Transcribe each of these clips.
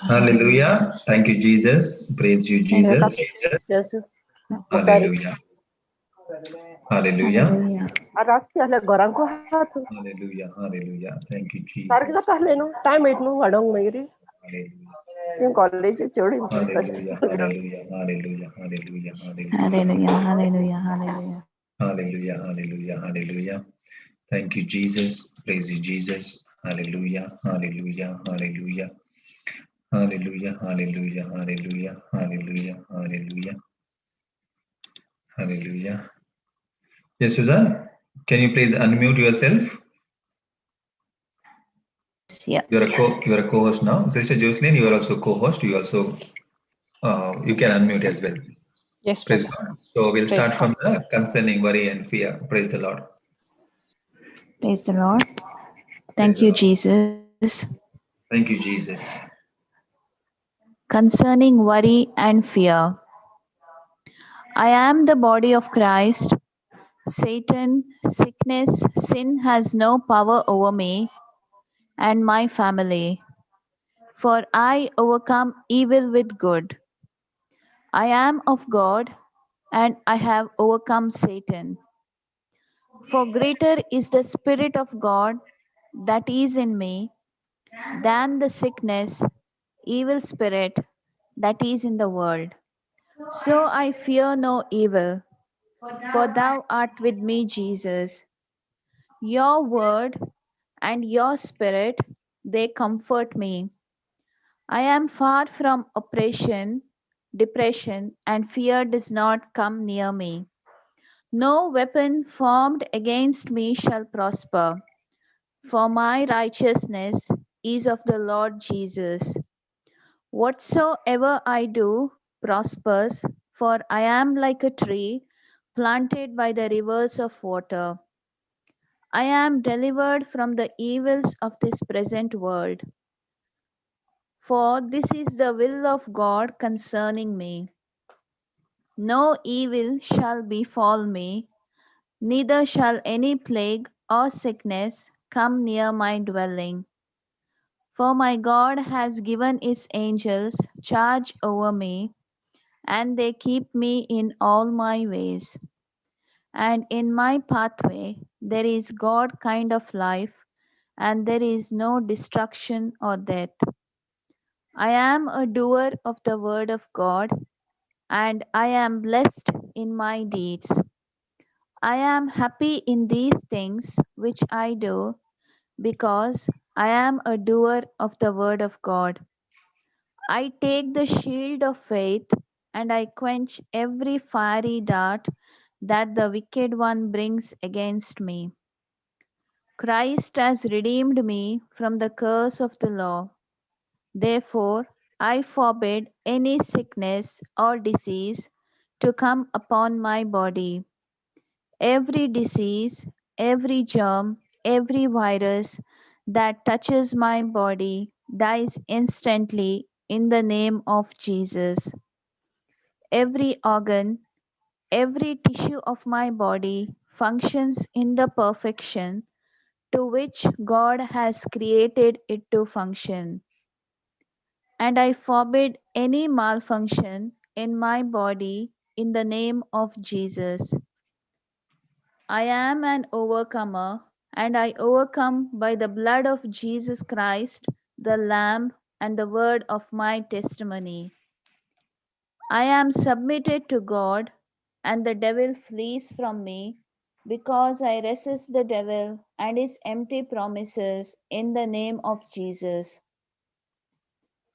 Hallelujah. Thank you, Jesus. Praise you, Jesus. Hallelujah. Hallelujah. Hallelujah. Hallelujah. Thank you, Jesus. Hallelujah. Hallelujah. Hallelujah. Hallelujah. Hallelujah. Hallelujah. Hallelujah, hallelujah, hallelujah. Hallelujah. Hallelujah. Hallelujah. Thank you, Jesus. Praise you, Jesus. Hallelujah. Hallelujah. Hallelujah. Hallelujah. Hallelujah. Hallelujah. Hallelujah. Hallelujah. Hallelujah. Yes, Susan, can you please unmute yourself? Yeah. You are a co-host now. Sister Jocelyn, you are also co-host. You also you can unmute as well. Yes, Praise brother. God. So we'll Praise start from God. the concerning worry and fear. Praise the Lord. Praise the Lord. Praise Thank the you, Lord. Jesus. Thank you, Jesus. Concerning worry and fear, I am the body of Christ. Satan, sickness, sin has no power over me and my family, for I overcome evil with good. I am of God, and I have overcome Satan. For greater is the Spirit of God that is in me than the sickness, evil spirit that is in the world. So I fear no evil, for thou art with me, Jesus. Your word and your spirit, they comfort me. I am far from oppression, depression, and fear does not come near me. No weapon formed against me shall prosper, for my righteousness is of the Lord Jesus. Whatsoever I do prospers, for I am like a tree planted by the rivers of water. I am delivered from the evils of this present world. For this is the will of God concerning me. No evil shall befall me, neither shall any plague or sickness come near my dwelling. For my God has given his angels charge over me, and they keep me in all my ways. And in my pathway there is God kind of life, and there is no destruction or death. I am a doer of the word of God, and I am blessed in my deeds. I am happy in these things which I do, because I am a doer of the word of God. I take the shield of faith, and I quench every fiery dart that the wicked one brings against me. Christ has redeemed me from the curse of the law. Therefore, I forbid any sickness or disease to come upon my body. Every disease, every germ, every virus that touches my body dies instantly in the name of Jesus. Every organ, every tissue of my body functions in the perfection to which God has created it to function. And I forbid any malfunction in my body in the name of Jesus. I am an overcomer, and I overcome by the blood of Jesus Christ, the Lamb, and the word of my testimony. I am submitted to God, and the devil flees from me, because I resist the devil and his empty promises in the name of Jesus.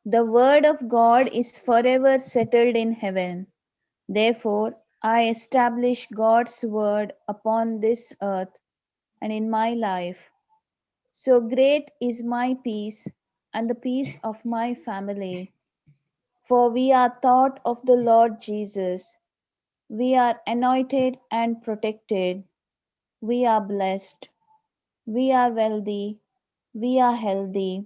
The word of God is forever settled in heaven. Therefore, I establish God's word upon this earth and in my life. So great is my peace and the peace of my family. For we are taught of the Lord Jesus. We are anointed and protected. We are blessed. We are wealthy. We are healthy.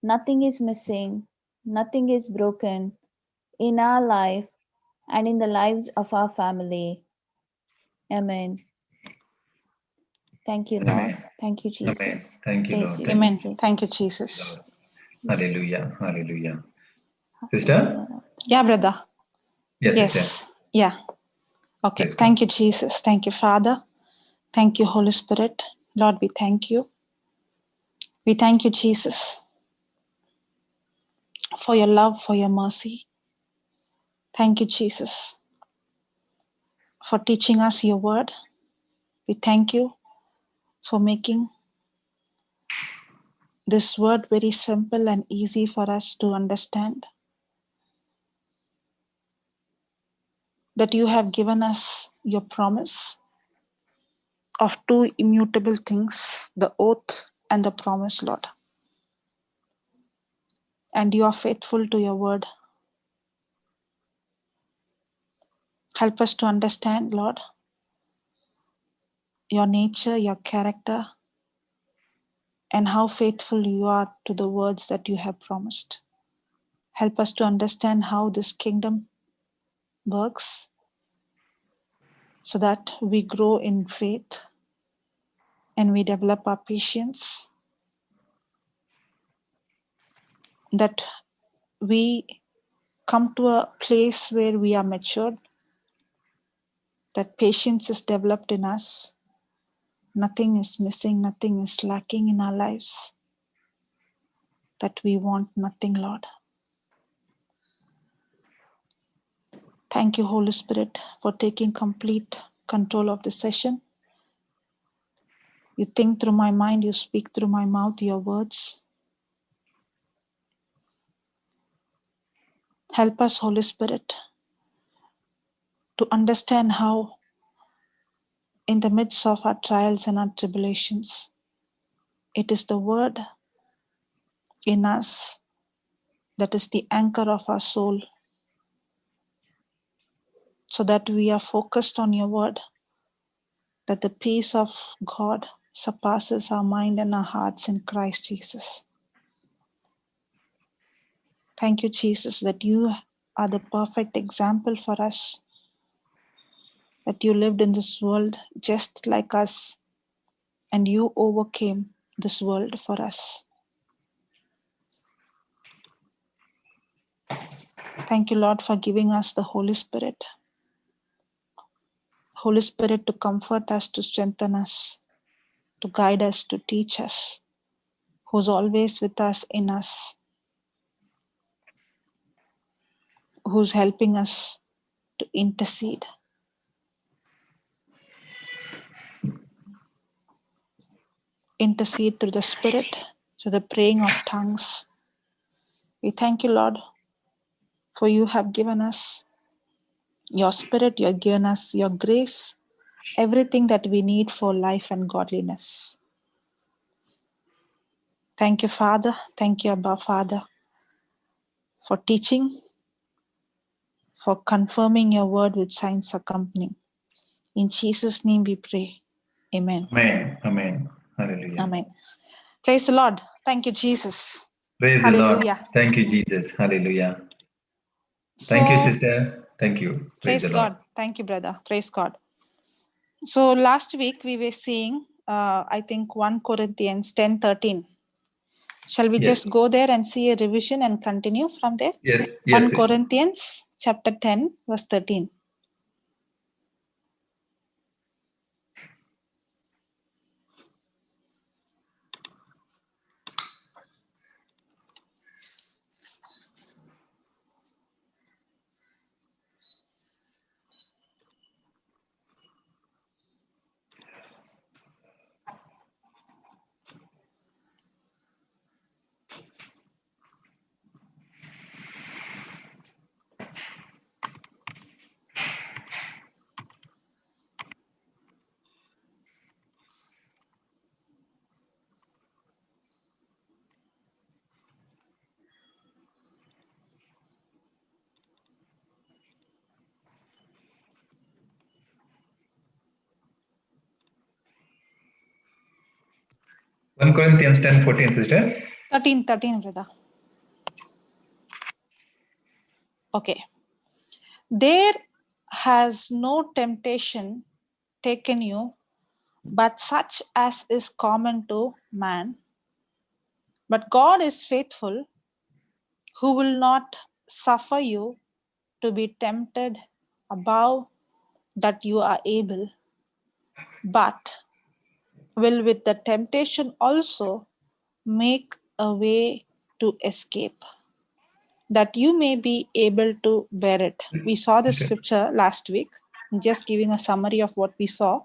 Nothing is missing. Nothing is broken in our life and in the lives of our family. Amen. Thank you, Lord. Amen. Thank you, Jesus. Amen. Thank you, Praise Lord. you, Thank you, Amen. Jesus. Thank you, Jesus. Lord. Hallelujah. Hallelujah. Sister? Yeah, brother. Yes, Yes. sister. Yeah. Okay. Praise Thank God. you, Jesus. Thank you, Father. Thank you, Holy Spirit. Lord, we thank you. We thank you, Jesus, for your love, for your mercy. Thank you, Jesus, for teaching us your word. We thank you for making this word very simple and easy for us to understand. That you have given us your promise of two immutable things, the oath and the promise, Lord. And you are faithful to your word. Help us to understand, Lord, your nature, your character, and how faithful you are to the words that you have promised. Help us to understand how this kingdom works so that we grow in faith and we develop our patience, that we come to a place where we are matured, that patience is developed in us, nothing is missing, nothing is lacking in our lives, that we want nothing, Lord. Thank you, Holy Spirit, for taking complete control of the session. You think through my mind, you speak through my mouth your words. Help us, Holy Spirit, to understand how in the midst of our trials and our tribulations, it is the word in us that is the anchor of our soul, so that we are focused on your word, that the peace of God surpasses our mind and our hearts in Christ Jesus. Thank you, Jesus, that you are the perfect example for us, that you lived in this world just like us, and you overcame this world for us. Thank you, Lord, for giving us the Holy Spirit. Holy Spirit to comfort us, to strengthen us, to guide us, to teach us, who's always with us, in us, who's helping us to intercede. Intercede through the Spirit, through the praying of tongues. We thank you, Lord, for you have given us your Spirit, you have given us your grace, everything that we need for life and godliness. Thank you, Father. Thank you, Abba, Father, for teaching, for confirming your word with signs accompanying. In Jesus' name we pray. Amen. Amen. Amen. Hallelujah. Amen. Praise the Lord. Thank you, Jesus. Praise Hallelujah. the Lord. Thank you, Jesus. Hallelujah. Thank you, So, sister. Thank you. Praise praise the Lord. God. Thank you, brother. Praise God. So last week we were seeing, I think 1 Corinthians 10:13. Shall we Yes. just go there and see a revision and continue from there? Yes. 1 Sister. Corinthians chapter 10, verse 13. One Corinthians 10:14, sister. 13, brother. Okay. There has no temptation taken you, but such as is common to man. But God is faithful, who will not suffer you to be tempted above that you are able, but will with the temptation also make a way to escape, that you may be able to bear it. We saw this Okay. scripture last week. I'm just giving a summary of what we saw.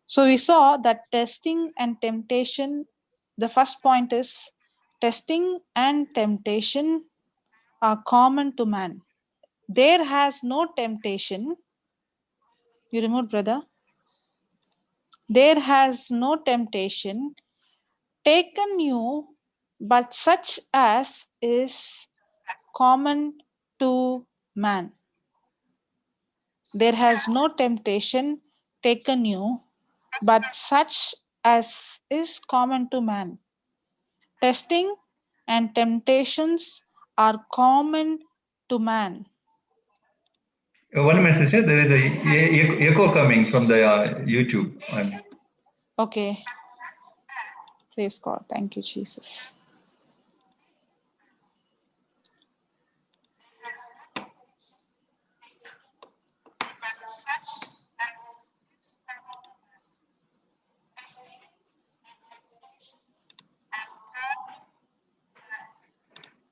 So we saw that testing and temptation, the first point is testing and temptation are common to man. There has no temptation. You removed, brother? There has no temptation taken you, but such as is common to man. There has no temptation taken you, but such as is common to man. Testing and temptations are common to man. 1 minute, sister. There is a echo coming from the YouTube. Okay. Praise God. Thank you, Jesus.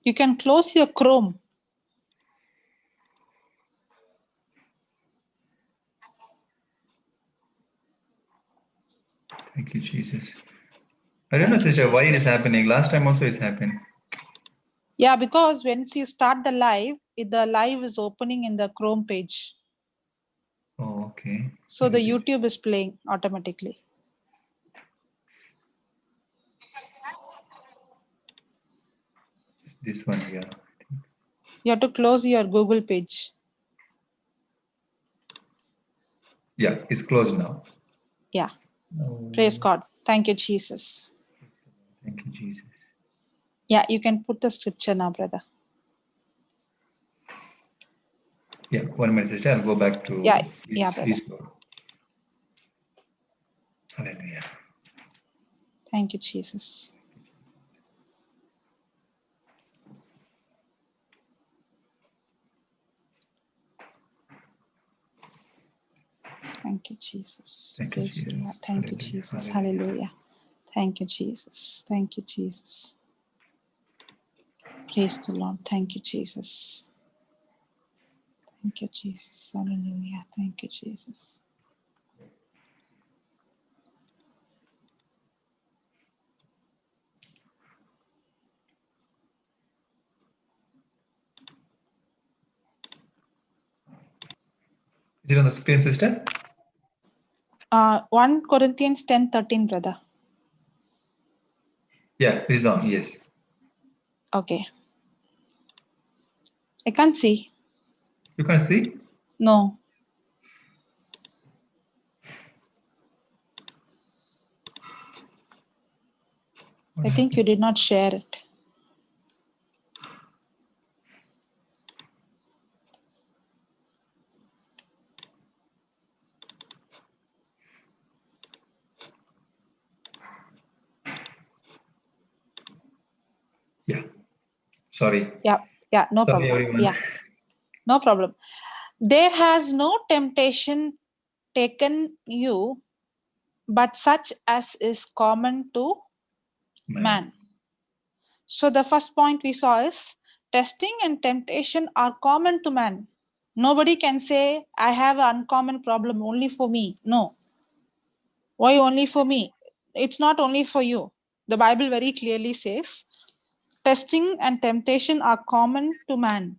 You can close your Chrome. Thank you, Jesus. I don't know, Thank you, sister, why it is Jesus. happening. Last time also it's happened. Yeah, because once you start the live is opening in the Chrome page. Oh, okay. So the Maybe this- YouTube is playing automatically. This one, yeah. You have to close your Google page. Yeah, it's closed now. Yeah. Oh, Praise God. Thank you, Jesus. thank you, Jesus. Yeah, you can put the scripture now, brother. Yeah, 1 minute, sister. I'll go back to Yeah, brother. his Lord. Hallelujah. Thank you, Jesus. Thank you, Jesus. Thank you, Praise the Jesus. Lord. Thank you, Hallelujah. Jesus. Hallelujah. Hallelujah. Thank you, Jesus. Thank you, Jesus. Praise the Lord. Thank you, Jesus. Thank you, Jesus. Hallelujah. Thank you, Jesus. Is it on the screen, sister? 1 Corinthians 10:13, brother. Yeah, it is on. Yes. Okay. I can't see. You can see? No. What I think you did not share it. Yeah. Sorry. Yeah, no Sorry, problem. everyone. Yeah, no problem. There has no temptation taken you, but such as is common to man. So the first point we saw is testing and temptation are common to man. Nobody can say, I have an uncommon problem only for me. No. Why only for me? It's not only for you. The Bible very clearly says, testing and temptation are common to man.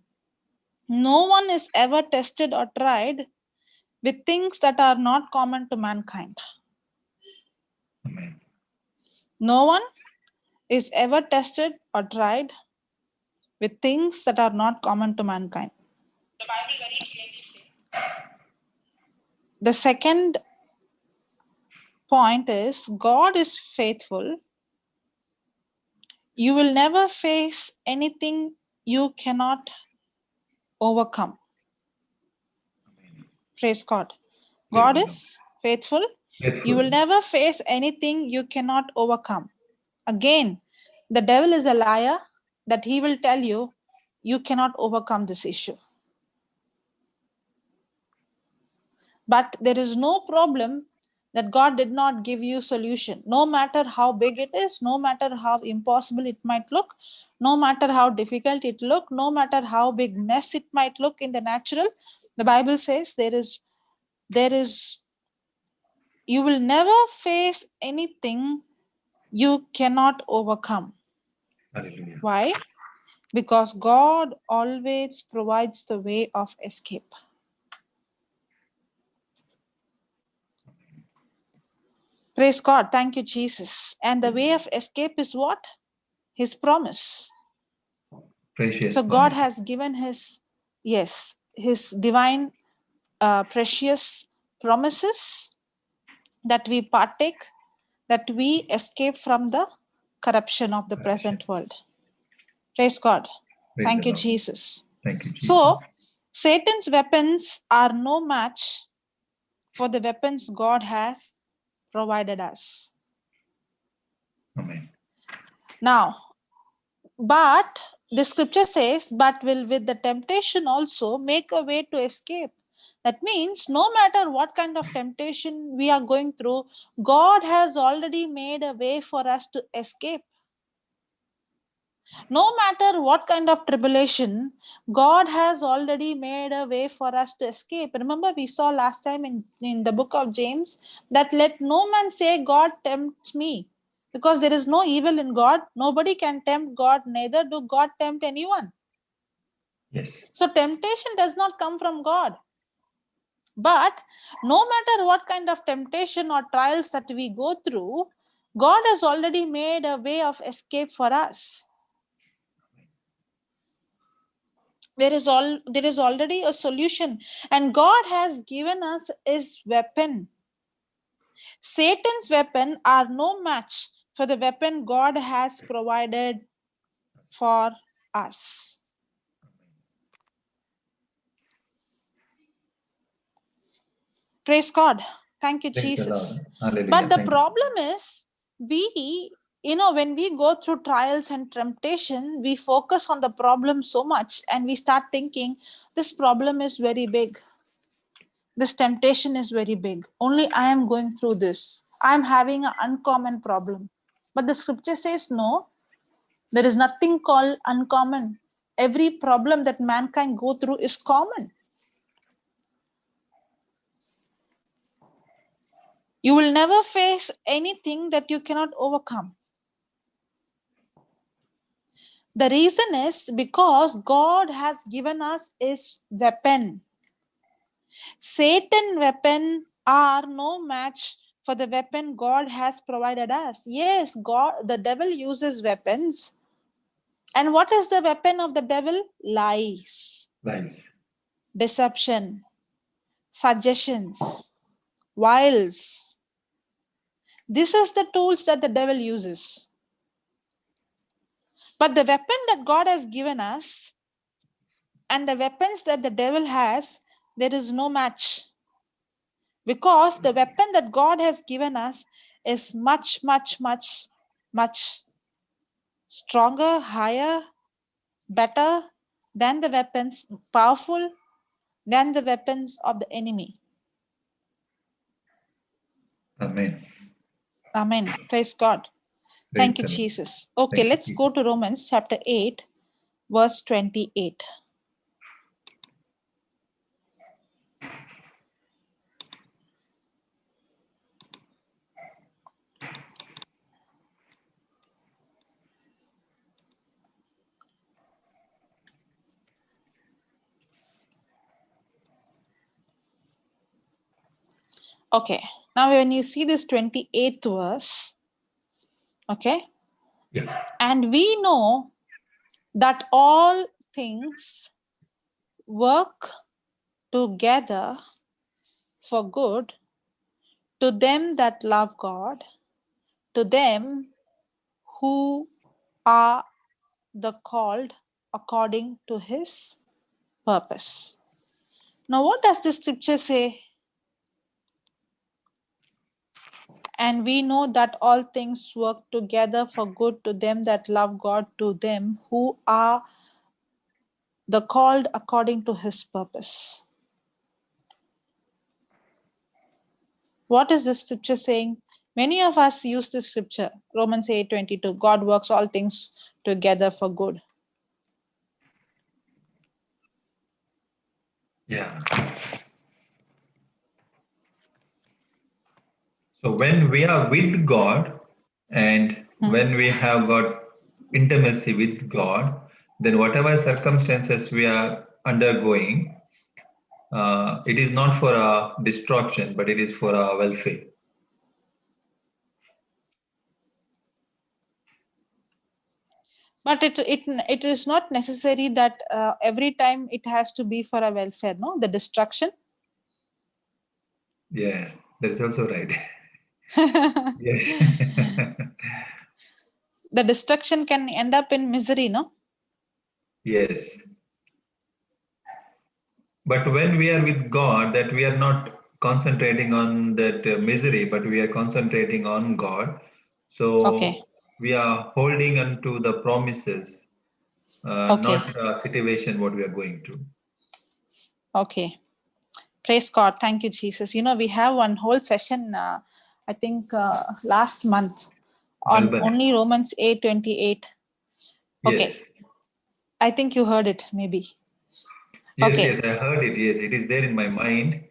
No one is ever tested or tried with things that are not common to mankind. Amen. No one is ever tested or tried with things that are not common to mankind. The Bible very clearly says. The second point is God is faithful. You will never face anything you cannot overcome. Praise God. God Faithful. is faithful. Faithful. You will never face anything you cannot overcome. Again, the devil is a liar that he will tell you, you cannot overcome this issue. But there is no problem that God did not give you solution. No matter how big it is, no matter how impossible it might look, no matter how difficult it look, no matter how big mess it might look in the natural, the Bible says there is you will never face anything you cannot overcome. Hallelujah. Why? Because God always provides the way of escape. Praise God. Thank you, Jesus. And the way of escape is what? His promise. Precious So God promise. has given his divine, precious promises that we partake, that we escape from the corruption of the present world. Praise God. Praise Thank the you, Lord. Jesus. Thank you, Jesus. So Satan's weapons are no match for the weapons God has provided us. Amen. Now, but the scripture says, but will with the temptation also make a way to escape. That means no matter what kind of temptation we are going through, God has already made a way for us to escape. No matter what kind of tribulation, God has already made a way for us to escape. Remember, we saw last time in the book of James that let no man say, God tempts me. Because there is no evil in God. Nobody can tempt God, neither do God tempt anyone. Yes. So temptation does not come from God. But no matter what kind of temptation or trials that we go through, God has already made a way of escape for us. There is already a solution, and God has given us his weapon. Satan's weapon are no match for the weapon God has provided for us. Praise God. Thank you, Praise the Jesus. Lord. Hallelujah. But the Thank you. problem is, when we go through trials and temptation, we focus on the problem so much and we start thinking, this problem is very big. This temptation is very big. Only I am going through this. I am having an uncommon problem. But the scripture says, no, there is nothing called uncommon. Every problem that mankind go through is common. You will never face anything that you cannot overcome. The reason is because God has given us his weapon. Satan's weapon are no match for the weapon God has provided us. Yes, the devil uses weapons. And what is the weapon of the devil? Lies, Lies. deception, suggestions, wiles. This is the tools that the devil uses. But the weapon that God has given us and the weapons that the devil has, there is no match. Because the weapon that God has given us is much, much, much, much stronger, higher, better than the weapons, powerful than the weapons of the enemy. Amen. Amen. Praise God. Praise Thank you, the Lord. Jesus. Okay, Thank you, let's Jesus. go to Romans chapter 8, verse 28. Okay, now when you see this 28th verse, okay, Yeah. and we know that all things work together for good to them that love God, to them who are the called according to his purpose. Now, what does the scripture say? And we know that all things work together for good to them that love God, to them who are the called according to his purpose. What is the scripture saying? Many of us use this scripture, Romans 8:22. God works all things together for good. Yeah. So when we are with God and when we have got intimacy with God, then whatever circumstances we are undergoing, it is not for our destruction, but it is for our welfare. But it is not necessary that every time it has to be for our welfare, no? The destruction. Yeah, that's also right. Yes. The destruction can end up in misery, no? Yes. But when we are with God, that we are not concentrating on that misery, but we are concentrating on God. So we are holding on to the promises, not the situation what we are going through. Okay. Praise God. Thank you, Jesus. You know, we have one whole session, I think last month on Melbourne. only Romans 8:28. Yes. Okay. I think you heard it, maybe. Yes, yes, I heard it. Yes, it is there in my mind,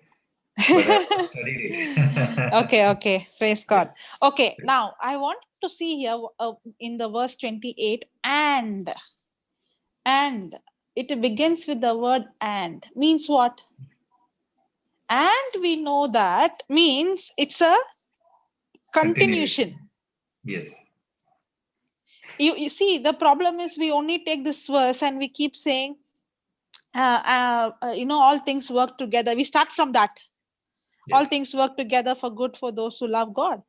but I have not studied it. Okay. Praise God. Okay, now I want to see here in the verse 28, and it begins with the word and. Means what? And we know that means it's a continuation. Yes. You see, the problem is we only take this verse and we keep saying, all things work together. We start from that. Yes. All things work together for good for those who love God.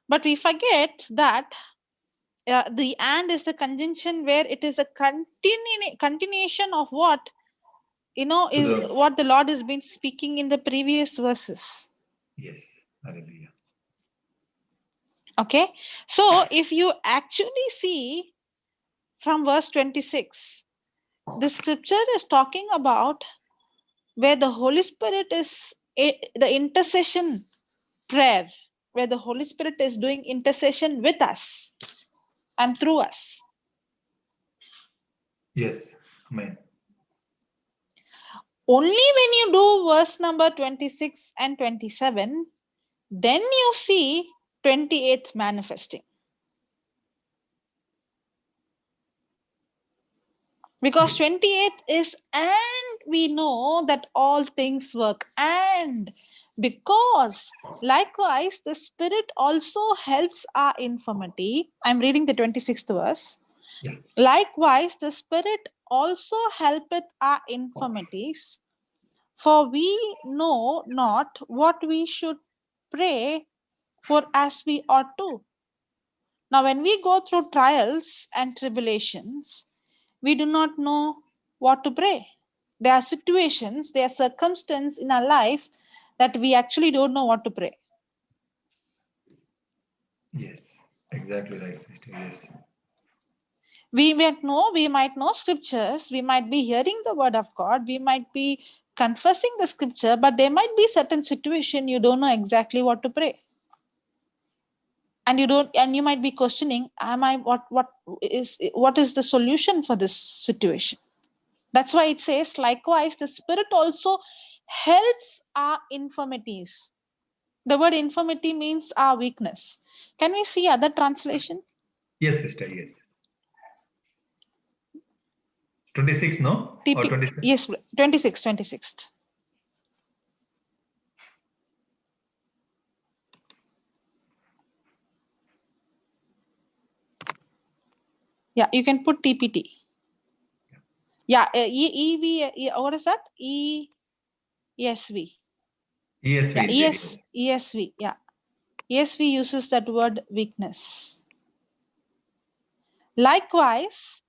But we forget that the and is the conjunction where it is a continuation of what, is what the Lord has been speaking in the previous verses. Yes. Hallelujah. Okay. So if you actually see from verse 26, the scripture is talking about where the Holy Spirit is the intercession prayer, where the Holy Spirit is doing intercession with us and through us. Yes. Amen. Only when you do verse number 26 and 27, then you see 28th manifesting. Because 28th is, and we know that all things work. And because likewise the Spirit also helps our infirmity. I'm reading the 26th verse. Yeah. Likewise the Spirit also helpeth our infirmities. For we know not what we should pray for as we ought to. Now, when we go through trials and tribulations, we do not know what to pray. There are situations, there are circumstances in our life that we actually don't know what to pray. Yes, exactly right, sister. Yes. We might know scriptures, we might be hearing the word of God, we might be confessing the scripture, but there might be certain situation you don't know exactly what to pray. And you might be questioning, what is the solution for this situation? That's why it says, likewise, the Spirit also helps our infirmities. The word infirmity means our weakness. Can we see other translation? Yes, sister, yes. 26, no? TP. Or 26? Yes, 26th. Yeah, you can put TPT. Yeah, what is that? ESV. ESV. Yeah, ESV. Yeah. ESV uses that word weakness. Likewise,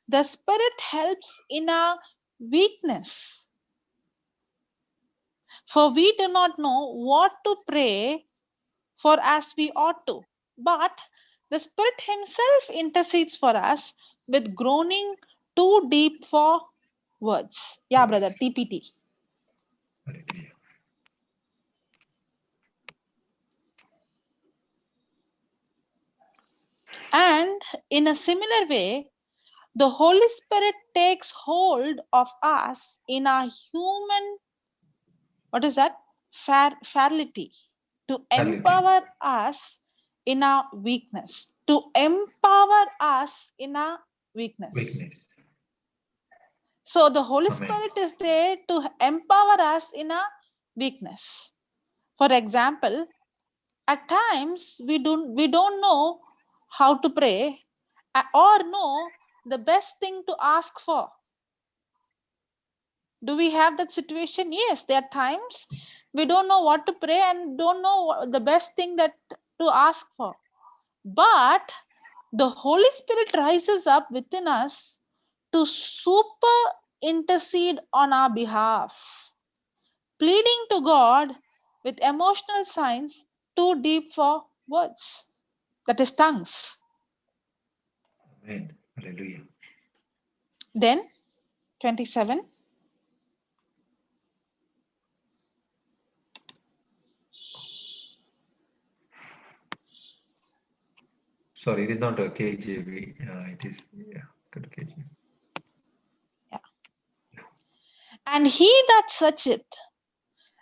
the Spirit helps in our weakness. For we do not know what to pray for as we ought to, but the Spirit Himself intercedes for us with groaning too deep for words. Yeah, brother, TPT. Hallelujah. And in a similar way, the Holy Spirit takes hold of us in our human, what is that? Fairlity, to empower us in our weakness. To empower us in our weakness. So the Holy Spirit is there to empower us in our weakness. For example, at times we don't know how to pray or know the best thing to ask for. Do we have that situation? Yes, there are times we don't know what to pray and don't know the best thing that to ask for. But the Holy Spirit rises up within us to super intercede on our behalf, pleading to God with emotional signs too deep for words. That is tongues. Amen. Hallelujah. Then 27. Sorry, it is not a KJV. It is KJV. Yeah. And he that searcheth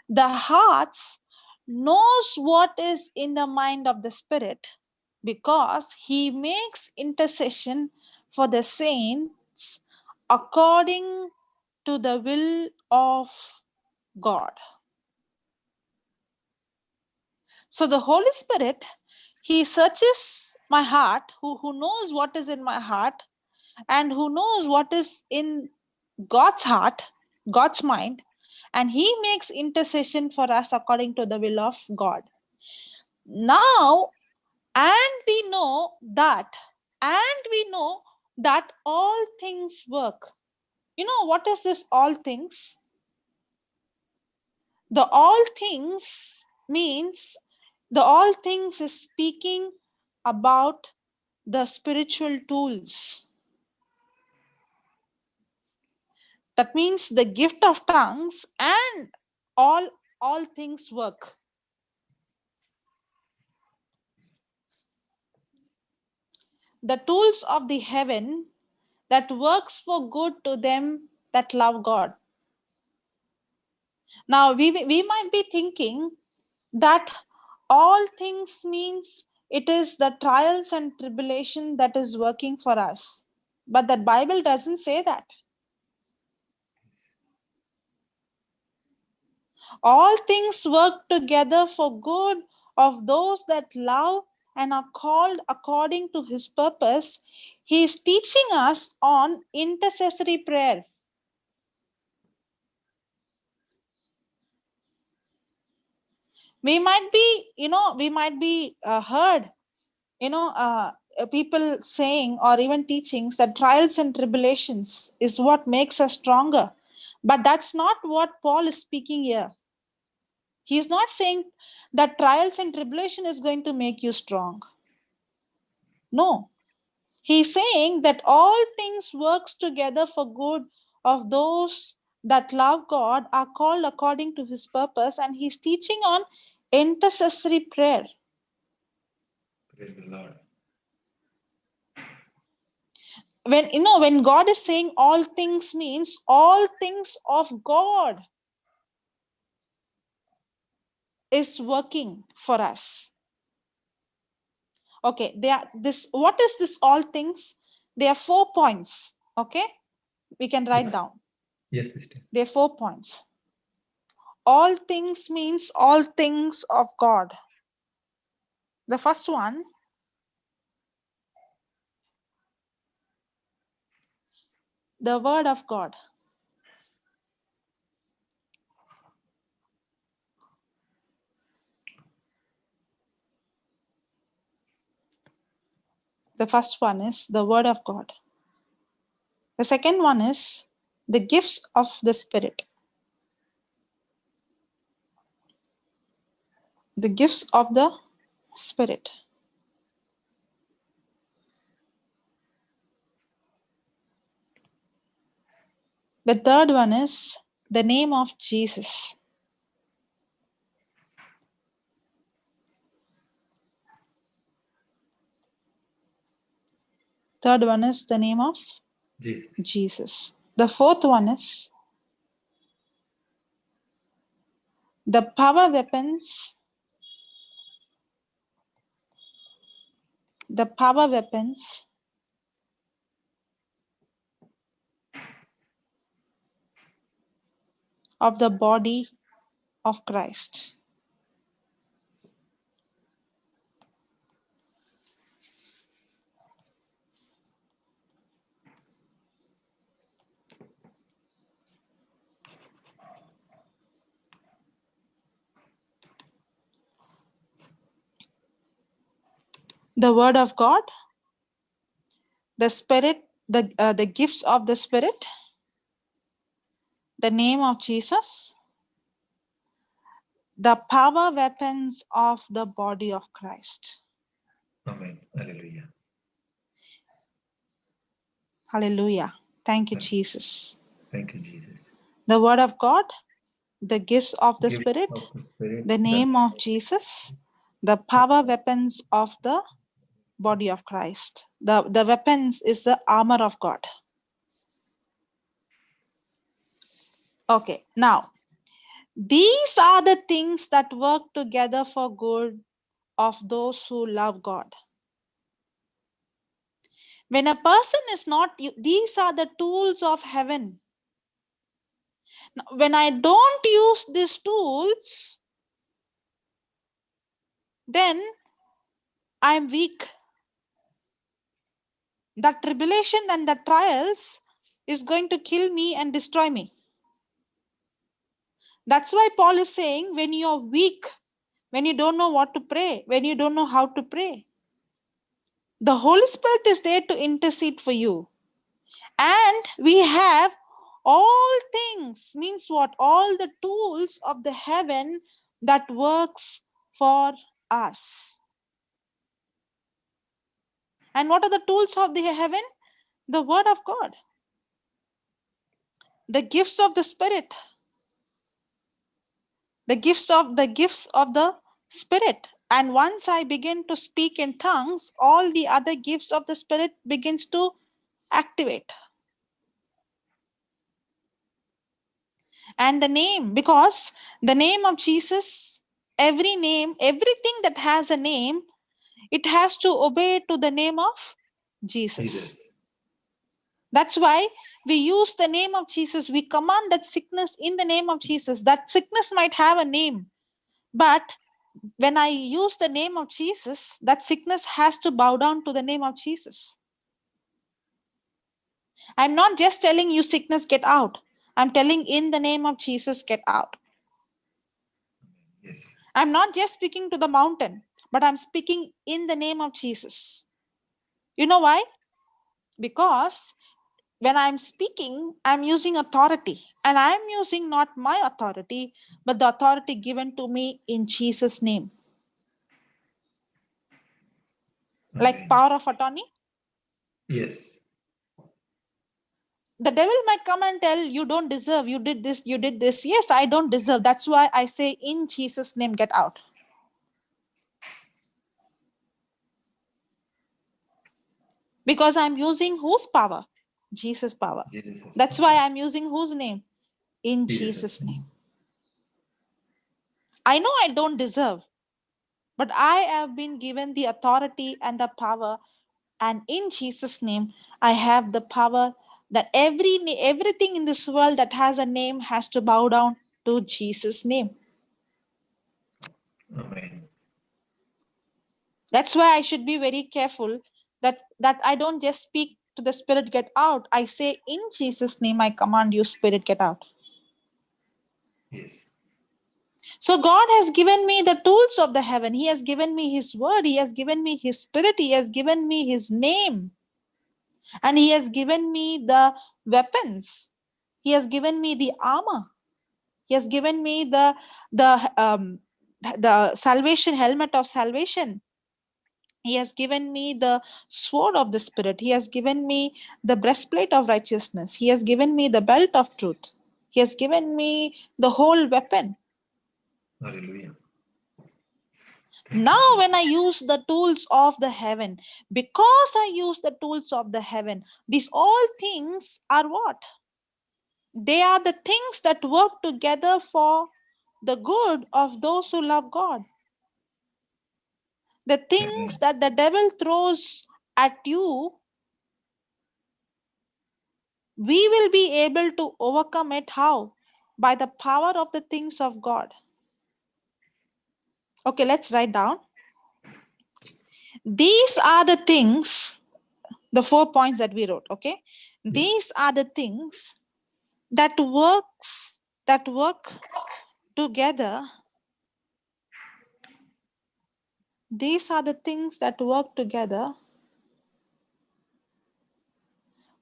the hearts knows what is in the mind of the Spirit, because he makes intercession for the saints according to the will of God. So the Holy Spirit, He searches my heart, who knows what is in my heart, and who knows what is in God's heart, God's mind, and He makes intercession for us according to the will of God. Now, and we know that all things work. You know what is this all things? The all things means, the all things is speaking about the spiritual tools. That means the gift of tongues and all things work. The tools of the heaven that works for good to them that love God. Now we might be thinking that all things means it is the trials and tribulation that is working for us. But the Bible doesn't say that. All things work together for good of those that love and are called according to His purpose. He is teaching us on intercessory prayer. We might be heard, people saying or even teachings that trials and tribulations is what makes us stronger. But that's not what Paul is speaking here. He's not saying that trials and tribulation is going to make you strong. No. He's saying that all things works together for good of those that love God, are called according to His purpose, and he's teaching on intercessory prayer. Praise the Lord. When God is saying all things, means all things of God is working for us. Okay, what is this all things? There are 4 points. Okay, we can write down. Yes, sister. There are 4 points. All things means all things of God. The first one, the word of God. The first one is the word of God. The second one is the gifts of the Spirit. The gifts of the Spirit. The third one is the name of Jesus. Third one is the name of Jesus. The fourth one is the power weapons. The power weapons of the body of Christ. The word of God, the Spirit, the gifts of the Spirit, the name of Jesus, the power weapons of the body of Christ. Amen. Hallelujah. Hallelujah. Thank you, Jesus. Thank you, Jesus. The word of God, the gifts of the Gifts Spirit, of the Spirit, the name of Jesus, the power weapons of the body of Christ. The weapons is the armor of God. Okay, now, these are the things that work together for good of those who love God. When a person is not, these are the tools of heaven. Now, when I don't use these tools, then I'm weak. The tribulation and the trials is going to kill me and destroy me. That's why Paul is saying, when you're weak, when you don't know what to pray, when you don't know how to pray, the Holy Spirit is there to intercede for you. And we have all things, means what? All the tools of the heaven that works for us. And what are the tools of the heaven? The word of God. The gifts of the Spirit. The gifts of the Spirit. And once I begin to speak in tongues, all the other gifts of the Spirit begins to activate. And the name, because the name of Jesus, every name, everything that has a name, it has to obey to the name of Jesus. That's why we use the name of Jesus. We command that sickness in the name of Jesus. That sickness might have a name, but when I use the name of Jesus, that sickness has to bow down to the name of Jesus. I'm not just telling you sickness, get out. I'm telling in the name of Jesus, get out. Yes. I'm not just speaking to the mountain, but I'm speaking in the name of Jesus. You know why? Because when I'm speaking, I'm using authority. And I'm using not my authority, but the authority given to me in Jesus' name. Amen. Like power of attorney. Yes. The devil might come and tell, you don't deserve, you did this, you did this. Yes, I don't deserve. That's why I say, in Jesus' name, get out. Because I'm using whose power? Jesus' power. That's why I'm using whose name? In Jesus' name. I know I don't deserve, but I have been given the authority and the power. And in Jesus' name, I have the power that everything in this world that has a name has to bow down to Jesus' name. Amen. That's why I should be very careful that I don't just speak to the spirit, get out. I say, in Jesus' name, I command you, spirit, get out. Yes. So God has given me the tools of the heaven. He has given me his word. He has given me his spirit. He has given me his name. And he has given me the weapons. He has given me the armor. He has given me the salvation, helmet of salvation. He has given me the sword of the Spirit. He has given me the breastplate of righteousness. He has given me the belt of truth. He has given me the whole weapon. Hallelujah. Now, when I use the tools of the heaven, because I use the tools of the heaven, these all things are what? They are the things that work together for the good of those who love God. The things Amen. that the devil throws at you, we will be able to overcome it. How? By the power of the things of God. Okay, let's write down. These are the things, the 4 points that we wrote. Okay, Yeah. these are the things that work together. These are the things that work together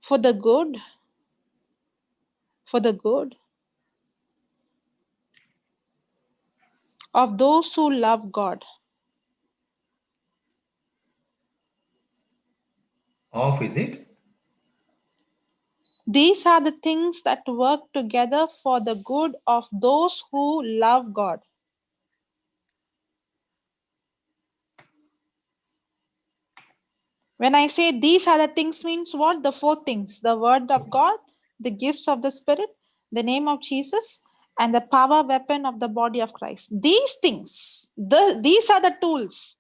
for the good of those who love God. Off, is it? These are the things that work together for the good of those who love God. When I say these are the things means what? The 4 things: the word of God, the gifts of the Spirit, the name of Jesus, and the power weapon of the body of Christ. These things, these are the tools.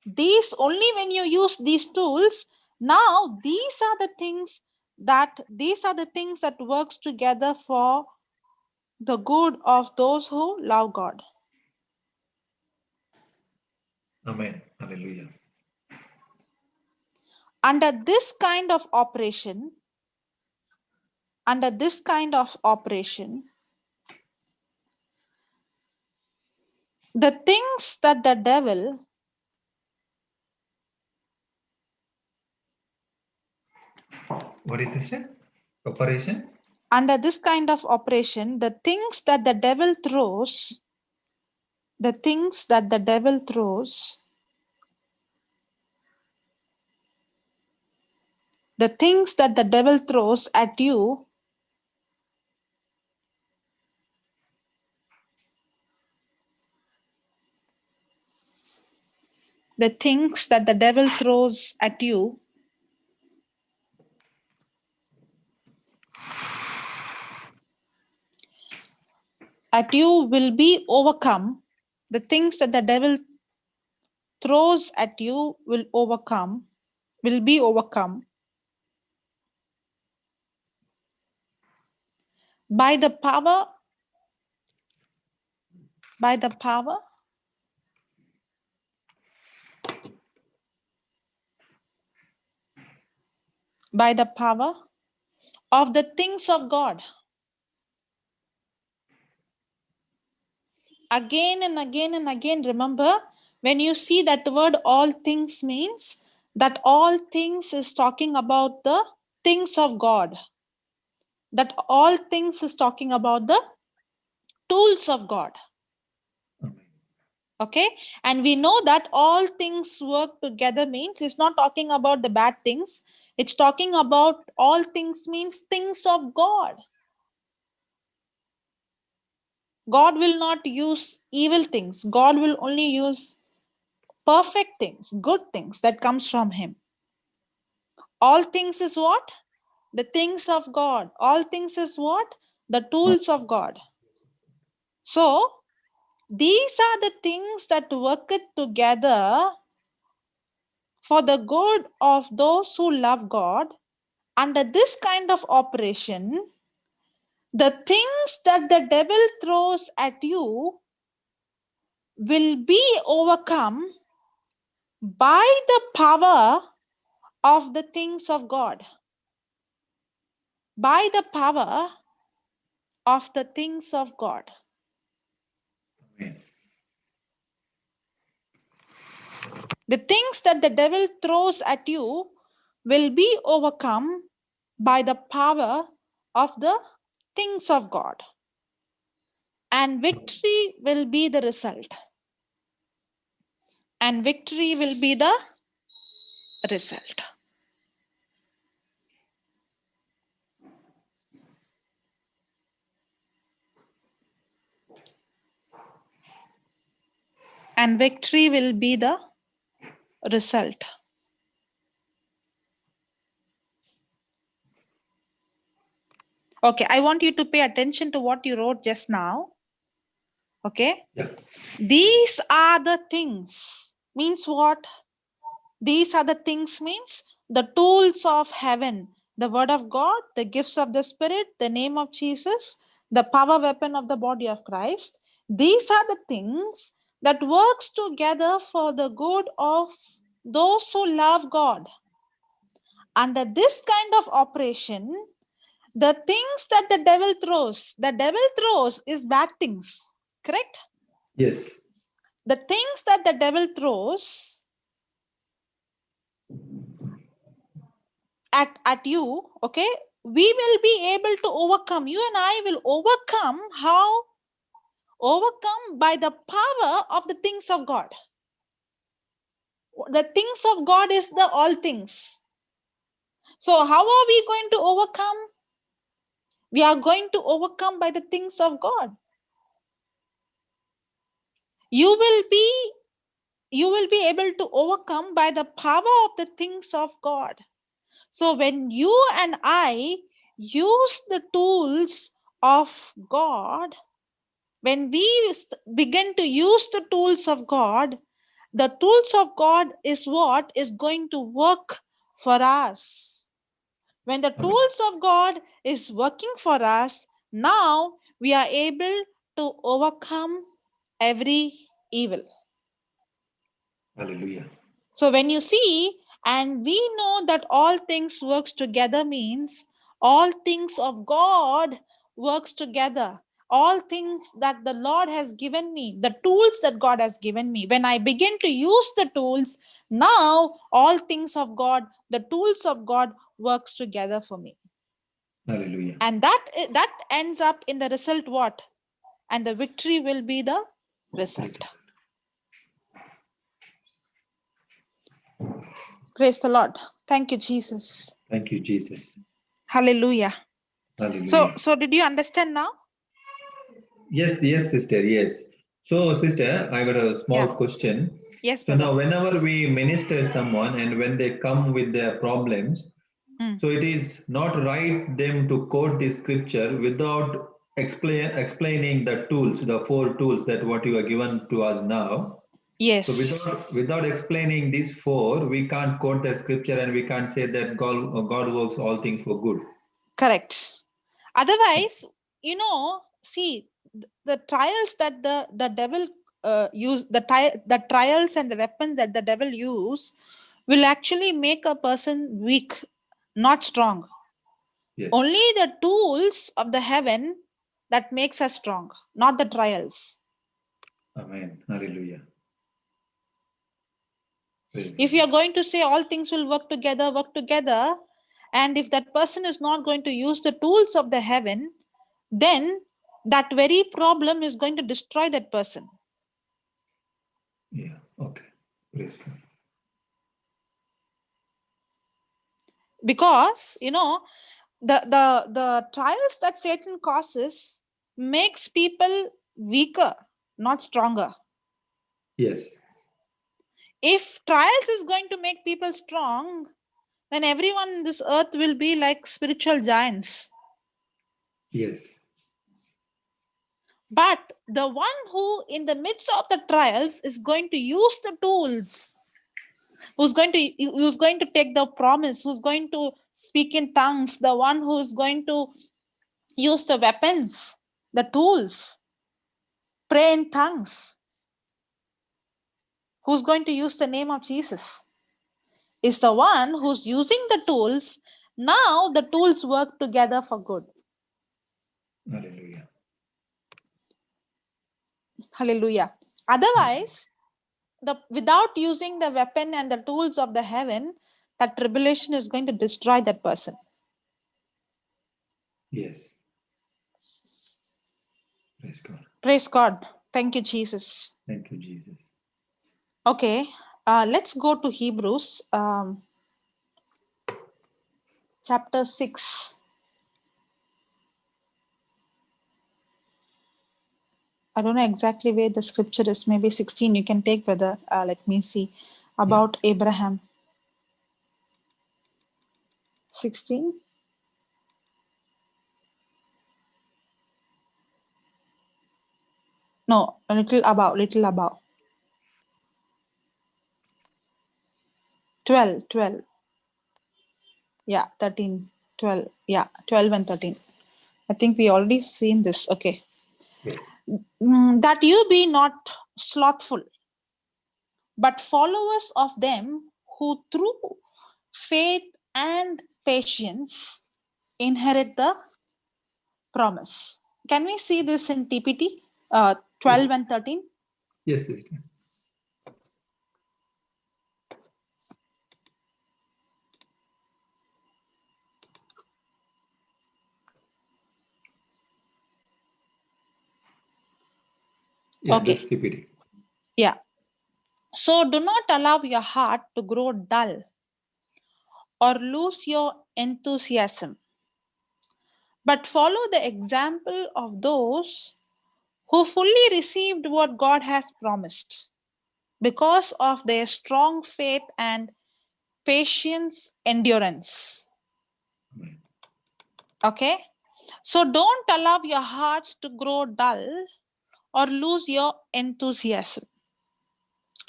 These, only when you use these tools, now these are the things that works together for the good of those who love God. Amen. Hallelujah. Under this kind of operation, the things that the devil, What is it? Operation? under this kind of operation, the things that the devil throws, the things that the devil throws, the things that the devil throws at you, the things that the devil throws at you will be overcome. The things that the devil throws at you will be overcome by the power by the power by the power of the things of God. Again and again and again, remember, when you see that word all things, means that all things is talking about the things of God. That all things is talking about the tools of God. Amen. Okay, and we know that all things work together means it's not talking about the bad things. It's talking about all things means things of God. God will not use evil things. God will only use perfect things, good things that comes from him. All things is what? The things of God. All things is what? The tools of God. So these are the things that work it together for the good of those who love God. Under this kind of operation, the things that the devil throws at you will be overcome by the power of the things of God. By the power of the things of God. Amen. The things that the devil throws at you will be overcome by the power of the things of God. And victory will be the result. And victory will be the result. And victory will be the result. Okay, I want you to pay attention to what you wrote just now. Okay? Yeah. These are the things. Means what? These are the things means the tools of heaven, the word of God, the gifts of the Spirit, the name of Jesus, the power weapon of the body of Christ. These are the things that works together for the good of those who love God. Under this kind of operation, the things that the devil throws is bad things. Correct? Yes. The things that the devil throws at you, okay, we will be able to overcome. You and I will overcome. How? Overcome by the power of the things of God. The things of God is the all things. So how are we going to overcome? We are going to overcome by the things of God. You will be able to overcome by the power of the things of God. So when you and I use the tools of God, when we begin to use the tools of God, the tools of God is what is going to work for us. When the tools of God is working for us, now we are able to overcome every evil. Hallelujah. So when you see, and we know that all things works together means all things of God works together. All things that the Lord has given me, the tools that God has given me, when I begin to use the tools, now all things of God, the tools of God works together for me. Hallelujah. And that ends up in the result what? And the victory will be the result. Praise the Lord. Thank you, Jesus. Thank you, Jesus. Hallelujah. Hallelujah. So did you understand now? Yes, sister. Yes. So, sister, I got a small question. Yes, So brother. now, whenever we minister someone and when they come with their problems, so it is not right them to quote the scripture without explaining the tools, the 4 tools that what you are given to us now. Yes. So without explaining these 4, we can't quote the scripture and we can't say that God works all things for good. Correct. Otherwise, see, the trials that the devil use, the trials and the weapons that the devil use will actually make a person weak, not strong. Yes. Only the tools of the heaven that makes us strong, not the trials. Amen. Hallelujah. If you are going to say all things will work together, and if that person is not going to use the tools of the heaven, then that very problem is going to destroy that person. Yeah. Okay. Praise God. Because the trials that Satan causes makes people weaker, not stronger. Yes. If trials is going to make people strong, then everyone in this earth will be like spiritual giants. Yes. But the one who in the midst of the trials is going to use the tools, who's going to take the promise, who's going to speak in tongues, the one who's going to use the weapons, the tools, pray in tongues, who's going to use the name of Jesus, is the one who's using the tools. Now the tools work together for good. Hallelujah. Hallelujah. Otherwise, without using the weapon and the tools of the heaven, that tribulation is going to destroy that person. Yes. Praise God. Praise God. Thank you, Jesus. Thank you, Jesus. Okay, let's go to Hebrews. chapter 6. I don't know exactly where the scripture is. Maybe 16. You can take, brother. Let me see. About Abraham. 16. No, a little above. 12. Yeah, 13. 12. Yeah, 12 and 13. I think we already seen this. Okay. Yes. That you be not slothful, but followers of them who through faith and patience inherit the promise. Can we see this in TPT 12 and 13? Yes, sister. Yeah, Okay. that's TPD. Yeah. So do not allow your heart to grow dull or lose your enthusiasm, but follow the example of those who fully received what God has promised because of their strong faith and patience, endurance. Okay. So don't allow your hearts to grow dull or lose your enthusiasm.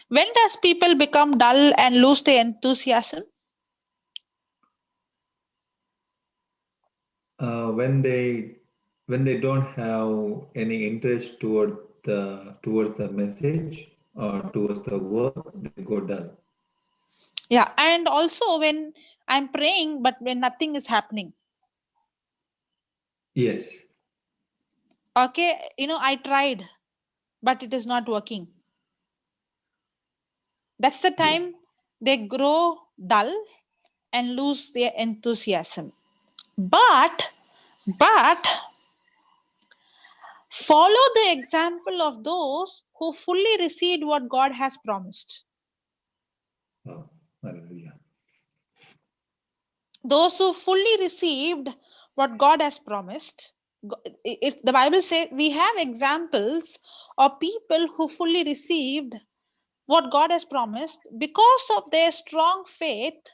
When does people become dull and lose their enthusiasm? When they don't have any interest towards the message or towards the work, they go dull. Yeah, and also when I'm praying, but when nothing is happening. Yes. Okay, I tried, but it is not working. That's the time they grow dull and lose their enthusiasm. But follow the example of those who fully received what God has promised. Oh, hallelujah. Those who fully received what God has promised. If the Bible says we have examples of people who fully received what God has promised because of their strong faith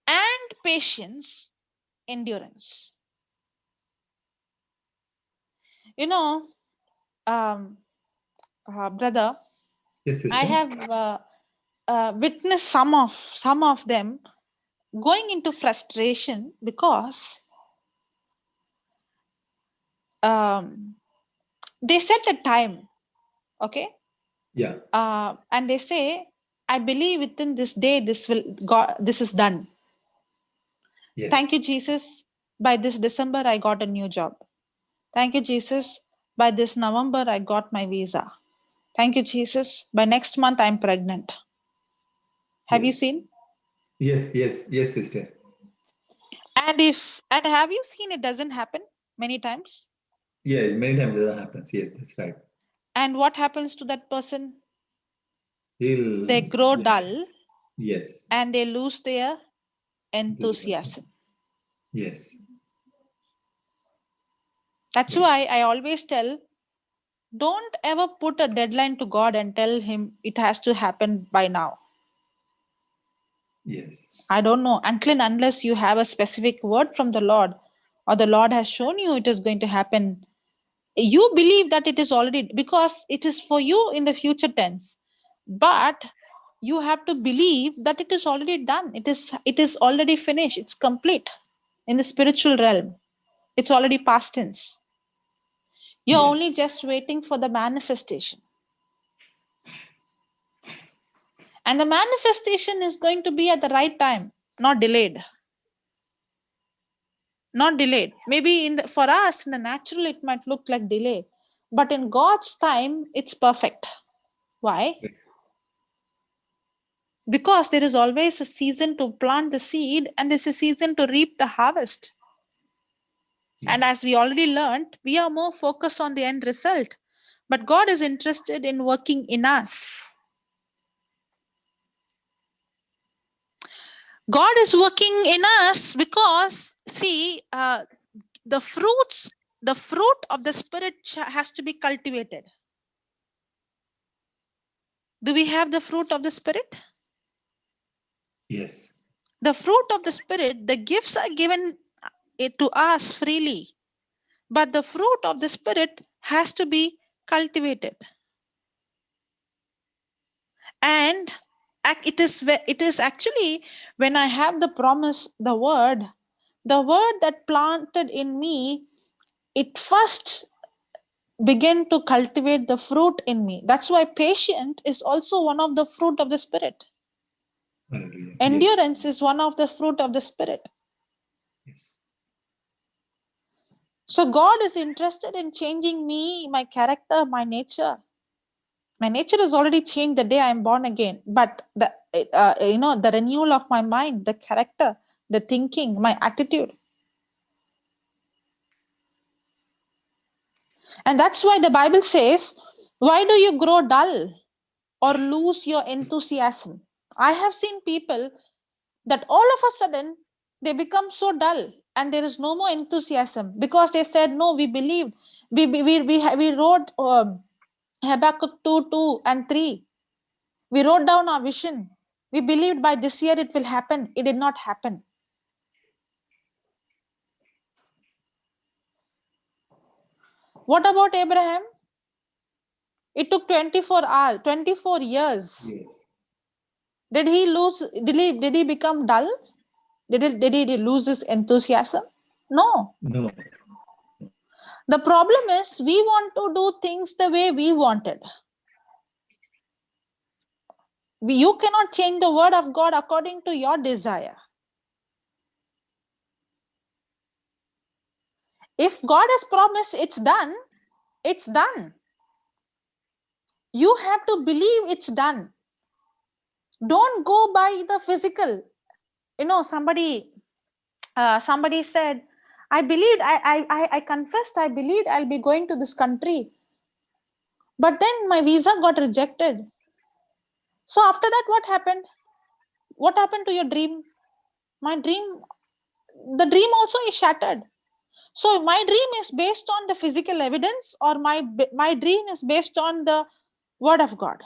and patience, endurance. Brother, Yes, sister. I have witnessed some of them going into frustration because they set a time, okay? Yeah. And they say, I believe within this day this is done. Yes. Thank you, Jesus. By this December, I got a new job. Thank you, Jesus. By this November, I got my visa. Thank you, Jesus. By next month, I'm pregnant. Have you seen? Yes, sister. And have you seen it doesn't happen many times? Yes, many times that happens. Yes, that's right. And what happens to that person? They grow dull. Yes. And they lose their enthusiasm. Yes. That's why I always tell, don't ever put a deadline to God and tell him it has to happen by now. Yes. I don't know, unless you have a specific word from the Lord or the Lord has shown you it is going to happen. You believe that it is already, because it is for you in the future tense. But you have to believe that it is already done. It is already finished. It's complete in the spiritual realm. It's already past tense. You're only just waiting for the manifestation. And the manifestation is going to be at the right time, not delayed. Not delayed. Maybe for us, in the natural, it might look like delay. But in God's time, it's perfect. Why? Because there is always a season to plant the seed and there's a season to reap the harvest. And as we already learned, we are more focused on the end result. But God is interested in working in us. God is working in us because, see, the fruit of the Spirit has to be cultivated. Do we have the fruit of the Spirit? Yes. The fruit of the Spirit, the gifts are given to us freely. But the fruit of the Spirit has to be cultivated. And it is actually when I have the promise, the word that planted in me, it first began to cultivate the fruit in me. That's why patience is also one of the fruit of the Spirit. Hallelujah. Endurance is one of the fruit of the Spirit. So God is interested in changing me, my character, my nature. My nature is already changed the day I am born again. But the renewal of my mind, the character, the thinking, my attitude. And that's why the Bible says, why do you grow dull or lose your enthusiasm? I have seen people that all of a sudden they become so dull and there is no more enthusiasm because they said, no, we believed. We wrote Habakkuk 2, 2 and 3. We wrote down our vision. We believed by this year it will happen. It did not happen. What about Abraham? It took 24 hours, 24 years. Yes. Did he become dull? Did he lose his enthusiasm? No. No. The problem is we want to do things the way we wanted. You cannot change the word of God according to your desire. If God has promised it's done, it's done. You have to believe it's done. Don't go by the physical. Somebody said, I believed, I confessed, I believed I'll be going to this country. But then my visa got rejected. So after that, what happened? What happened to your dream? The dream also is shattered. So my dream is based on the physical evidence, or my dream is based on the word of God.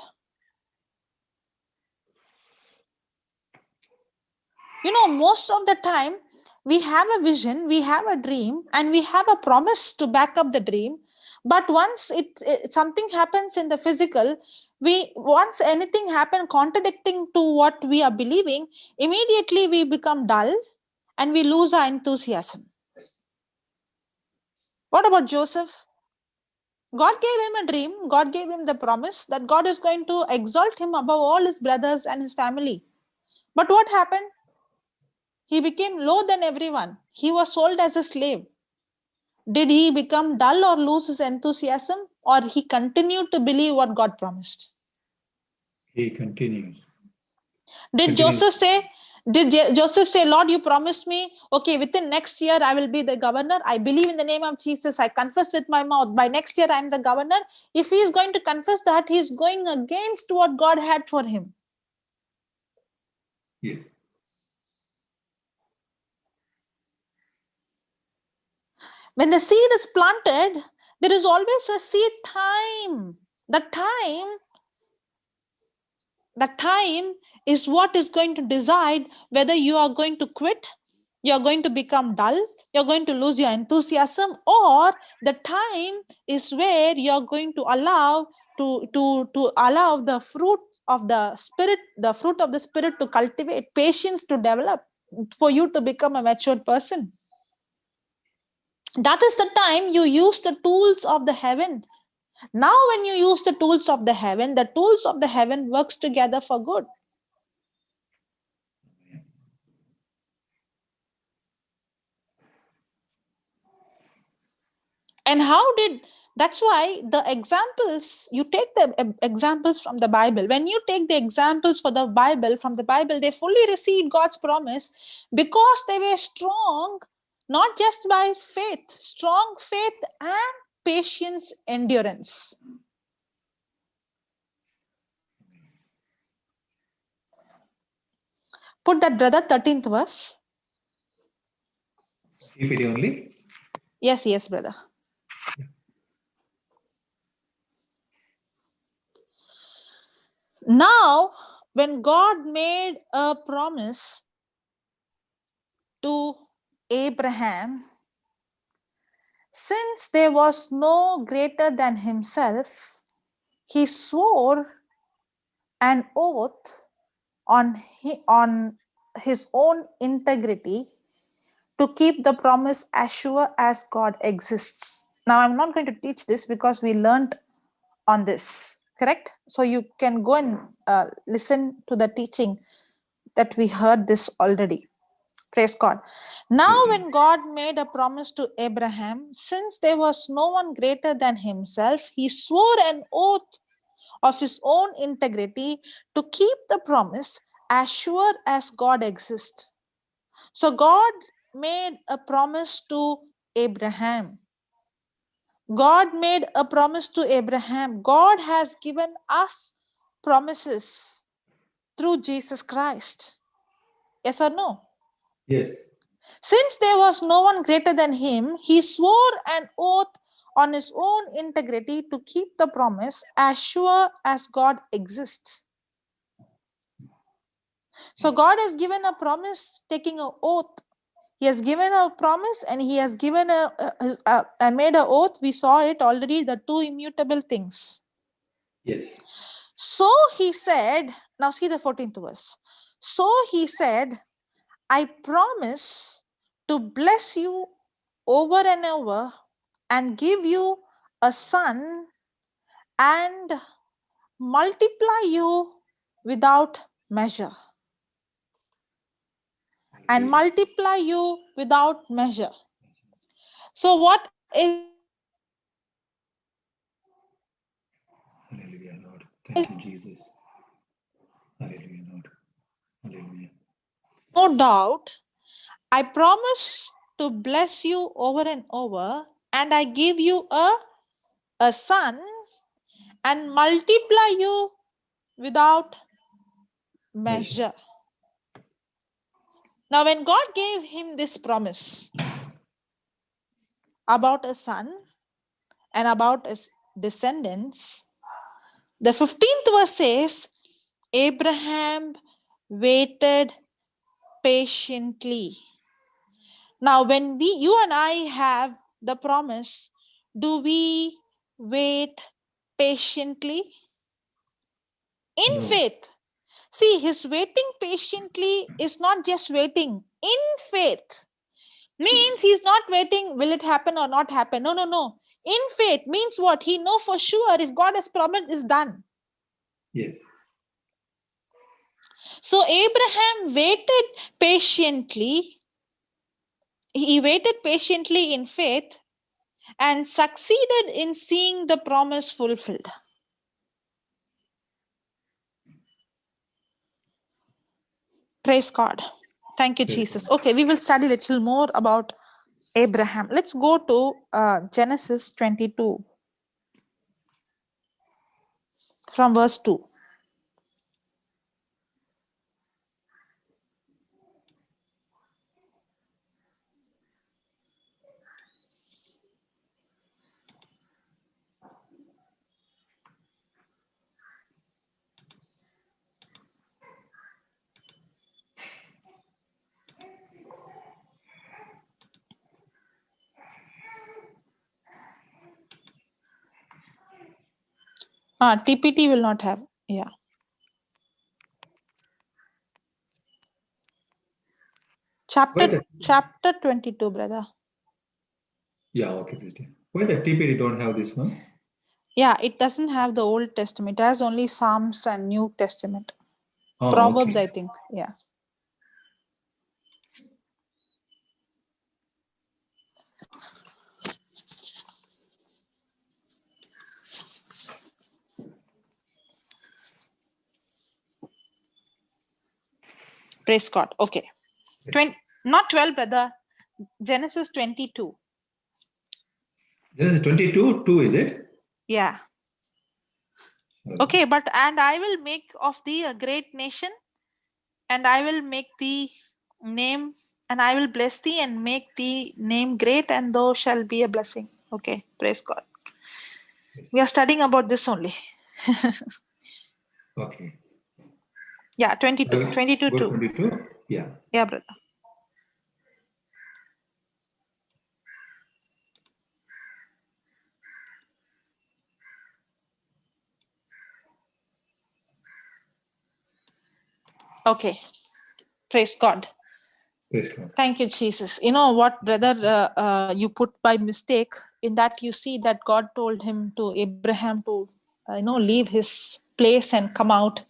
Most of the time we have a vision, we have a dream, and we have a promise to back up the dream. But once something happens in the physical, once anything happens contradicting to what we are believing, immediately we become dull and we lose our enthusiasm. What about Joseph? God gave him a dream. God gave him the promise that God is going to exalt him above all his brothers and his family. But what happened? He became lower than everyone. He was sold as a slave. Did he become dull or lose his enthusiasm, or he continued to believe what God promised? He continues. Did Joseph say, Lord, you promised me, okay, within next year I will be the governor. I believe in the name of Jesus. I confess with my mouth. By next year I am the governor. If he is going to confess that, he is going against what God had for him. Yes. When the seed is planted, there is always a seed time. The time is what is going to decide whether you are going to quit, you are going to become dull, you're going to lose your enthusiasm, or the time is where you're going to allow allow the fruit of the Spirit to cultivate, patience to develop, for you to become a matured person. That is the time you use the tools of the heaven. Now when you use the tools of the heaven works together for good. And that's why the examples, you take the examples from the Bible. When you take the examples from the Bible, they fully received God's promise because they were strong, not just by faith, strong faith and patience, endurance. Put that, brother, 13th verse. TPD only? Yes, brother. Now, when God made a promise to Abraham, since there was no greater than himself, he swore an oath on his own integrity to keep the promise as sure as God exists. Now, I'm not going to teach this because we learned on this, correct? So you can go and listen to the teaching that we heard this already. Praise God. Now, when God made a promise to Abraham, since there was no one greater than himself, he swore an oath of his own integrity to keep the promise as sure as God exists. So God made a promise to Abraham. God made a promise to Abraham. God has given us promises through Jesus Christ. Yes or no? Yes. Since there was no one greater than him, he swore an oath on his own integrity to keep the promise as sure as God exists. So God has given a promise, taking an oath. He has given a promise and he has given made an oath. We saw it already, the two immutable things. Yes. So he said, now see the 14th verse. So he said, I promise to bless you over and over and give you a son and multiply you without measure. And multiply you without measure. So what is Hallelujah, Lord. Thank you, Jesus. Hallelujah, Lord. Hallelujah. no doubt, I promise to bless you over and over, and I give you a son and multiply you without measure. Now, when God gave him this promise about a son and about his descendants, the 15th verse says, Abraham waited patiently. Now, when you and I have the promise, do we wait patiently? In faith. See, his waiting patiently is not just waiting. In faith means he's not waiting, will it happen or not happen? No. In faith means what? He know for sure if God has promised, is done. Yes. So Abraham waited patiently. He waited patiently in faith and succeeded in seeing the promise fulfilled. Praise God. Thank you, Jesus. Okay, we will study a little more about Abraham. Let's go to Genesis 22 from verse 2. TPT will not have. Yeah. Chapter 22, brother. Yeah, okay, sister. Why the TPD don't have this one? Yeah, it doesn't have the Old Testament. It has only Psalms and New Testament. Oh, Proverbs, okay. I think. Yeah. Praise God. Okay. Not 12, brother. Genesis 22. Genesis 22, 2, is it? Yeah. Okay, and I will make of thee a great nation, and I will make thee name, and I will bless thee and make thee name great, and thou shalt be a blessing. Okay, praise God. We are studying about this only. Okay. Yeah, 22. 22 Go 2. 22. Yeah. Yeah, brother. Okay, praise God. Praise God. Thank you, Jesus. You know what, brother, you put by mistake. In that you see that God told him to Abraham to, leave his place and come out.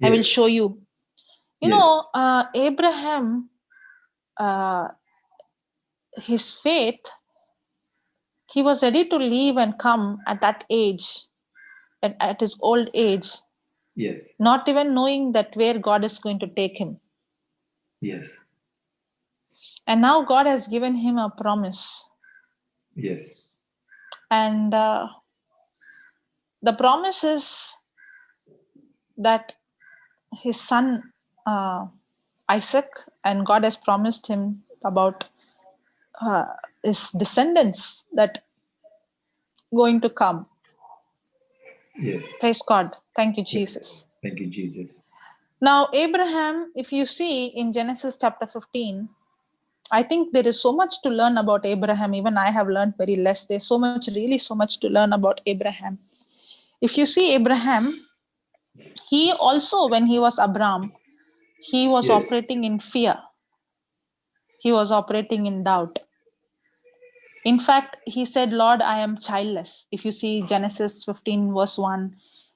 I will Yes. show you. Yes. Abraham, his faith, he was ready to leave and come at that age, at his old age, Yes. not even knowing that where God is going to take him. Yes. And now God has given him a promise. Yes. And the promise is that his son Isaac, and God has promised him about his descendants that going to come. Yes. Praise God. Thank you, Yes. Jesus. Thank you, Jesus. Now, Abraham, if you see in Genesis chapter 15, I think there is so much to learn about Abraham. Even I have learned very less. There's so much, really so much to learn about Abraham. If you see Abraham, he also, when he was Abram, he was Yes. operating in fear. He was operating in doubt. In fact, he said, Lord, I am childless. If you see Genesis 15 verse 1,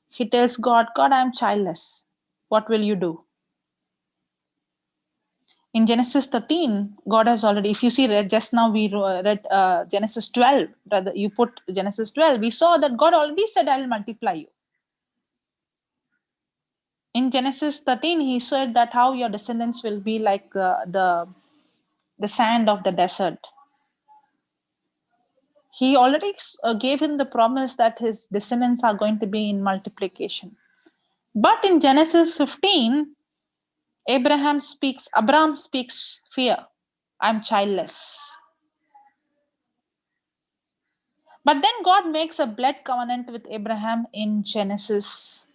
he tells God, God, I am childless. What will you do? In Genesis 13, God has already, if you see, just now we read Genesis 12, rather you put Genesis 12, we saw that God already said, I will multiply you. In Genesis 13, he said that how your descendants will be like the sand of the desert. He already gave him the promise that his descendants are going to be in multiplication. But in Genesis 15, Abraham speaks fear. I'm childless. But then God makes a blood covenant with Abraham in Genesis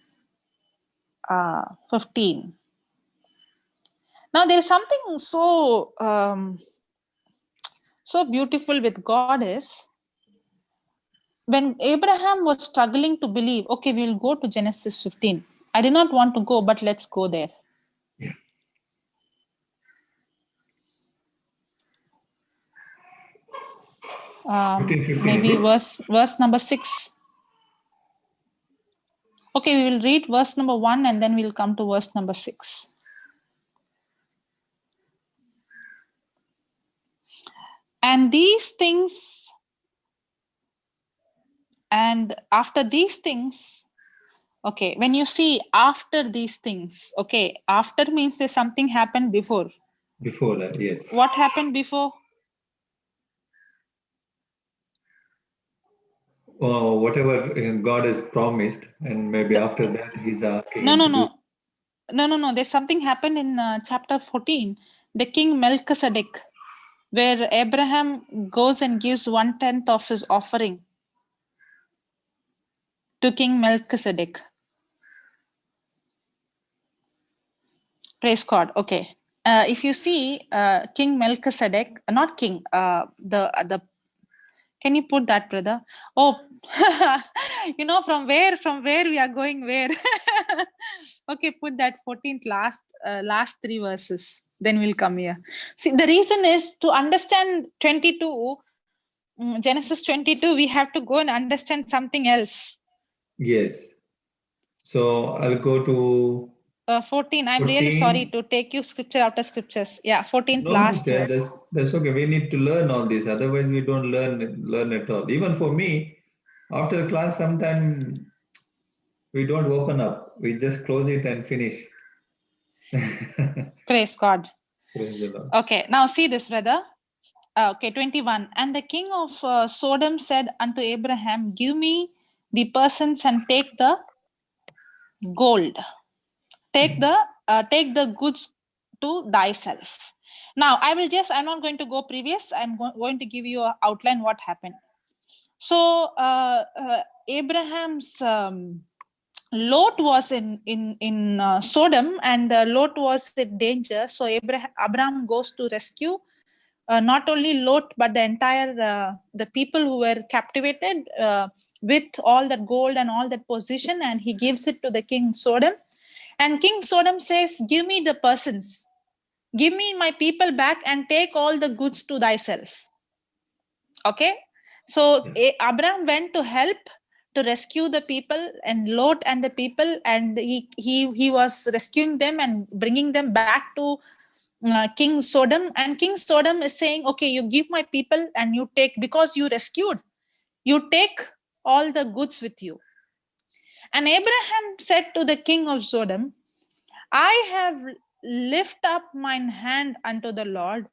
15. Now there is something so beautiful with God is when Abraham was struggling to believe, okay, we'll go to Genesis 15. I did not want to go, but let's go there. Yeah. Maybe verse number 6. Okay, we will read verse number 1 and then we'll come to verse number 6. And after these things, okay, when you see after these things, okay, after means there's something happened before. Before that, yes. What happened before? Whatever God has promised, and maybe after that he's asking him to do. No. There's something happened in chapter 14. The king Melchizedek, where Abraham goes and gives 1/10 of his offering to King Melchizedek. Praise God. Okay. If you see King Melchizedek, not king, the can you put that, brother? Oh, from where we are going where? Okay, put that 14th last 3 verses. Then we'll come here. See, the reason is to understand 22, Genesis 22, we have to go and understand something else. Yes. So I'll go to 14. I'm 14. really sorry to take you scripture after scriptures. Yeah, 14th No, last sister, verse. that's okay. We need to learn all this. Otherwise, we don't learn at all. Even for me, after class, sometimes we don't open up. We just close it and finish. Praise God. Praise the Lord. Okay, now see this, brother. Okay, 21. And the king of Sodom said unto Abraham, give me the persons and take the gold. Take the take the goods to thyself. Now, I'm not going to go previous. I'm going to give you an outline what happened. So Abraham's Lot was in Sodom, and Lot was in danger. So Abraham goes to rescue not only Lot but the entire the people who were captivated with all that gold and all that position, and he gives it to the king Sodom. And King Sodom says, "Give me the persons, give me my people back, and take all the goods to thyself." Okay, so Abraham went to help to rescue the people and Lot and the people, and he was rescuing them and bringing them back to King Sodom. And King Sodom is saying, "Okay, you give my people and you take, because you rescued, you take all the goods with you." And Abraham said to the king of Sodom, "I have lift up mine hand unto the Lord,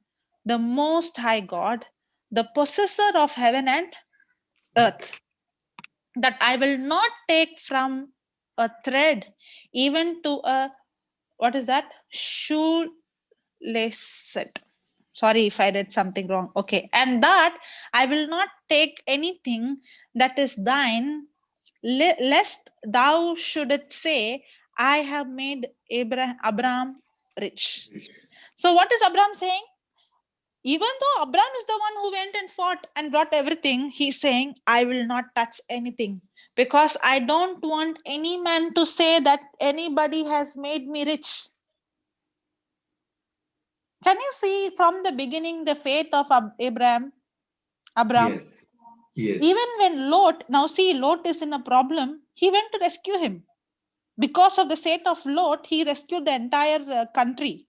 the most high God, the possessor of heaven and earth, that I will not take from a thread even to a," what is that, shoelace. Sorry if I did something wrong. Okay. "And that I will not take anything that is thine, lest thou shouldest say, I have made Abraham rich." So what is Abraham saying? Even though Abraham is the one who went and fought and brought everything, he's saying, "I will not touch anything, because I don't want any man to say that anybody has made me rich." Can you see from the beginning the faith of Abraham? Yes. Yes. Even when Lot, now see, Lot is in a problem, he went to rescue him. Because of the sake of Lot, he rescued the entire country.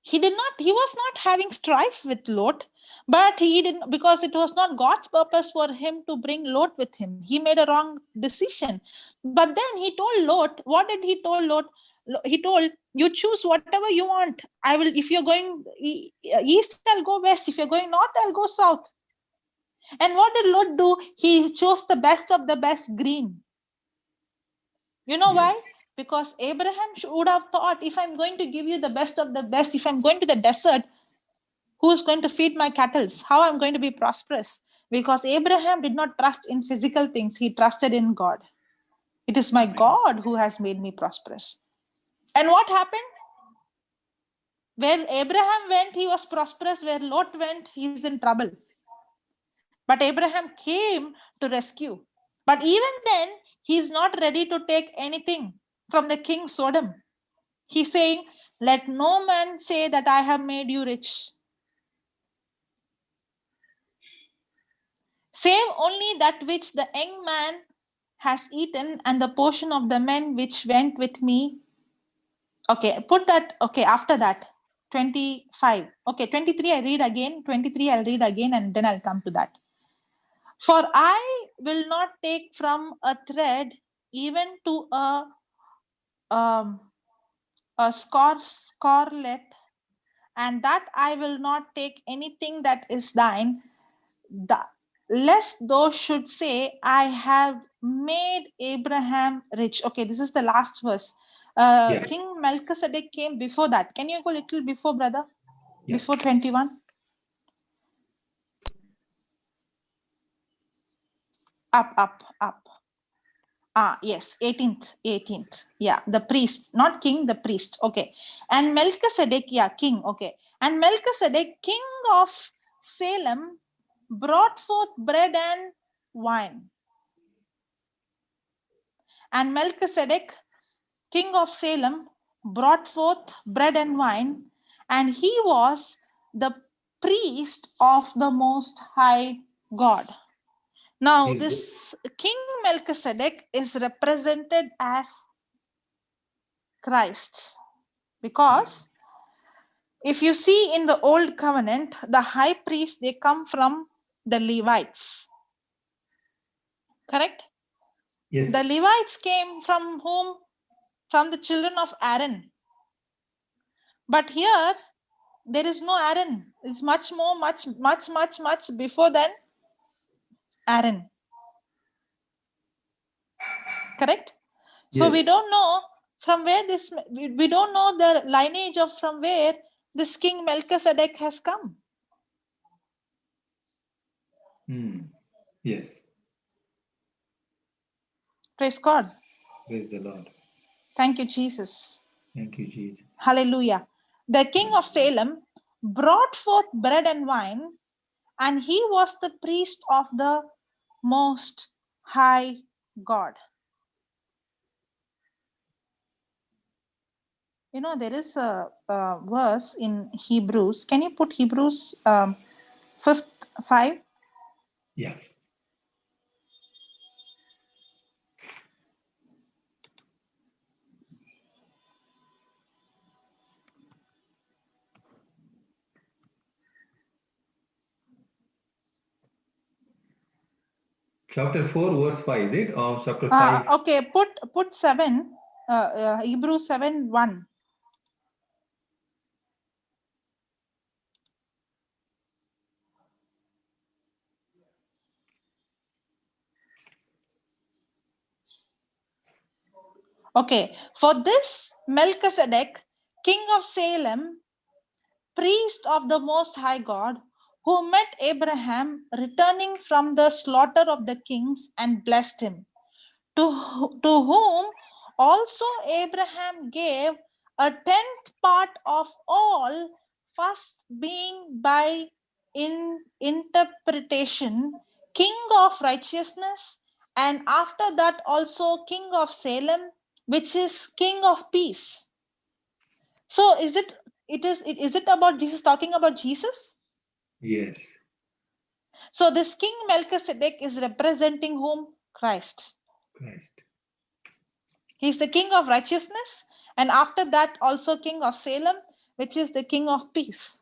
He was not having strife with Lot, but he didn't, because it was not God's purpose for him to bring Lot with him. He made a wrong decision. But then he told Lot, what did he told Lot? He told, "You choose whatever you want. I will, if you're going east, I'll go west. If you're going north, I'll go south." And what did Lot do? He chose the best of the best, green. You know why? Because Abraham would have thought, if I'm going to give you the best of the best, if I'm going to the desert, who's going to feed my cattle? How I'm going to be prosperous? Because Abraham did not trust in physical things. He trusted in God. It is my God who has made me prosperous. And what happened? Where Abraham went, he was prosperous. Where Lot went, he's in trouble. But Abraham came to rescue. But even then, he's not ready to take anything from the king Sodom. He's saying, "Let no man say that I have made you rich. Save only that which the young man has eaten, and the portion of the men which went with me." Okay, put that. Okay, after that, 25. Okay, 23, I read again. 23, I'll read again, and then I'll come to that. "For I will not take from a thread even to a scarlet, and that I will not take anything that is thine, lest those should say, I have made Abraham rich." Okay, this is the last verse. King Melchizedek came before that. Can you go a little before, brother? Before 21? Up. Yes, 18th. Yeah, the priest, not king, the priest. Okay. "And Melchizedek," yeah, king. Okay. "And Melchizedek, king of Salem, brought forth bread and wine." And Melchizedek, king of Salem, brought forth bread and wine, and he was the priest of the Most High God. Now, this King Melchizedek is represented as Christ, because if you see in the Old Covenant, the high priest, they come from the Levites. Correct? Yes. The Levites came from whom? From the children of Aaron. But here, there is no Aaron. It's much before than Aaron. Correct? So we don't know from where this, we don't know the lineage of from where this King Melchizedek has come. Yes. Praise God. Praise the Lord. Thank you, Jesus. Thank you, Jesus. Hallelujah. The King of Salem brought forth bread and wine, and he was the priest of the Most High God. You know, there is a verse in Hebrews. Can you put Hebrews 5? Yeah. Chapter 4, verse 5, is it? Or chapter 5? Okay, put 7, Hebrews 7:1. Okay, for this Melchizedek, king of Salem, priest of the Most High God, who met Abraham returning from the slaughter of the kings and blessed him, to whom also Abraham gave a tenth part of all, first being by interpretation king of righteousness, and after that also king of Salem, which is king of peace. So is it about Jesus, talking about Jesus? Yes. So this King Melchizedek is representing whom? Christ. Christ. He's the king of righteousness, and after that also king of Salem, which is the king of peace.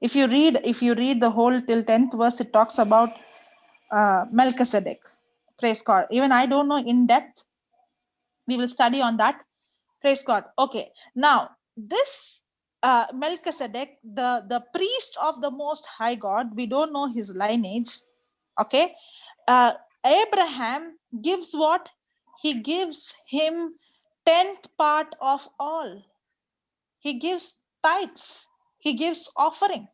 If you read the whole till 10th verse, it talks about Melchizedek. Praise God. Even I don't know in depth. We will study on that. Praise God. Okay. Now this Melchizedek, the priest of the Most High God, we don't know his lineage. Okay. Abraham gives what? He gives him 10th part of all. He gives tithes. He gives offering.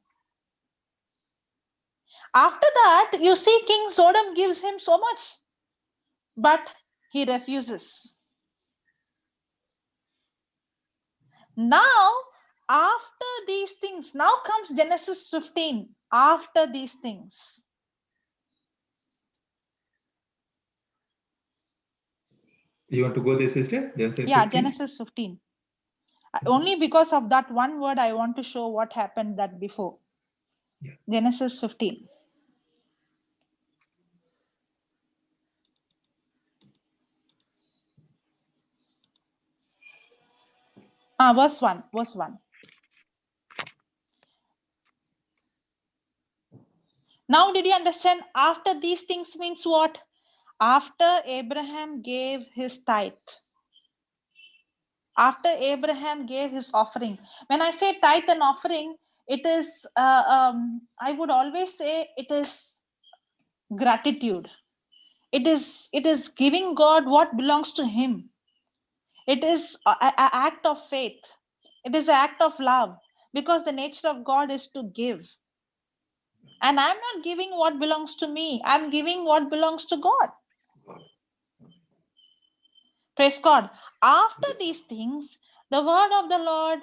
After that, you see King Sodom gives him so much, but he refuses. Now, after these things, now comes Genesis 15. After these things. You want to go there, sister? Genesis 15. Only because of that one word, I want to show what happened that before. Yeah. Genesis 15. Verse 1. Now, did you understand? After these things means what? After Abraham gave his tithe. After Abraham gave his offering. When I say tithe and offering, it is, I would always say it is gratitude. It is giving God what belongs to him. It is an act of faith. It is an act of love, because the nature of God is to give. And I'm not giving what belongs to me. I'm giving what belongs to God. Praise God. After these things, the word of the Lord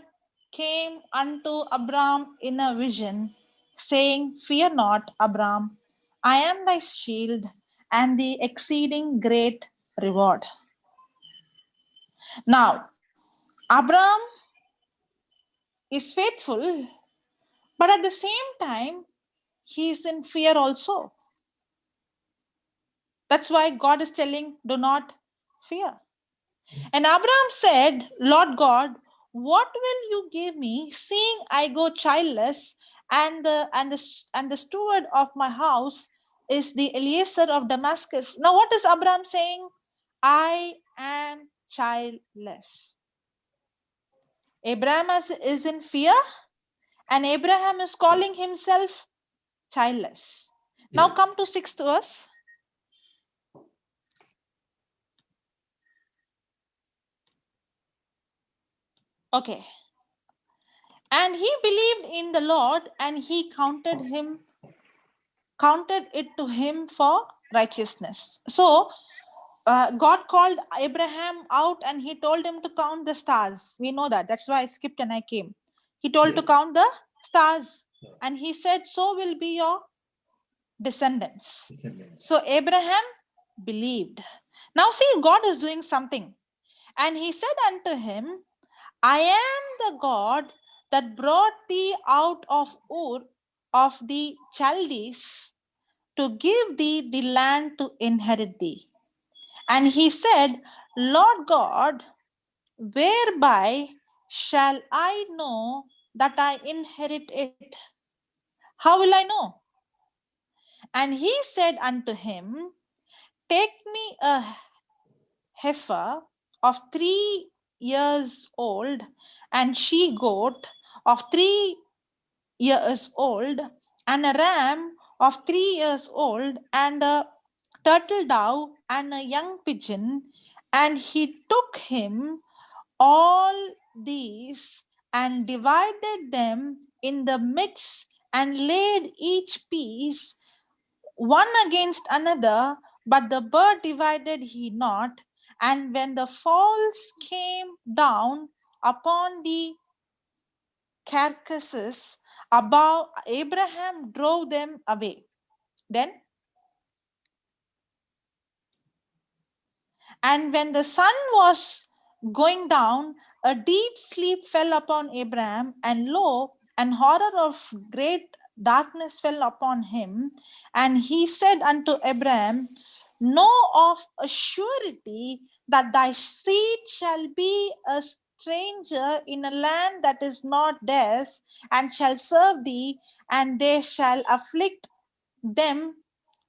came unto Abram in a vision, saying, Fear not, Abram, I am thy shield and the exceeding great reward. Now, Abram is faithful, but at the same time, he is in fear also. That's why God is telling, do not fear. And Abraham said, Lord God, what will you give me, seeing I go childless, and the steward of my house is the Eliezer of Damascus? Now, what is Abraham saying? I am childless. Abraham is in fear, and Abraham is calling himself childless. Yes. Now come to 6th verse. Okay. And he believed in the Lord, and he counted it to him for righteousness. So God called Abraham out and he told him to count the stars. We know that. That's why I skipped and I came. He told to count the stars. And he said, so will be your descendants. So Abraham believed. Now see, God is doing something. And he said unto him, I am the God that brought thee out of Ur of the Chaldees to give thee the land to inherit thee. And he said, Lord God, whereby shall I know that I inherit it? How will I know? And he said unto him, take me a heifer of 3 years old, and she goat of 3 years old, and a ram of 3 years old, and a turtle dove, and a young pigeon. And he took him all these and divided them in the midst, and laid each piece one against another, but the bird divided he not. And when the fowls came down upon the carcasses above, Abraham drove them away. Then, and when the sun was going down, a deep sleep fell upon Abraham, and lo, an horror of great darkness fell upon him. And he said unto Abraham, know of a surety that thy seed shall be a stranger in a land that is not theirs, and shall serve thee, and they shall afflict them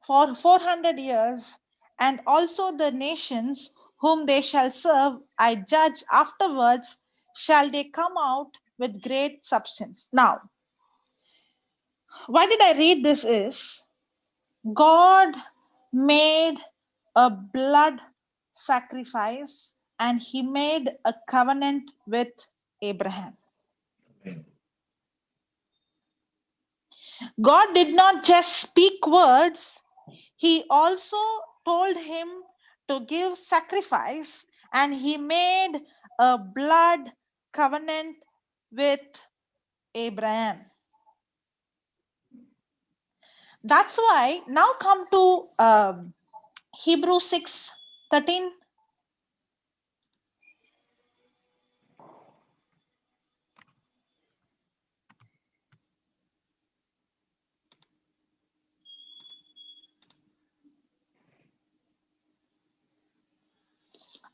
for 400 years, and also the nations whom they shall serve, I judge afterwards, shall they come out with great substance. Now, why did I read this is, God made a blood sacrifice and he made a covenant with Abraham. God did not just speak words, he also told him to give sacrifice, and he made a blood covenant with Abraham. That's why now come to Hebrews 6:13.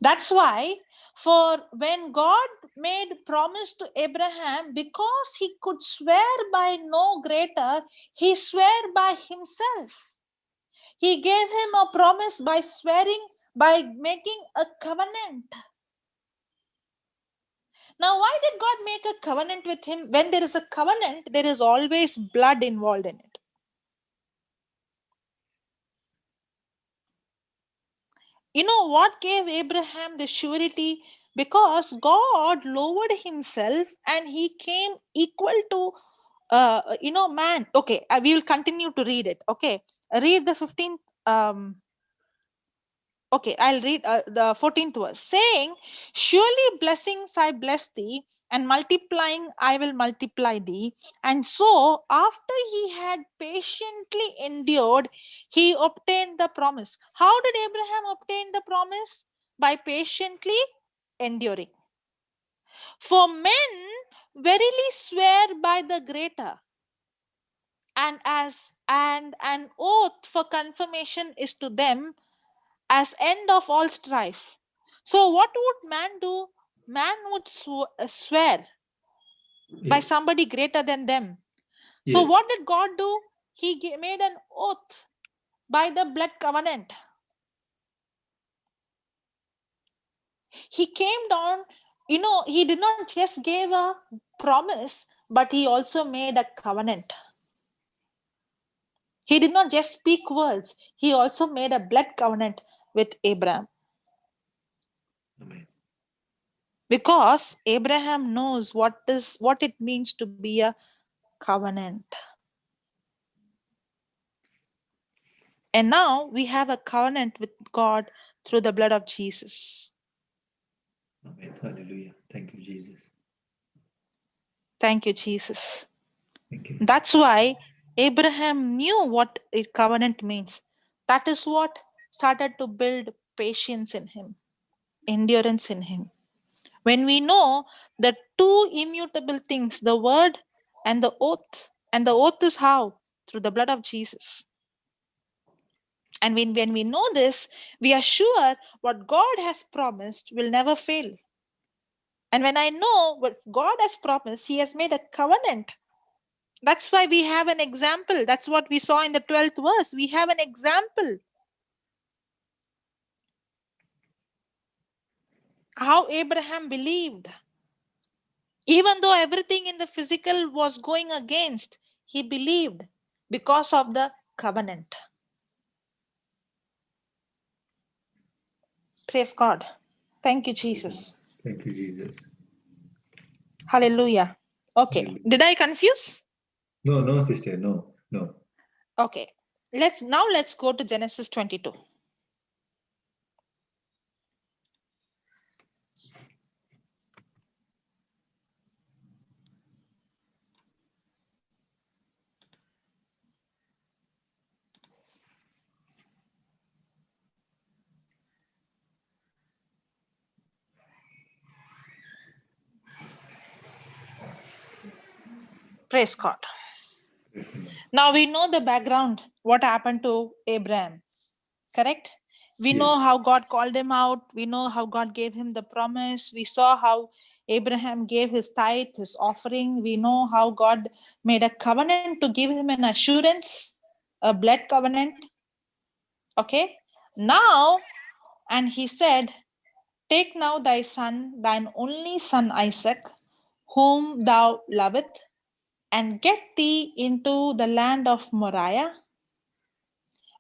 That's why, for when God made promise to Abraham, because he could swear by no greater, he swore by himself. He gave him a promise by swearing, by making a covenant. Now, why did God make a covenant with him? When there is a covenant, there is always blood involved in it. You know what gave Abraham the surety? Because God lowered himself and he came equal to man. Okay, we will continue to read it. Okay, read the 15th. Okay, I'll read the 14th verse, saying, surely blessings I bless thee, and multiplying I will multiply thee. And so, after he had patiently endured, he obtained the promise. How did Abraham obtain the promise? By patiently enduring. For men verily swear by the greater, and an oath for confirmation is to them as end of all strife. So what would man do? Man would swear by somebody greater than them. So what did God do? He made an oath by the blood covenant. He came down, he did not just give a promise, but he also made a covenant. He did not just speak words, he also made a blood covenant with Abraham. Amen. Because Abraham knows what it means to be a covenant. And now we have a covenant with God through the blood of Jesus. Amen. Hallelujah. Thank you, Jesus. Thank you, Jesus. Thank you. That's why Abraham knew what a covenant means. That is what started to build patience in him, endurance in him. When we know the two immutable things, the word and the oath is how? Through the blood of Jesus. And when we know this, we are sure what God has promised will never fail. And when I know what God has promised, He has made a covenant. That's why we have an example. That's what we saw in the 12th verse. We have an example. How Abraham believed. Even though everything in the physical was going against, he believed because of the covenant. Praise God. Thank you, Jesus. Thank you, Jesus. Hallelujah. Okay. Hallelujah. Did I confuse? No, sister. No. Okay. Let's go to Genesis 22. Praise God. Now we know the background, what happened to Abraham. Correct? We know how God called him out. We know how God gave him the promise. We saw how Abraham gave his tithe, his offering. We know how God made a covenant to give him an assurance, a blood covenant. Okay? Now, and he said, take now thy son, thine only son Isaac, whom thou lovest, and get thee into the land of Moriah,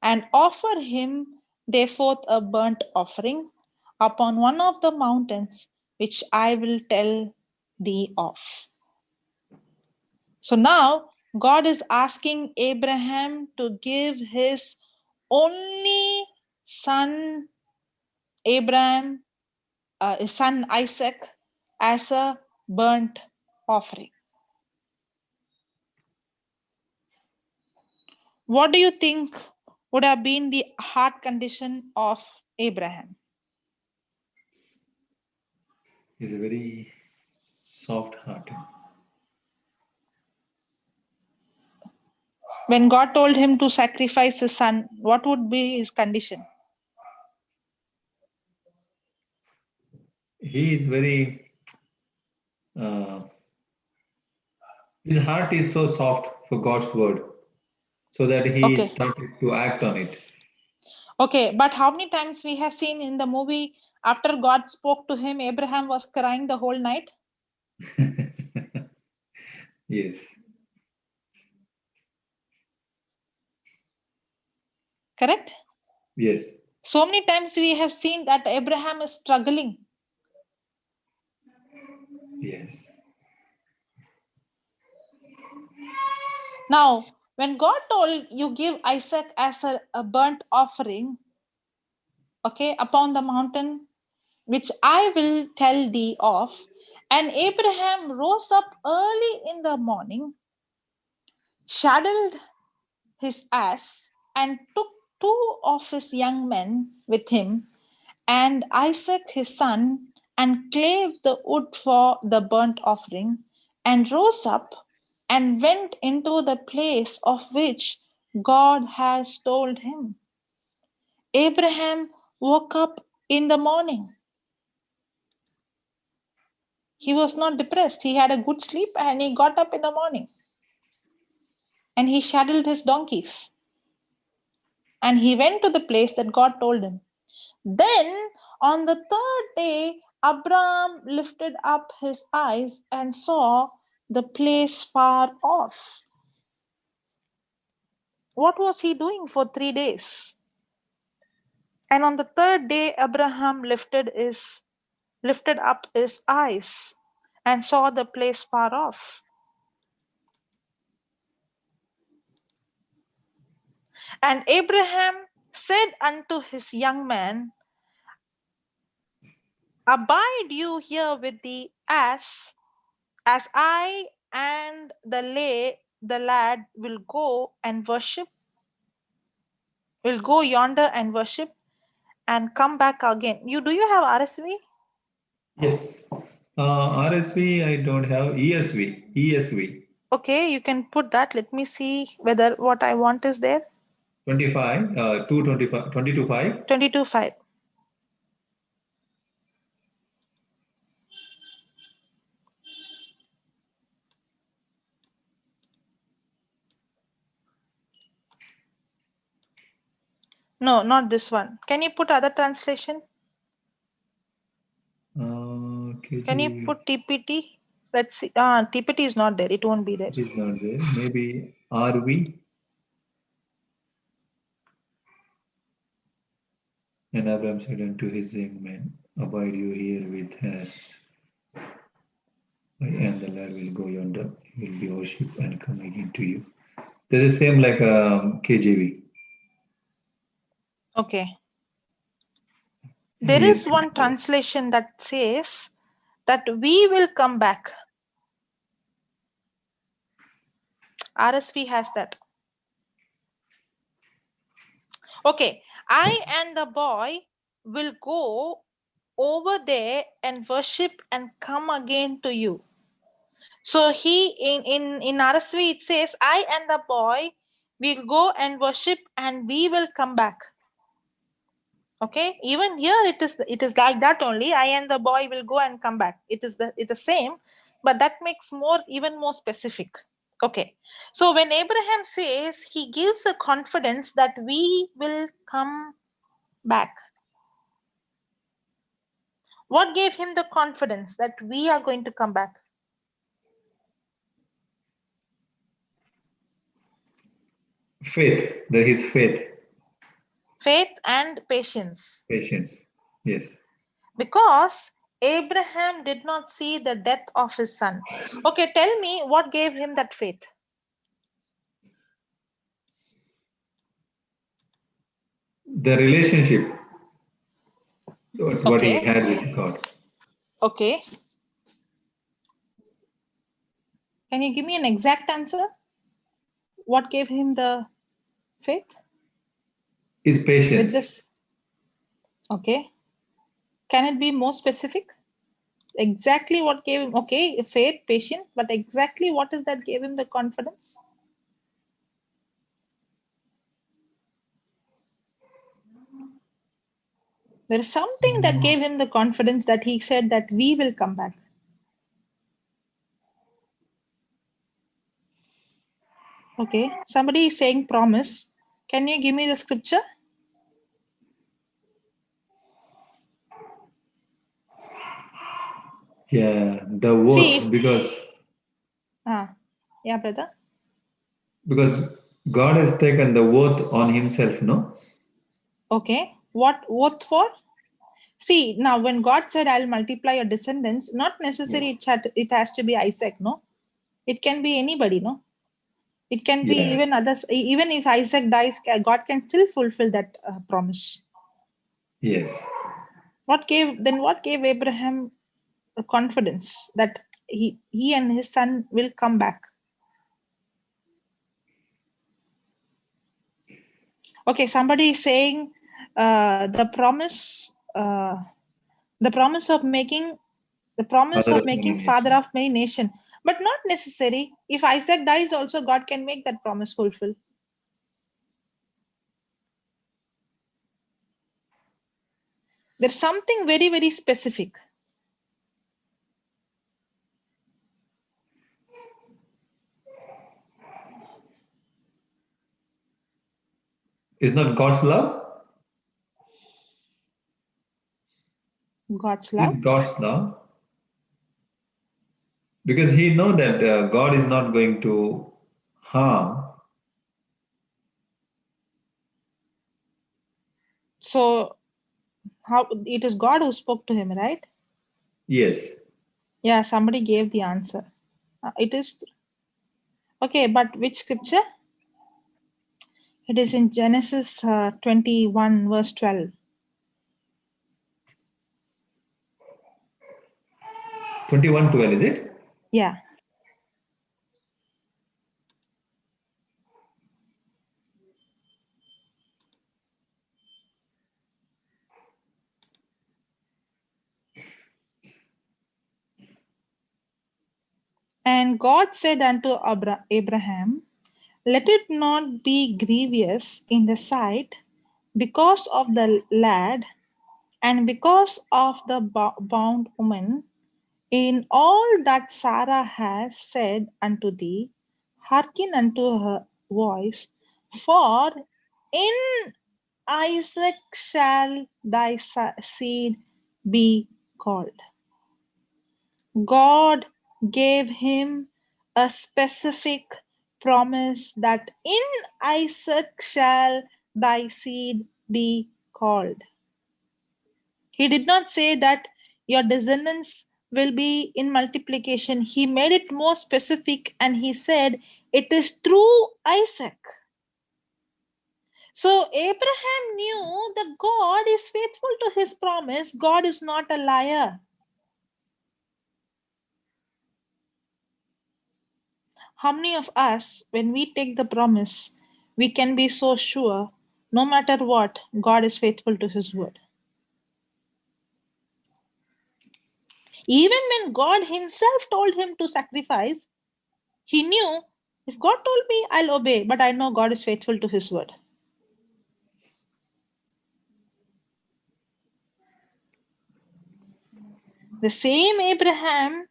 and offer him therefore a burnt offering upon one of the mountains which I will tell thee of. So now God is asking Abraham to give his only son Abraham, his son Isaac, as a burnt offering. What do you think would have been the heart condition of Abraham? He's a very soft hearted. When God told him to sacrifice his son, what would be his condition? He is very, his heart is so soft for God's word, so that he Okay. started to act on it. Okay, but how many times we have seen in the movie, after God spoke to him, Abraham was crying the whole night? Yes. Correct? Yes. So many times we have seen that Abraham is struggling. Yes. Now, when God told you give Isaac as a burnt offering, okay, upon the mountain which I will tell thee of, and Abraham rose up early in the morning, saddled his ass, and took two of his young men with him, and Isaac his son, and clave the wood for the burnt offering, and rose up and went into the place of which God has told him. Abraham woke up in the morning. He was not depressed. He had a good sleep and he got up in the morning. And he saddled his donkeys. And he went to the place that God told him. Then on the third day, Abraham lifted up his eyes and saw the place far off. What was he doing for 3 days? And on the third day, Abraham lifted his lifted up his eyes and saw the place far off. And Abraham said unto his young man, Abide you here with the ass, as I and the lad will go yonder and worship, and come back again. Do you have RSV? Yes. RSV, I don't have. ESV. ESV. Okay, you can put that. Let me see whether what I want is there. 25, 225, 22.5. 22:5. No, not this one. Can you put other translation? Can you put TPT? Let's see. TPT is not there. It won't be there. It is not there. Maybe RV. And Abraham said unto his young man, Abide you here with us, and the lad will go yonder, he will be worship and come again to you. That is same like KJV. Okay. There is one translation that says that we will come back. RSV has that. Okay. I and the boy will go over there and worship and come again to you. So in RSV it says, I and the boy will go and worship and we will come back. Okay, even here it is like that only. I and the boy will go and come back. It's the same, but that makes even more specific. Okay, so when Abraham says, he gives a confidence that we will come back. What gave him the confidence that we are going to come back? Faith. There is faith. Faith and patience. Patience. Yes. Because Abraham did not see the death of his son. Okay, tell me what gave him that faith? The relationship. What he had with God. Okay. Can you give me an exact answer? What gave him the faith? His patience. With this. Okay. Can it be more specific? Exactly what gave him, okay, faith, patience, but exactly what is that gave him the confidence? There is something that gave him the confidence that he said that we will come back. Okay, somebody is saying promise. Can you give me the scripture? Yeah, the oath. Because yeah, brother. Because God has taken the oath on himself, no? Okay, what oath for? See, now when God said, I'll multiply your descendants, not necessarily it has to be Isaac, no? It can be anybody, no? It can be even others. Even if Isaac dies, God can still fulfill that promise. Yes. What gave Abraham the confidence that he and his son will come back? Okay, somebody is saying the promise of making father of many nation, but not necessary. If Isaac dies also, God can make that promise fulfill. There's something very, very specific. Is not God's love? God's love? God's love. Because he knows that God is not going to harm. So how it is God who spoke to him, right? Yes. Yeah, somebody gave the answer. It is okay, but which scripture? It is in Genesis 21, verse 12. 21:12, is it? Yeah. And God said unto Abraham, let it not be grievous in the sight because of the lad and because of the bound woman, in all that Sarah has said unto thee, hearken unto her voice, for in Isaac shall thy seed be called. God gave him a specific promise that in Isaac shall thy seed be called. He did not say that your descendants will be in multiplication. He made it more specific and he said, it is through Isaac. So Abraham knew that God is faithful to his promise. God is not a liar. How many of us, when we take the promise, we can be so sure, no matter what, God is faithful to his word? Even when God himself told him to sacrifice, he knew, if God told me, I'll obey, but I know God is faithful to his word. The same Abraham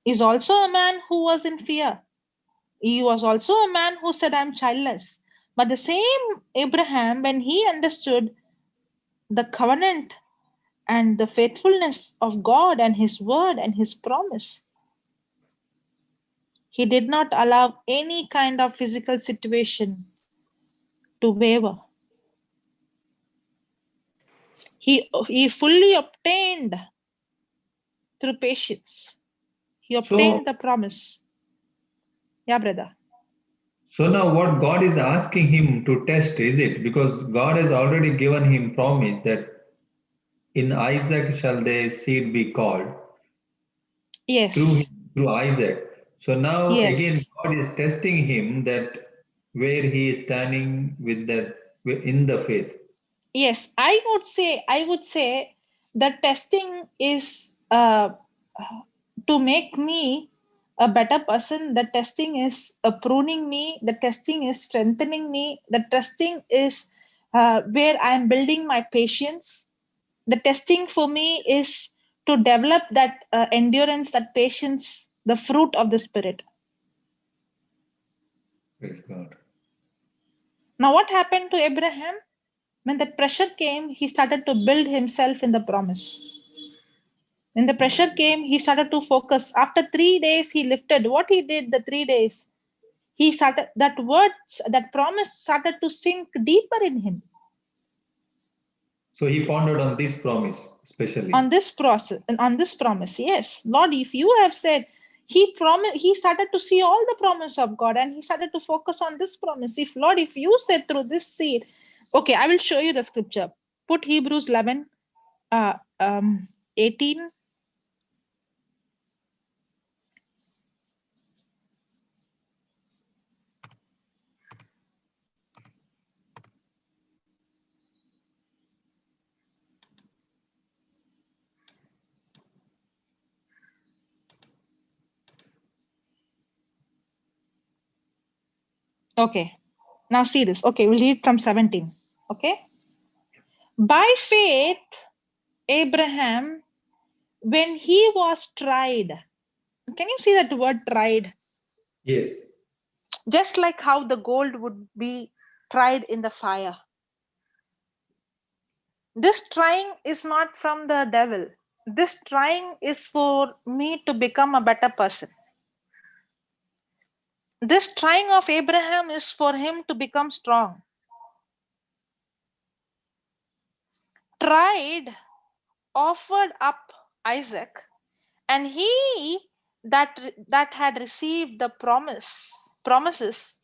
is also a man who was in fear. He was also a man who said, I'm childless. But the same Abraham, when he understood the covenant and the faithfulness of God and his word and his promise, he did not allow any kind of physical situation to waver. He fully obtained through patience. He So, obtained the promise. Yeah, brother. so now what God is asking him to test, is it? Because God has already given him promise that in Isaac shall their seed be called, through Yes. through Isaac. So now again Yes. God is testing him that where he is standing with that in the faith. Yes. I would say that testing is to make me a better person. The testing is pruning me. The testing is strengthening me. The testing is where I'm building my patience. The testing for me is to develop that endurance, that patience, the fruit of the Spirit. Praise God. Now, what happened to Abraham? When that pressure came, he started to build himself in the promise. When the pressure came, he started to focus. After 3 days, he lifted. What he did the 3 days, he started, that words, that promise started to sink deeper in him. So he pondered on this promise On especially. this process, on this promise, yes, Lord, if you have said, he started to see all the promise of God and he started to focus on this promise. If Lord, if you said through this seed, okay, I will show you the scripture. Put Hebrews 11, uh, 18. Okay, now see this. Okay, we'll read from 17. Okay. By faith, Abraham, when he was tried, can you see that word tried? Yes. Just like how the gold would be tried in the fire. This trying is not from the devil. This trying is for me to become a better person. This trying of Abraham is for him to become strong. Tried, offered up Isaac, and he that had received the promises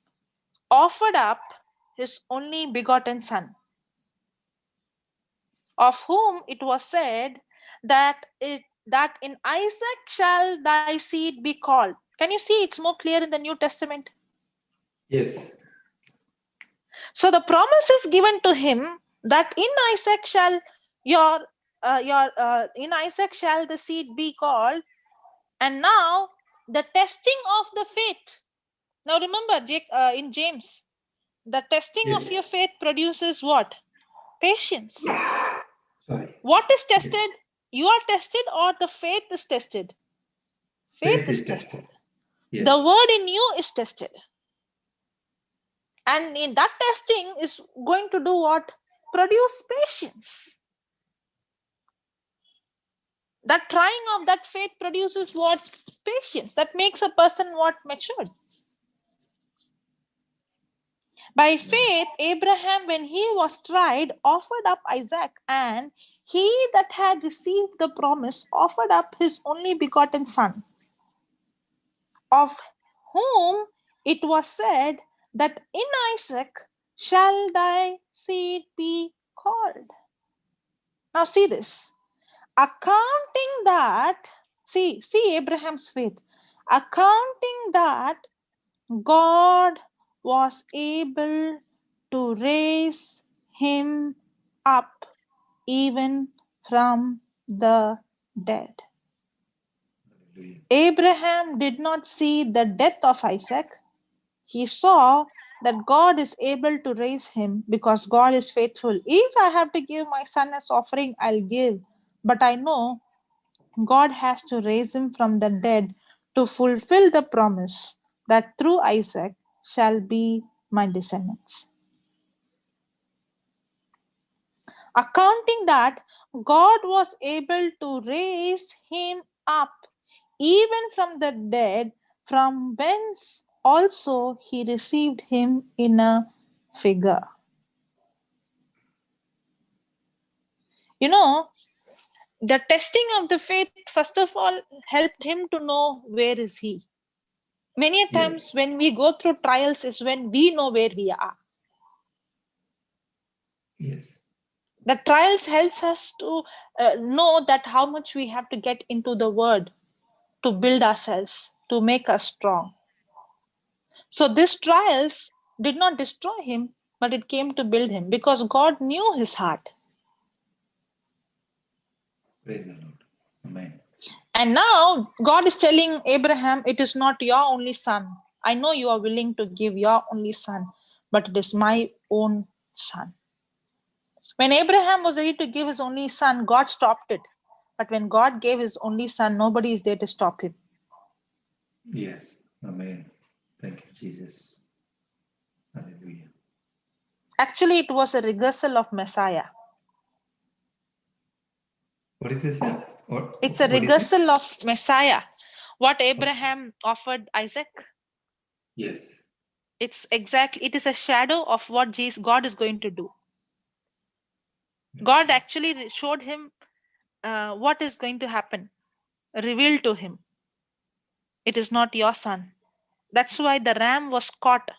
offered up his only begotten son, of whom it was said that in Isaac shall thy seed be called. Can you see it's more clear in the New Testament? Yes. So the promise is given to him that in Isaac shall in Isaac shall the seed be called. And now the testing of the faith. Now remember, in James, the testing Yes. of your faith produces what? Patience. Sorry. What is Yes. tested? You are tested, or the faith is tested? Faith is tested. Yes. The word in you is tested. And in that testing is going to do what? Produce patience. That trying of that faith produces what? Patience. That makes a person what? Matured. By faith, Abraham, when he was tried, offered up Isaac, and he that had received the promise offered up his only begotten son, of whom it was said that in Isaac shall thy seed be called. Now see this. Accounting that, see Abraham's faith. Accounting that God was able to raise him up even from the dead. Abraham did not see the death of Isaac. He saw that God is able to raise him because God is faithful. If I have to give my son as offering, I'll give. But I know God has to raise him from the dead to fulfill the promise that through Isaac shall be my descendants. Accounting that God was able to raise him up even from the dead, from whence also he received him in a figure. You know, the testing of the faith, first of all, helped him to know where is he. Many times when we go through trials is when we know where we are. Yes. The trials helps us to know that how much we have to get into the word to build ourselves, to make us strong. So these trials did not destroy him, but it came to build him because God knew his heart. Praise the Lord. Amen. And now God is telling Abraham, it is not your only son. I know you are willing to give your only son, but it is my own son. When Abraham was ready to give his only son, God stopped it. But when God gave his only son, nobody is there to stop him. Yes. Amen. Thank you, Jesus. Hallelujah. Actually, it was a rehearsal of Messiah. What is this? It's a rehearsal of Messiah. What Abraham offered Isaac. Yes. It is a shadow of what God is going to do. God actually showed him what is going to happen, revealed to him. It is not your son. That's why the ram was caught.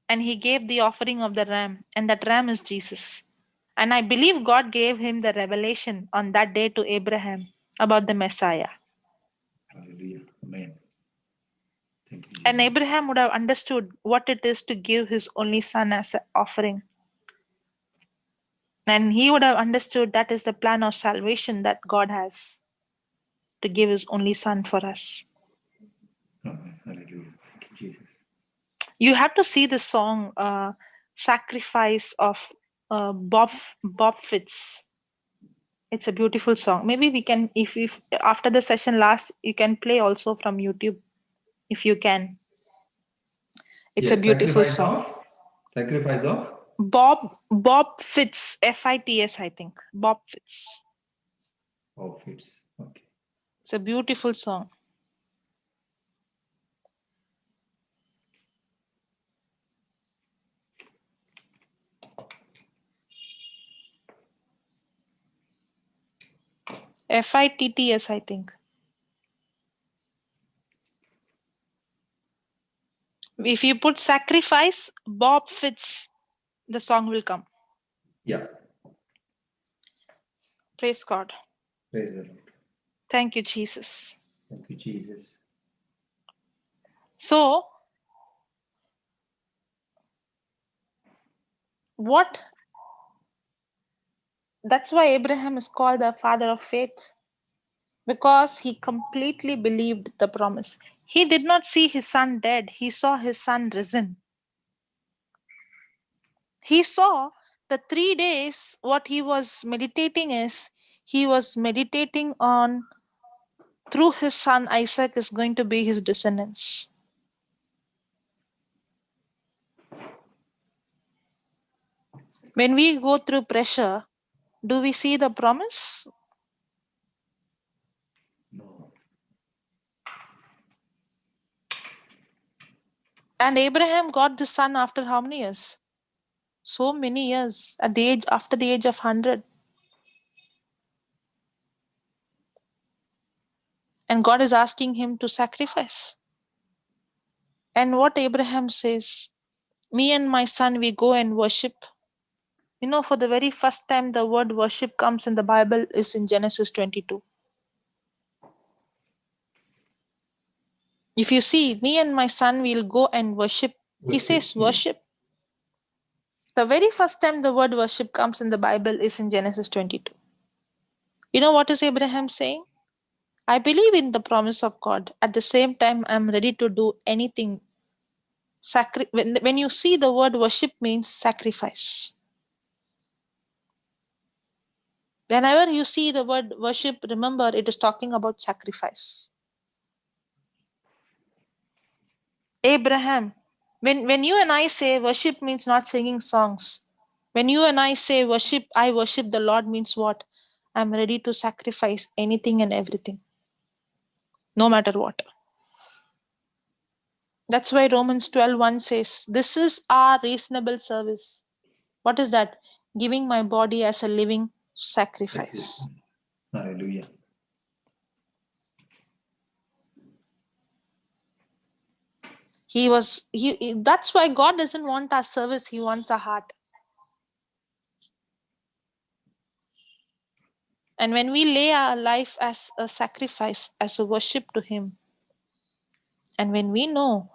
And he gave the offering of the ram. And that ram is Jesus. And I believe God gave him the revelation on that day to Abraham about the Messiah. Hallelujah. Amen. Thank you, And Jesus. Abraham would have understood what it is to give his only son as an offering. And he would have understood that is the plan of salvation that God has, to give his only son for us. Amen. Hallelujah. Thank you, Jesus. You have to see the song Sacrifice of Bob Fitz. It's a beautiful song. Maybe we can, if after the session lasts, you can play also from YouTube if you can. It's a beautiful song. Sacrifice of? Bob Fitz, Fits, I think. Bob Fitz. Oh, Fitz. Okay. It's a beautiful song. FITTS, I think. If you put sacrifice, Bob Fitz, the song will come. Yeah. Praise God. Praise the Lord. Thank you, Jesus. Thank you, Jesus. So, that's why Abraham is called the father of faith, because he completely believed the promise. He did not see his son dead, he saw his son risen. He saw the 3 days, what he was meditating is, he was meditating on through his son Isaac is going to be his descendants. When we go through pressure, do we see the promise? No. And Abraham got the son after how many years? So many years, after the age of 100. And God is asking him to sacrifice. And what Abraham says, me and my son, we go and worship. You know, for the very first time, the word worship comes in the Bible is in Genesis 22. If you see, me and my son, we'll go and worship. He says worship. The very first time the word worship comes in the Bible is in Genesis 22. You know what is Abraham saying? I believe in the promise of God. At the same time, I'm ready to do anything. When you see the word worship means sacrifice. Whenever you see the word worship, remember it is talking about sacrifice. Abraham, when you and I say worship means not singing songs. When you and I say worship, I worship the Lord means what? I'm ready to sacrifice anything and everything, no matter what. That's why Romans 12:1 says, this is our reasonable service. What is that? Giving my body as a living sacrifice. Hallelujah. That's why God doesn't want our service, He wants our heart. And when we lay our life as a sacrifice, as a worship to Him, and when we know,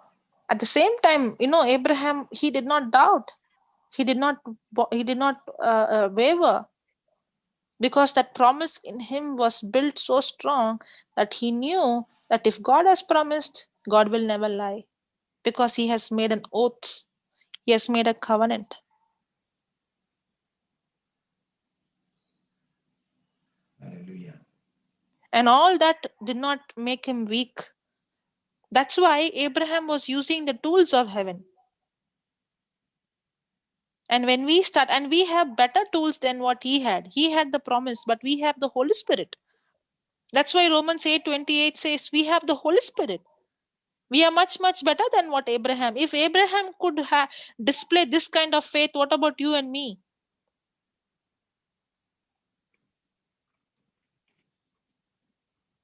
at the same time, Abraham, he did not doubt, he did not waver, because that promise in him was built so strong that he knew that if God has promised, God will never lie, because He has made an oath, He has made a covenant. Hallelujah. And all that did not make him weak. That's why Abraham was using the tools of heaven. And when we start, and we have better tools than what he had the promise, but we have the Holy Spirit. That's why Romans 8:28 says we have the Holy Spirit. We are much, much better than what Abraham. If Abraham could display this kind of faith, what about you and me?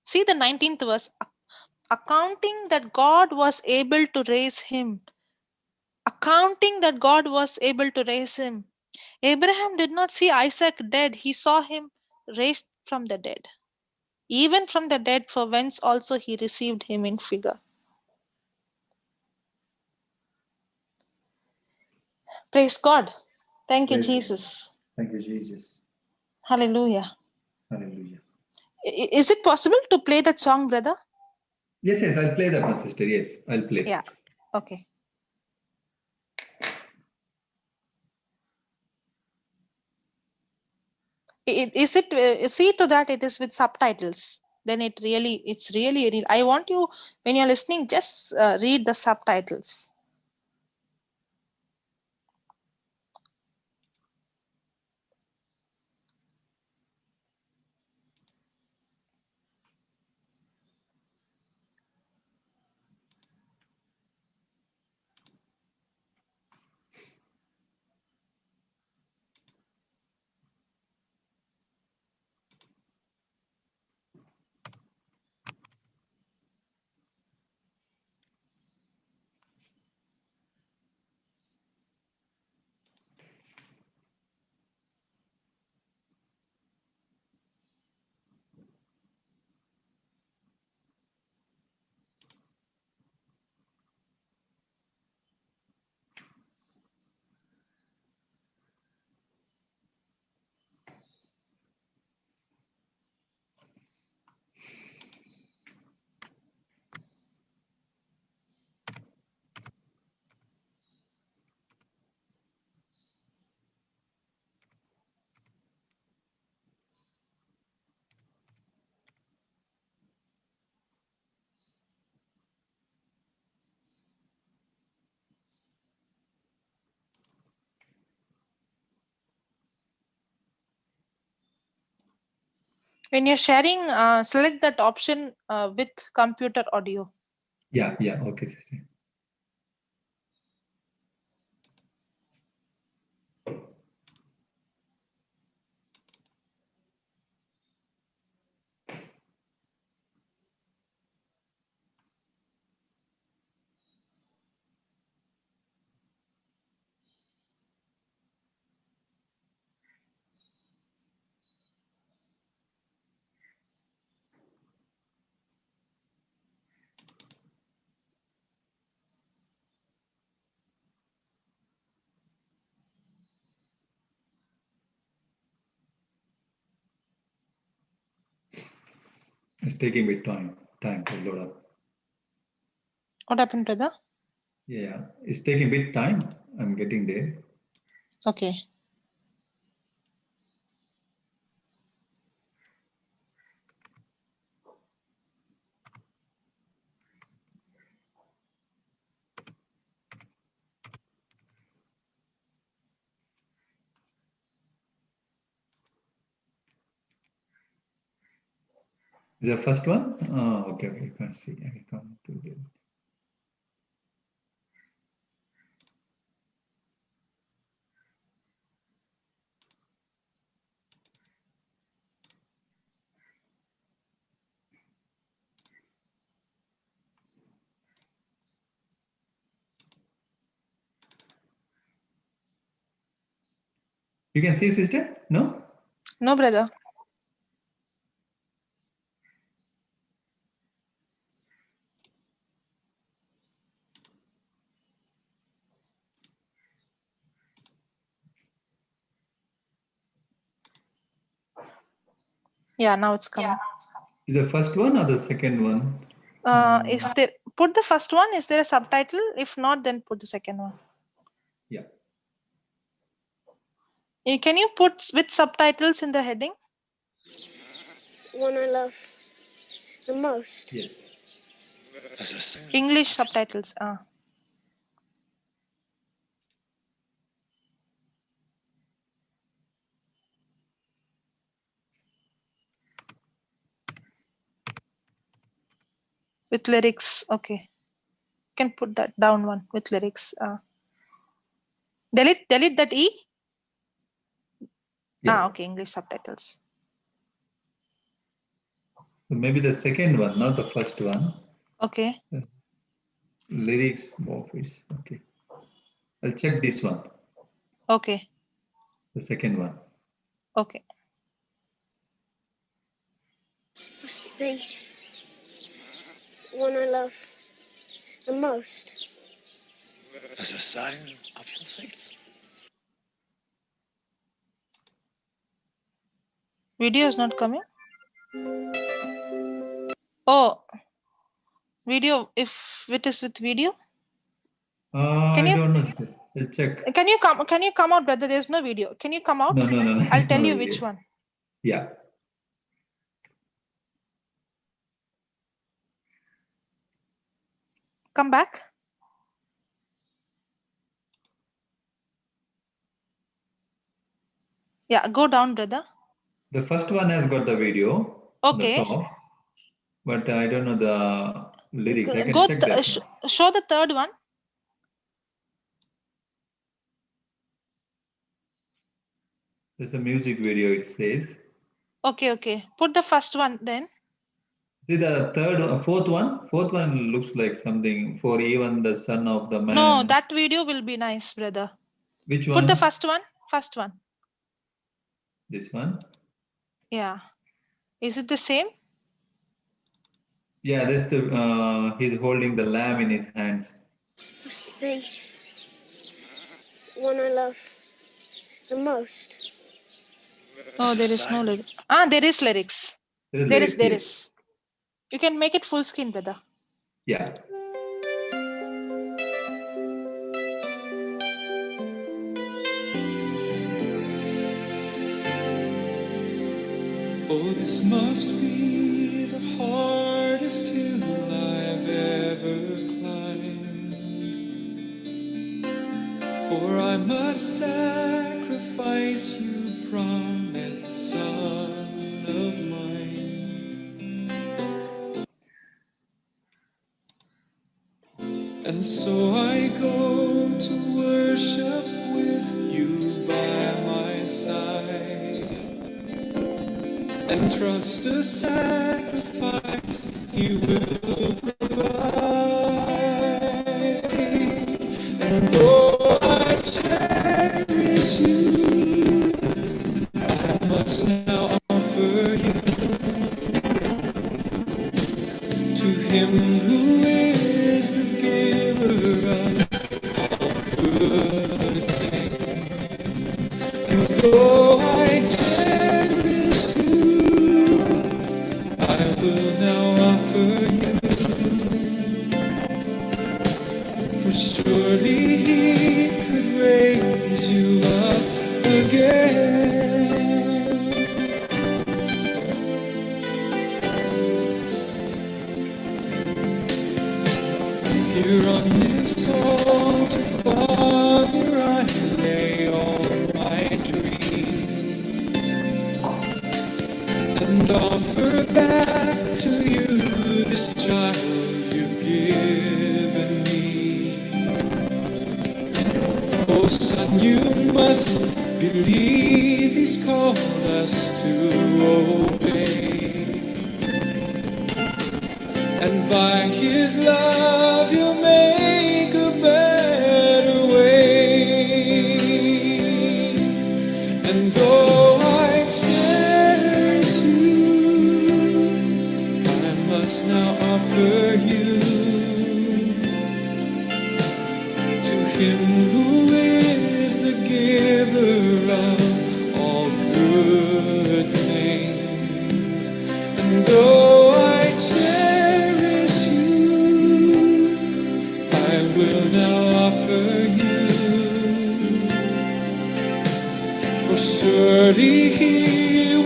See the 19th verse. Accounting that God was able to raise him. Accounting that God was able to raise him. Abraham did not see Isaac dead. He saw him raised from the dead. Even from the dead, for whence also he received him in figure. Praise God. Thank you, Praise God. Jesus. Thank you, Jesus. Hallelujah. Hallelujah. Is it possible to play that song, brother? Yes, I'll play that one, sister. Yes, I'll play. Yeah. Okay. Is it see to that it is with subtitles? Then it's really. I want you, when you're listening, just read the subtitles. When you're sharing, select that option with computer audio. Yeah, okay, sister. It's taking a bit time to load up. What happened, brother? Yeah, it's taking a bit time. I'm getting there. Okay. The first one? Oh, okay, you can't see. I can't do it. You can see, sister? No? No, brother. Yeah, now it's coming. Is the first one or the second one? If they put the first one, is there a subtitle? If not, then put the second one. Yeah. Can you put with subtitles in the heading? One I love the most. Yes. English subtitles. With lyrics. Okay. You can put that down one with lyrics. Delete that E. Yeah. Okay. English subtitles. So maybe the second one, not the first one. Okay. Lyrics of it. Okay. I'll check this one. Okay. The second one. Okay. Must it be one I love the most? As a sign of your faith. Video is not coming. Oh, video. If it is with video, I don't know. I'll check. Can you come out, brother? There's no video. Can you come out? No. I'll It's tell not you a which video. one. Yeah. Come back. Yeah, go down, brother. The first one has got the video. Okay. On the top, but I don't know the lyrics. I can Go check that. show the third one. There's a music video, it says. Okay. Put the first one then. See the fourth one? Fourth one looks like something for even the son of the man. No, that video will be nice, brother. Which one? Put the first one. First one. This one? Yeah. Is it the same? Yeah, that's the he's holding the lamb in his hands. Must it be one I love the most? Oh, there is no lyrics. There is lyrics. There is. You can make it full screen, brother. Yeah. Oh, this must be the hardest hill I've ever climbed, for I must sacrifice you, promised son of mine. And so I go to worship with you by my side, and trust a sacrifice you will provide. And though I cherish you, I must now offer you to him who is the giver of good things. And though I cherish you, I will now offer you, for surely he could raise you up again. Here on this altar, Father, I lay all my dreams and offer back to you this child you've given me. Oh, son, you must believe he's called us to obey. And by his love he'll make a better way. And though I cherish you, I must now offer you to him who is the giver of all good things. And though I cherish you, I will now offer you, for surely he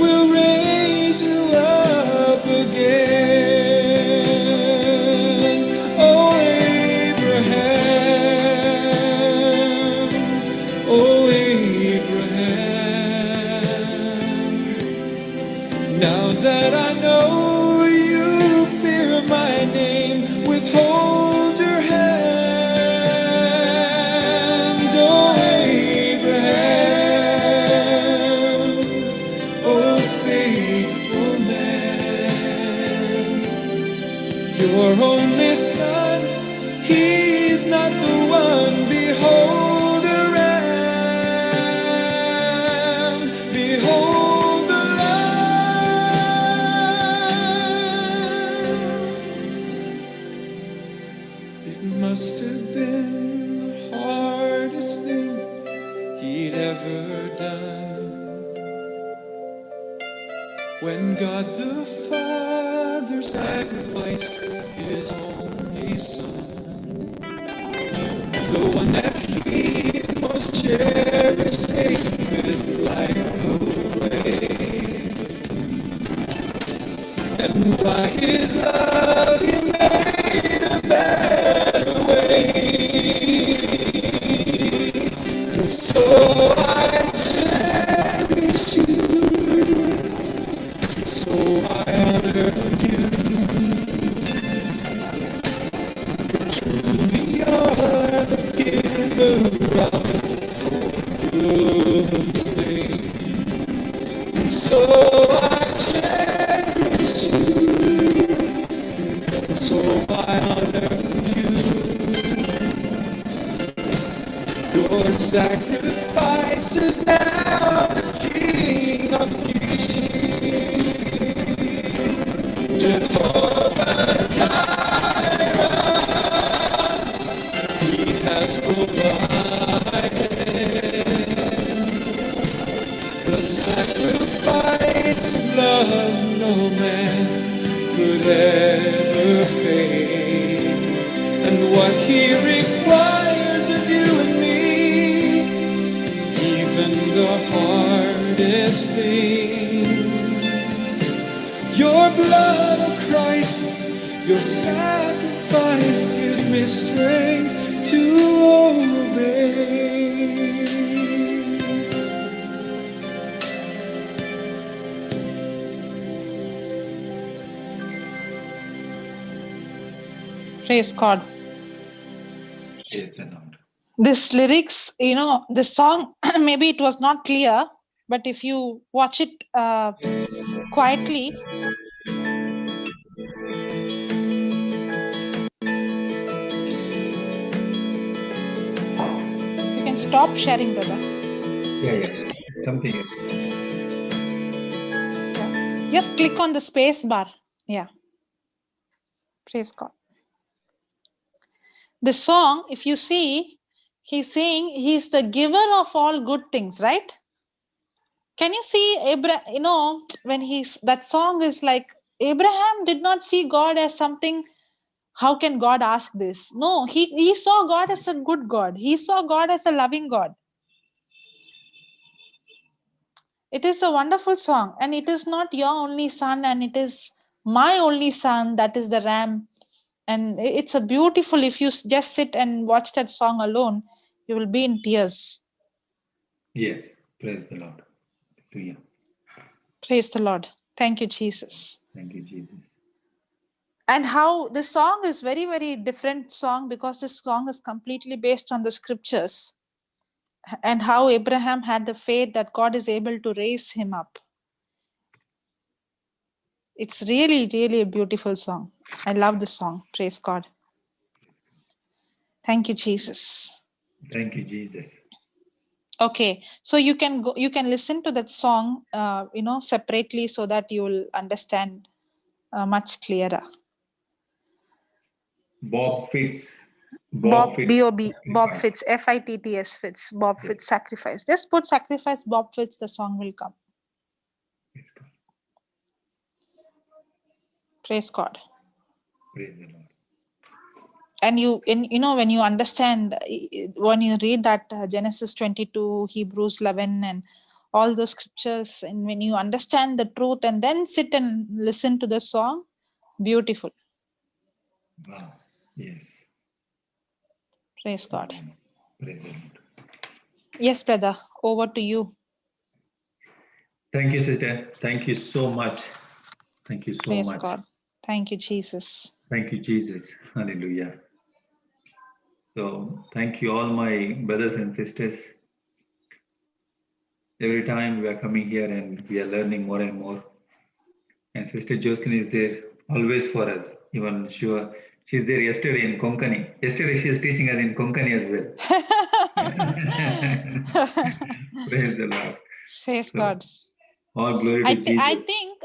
will raise you up again. Oh, Abraham, oh, Abraham, now that I know you fear my name, withhold your hand. Oh, Abraham, oh, faithful man, your only son, he's not the one. Behold the ram, behold the lamb. It must have been the hardest thing he'd ever done, when God the Father sacrificed his only son, the one that he most cherished, gave his life away. And by his love he made a better way. And so I cherish you, so I honor you, for truly you're the giver of good things. And so I cherish you, so I honor you. Your sacrifice is now the King of Kings. Jehovah Jireh, he has provided the sacrifice of love no man could ever pay. And what he requires of you and me, even the hardest things, your blood, oh Christ, your sacrifice gives me strength to obey. Praise God. This lyrics, the song, maybe it was not clear, but if you watch it quietly, you can stop sharing, brother. Yeah. Something else. Just click on the space bar. Yeah. Praise God. The song, if you see, he's saying he's the giver of all good things, right? Can you see Abraham? When that song is like, Abraham did not see God as something. How can God ask this? No, he saw God as a good God. He saw God as a loving God. It is a wonderful song, and it is not your only son, and it is my only son, that is the ram. And it's a beautiful, if you just sit and watch that song alone, you will be in tears. Yes, praise the Lord. Hallelujah. Praise the Lord. Thank you, Jesus. Thank you, Jesus. And how this song is very, very different song, because this song is completely based on the scriptures, and how Abraham had the faith that God is able to raise him up. It's really, really a beautiful song. I love the song. Praise God. Thank you, Jesus. Thank you, Jesus. Okay, so you can listen to that song, separately, so that you will understand much clearer. Bob Fitz. Bob Fitz. B-O-B, Bob Fitz, F-I-T-T-S Fitz, Bob Fitz sacrifice. Just put sacrifice Bob Fitz, the song will come. Praise God. Praise the Lord. And when you understand, when you read that Genesis 22, Hebrews 11, and all those scriptures, and when you understand the truth and then sit and listen to the song, beautiful. Wow. Yes. Praise God. Praise the Lord. Yes, brother, over to you. Thank you, sister. Thank you so much. Thank you so Praise much. God. Thank you, Jesus. Thank you, Jesus. Hallelujah. So thank you all my brothers and sisters. Every time we are coming here and we are learning more and more. And Sister Jocelyn is there always for us. Even she's there yesterday in Konkani. Yesterday she is teaching us in Konkani as well. Praise the Lord. Praise God. All glory to Jesus. I think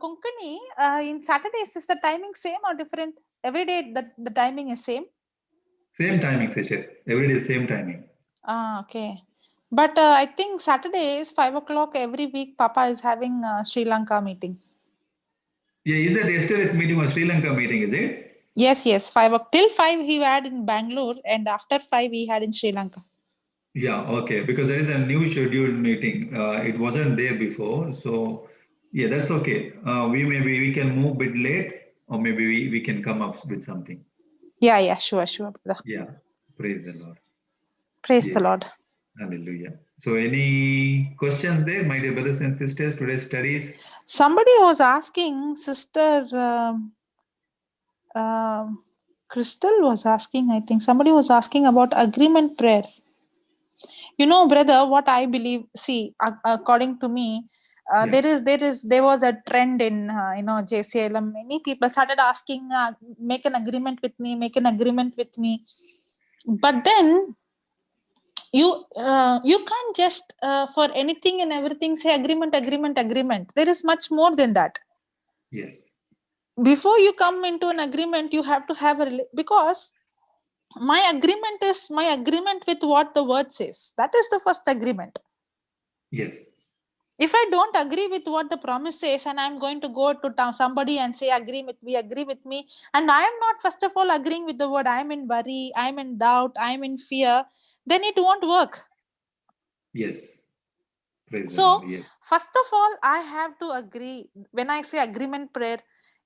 Konkani, in Saturdays, is the timing same or different? Every day the timing is same? Same timing, sister. Every day same timing. Okay. But I think Saturday is 5 o'clock every week. Papa is having Sri Lanka meeting. Yeah, is that yesterday's meeting or Sri Lanka meeting, is it? Yes. Till 5 he had in Bangalore, and after 5 he had in Sri Lanka. Yeah, okay. Because there is a new scheduled meeting. It wasn't there before. So yeah, that's okay. We can move a bit late, or maybe we can come up with something. Yeah, sure, brother. Yeah, praise the Lord. Praise the Lord. Hallelujah. So any questions there, my dear brothers and sisters, today's studies? Somebody was asking, Sister Crystal was asking, I think somebody was asking about agreement prayer. Brother, what I believe, see, according to me, there was a trend in JCILM. Many people started asking, make an agreement with me. But then you can't just for anything and everything say agreement. There is much more than that. Yes. Before you come into an agreement, you have to have because my agreement is my agreement with what the word says. That is the first agreement. Yes. If I don't agree with what the promise says, and I'm going to go to somebody and say agree with me, and I am not first of all agreeing with the word, I'm in worry, I'm in doubt, I'm in fear, then it won't work. Yes. Praise so the Lord. Yes. First of all, I have to agree. When I say agreement prayer,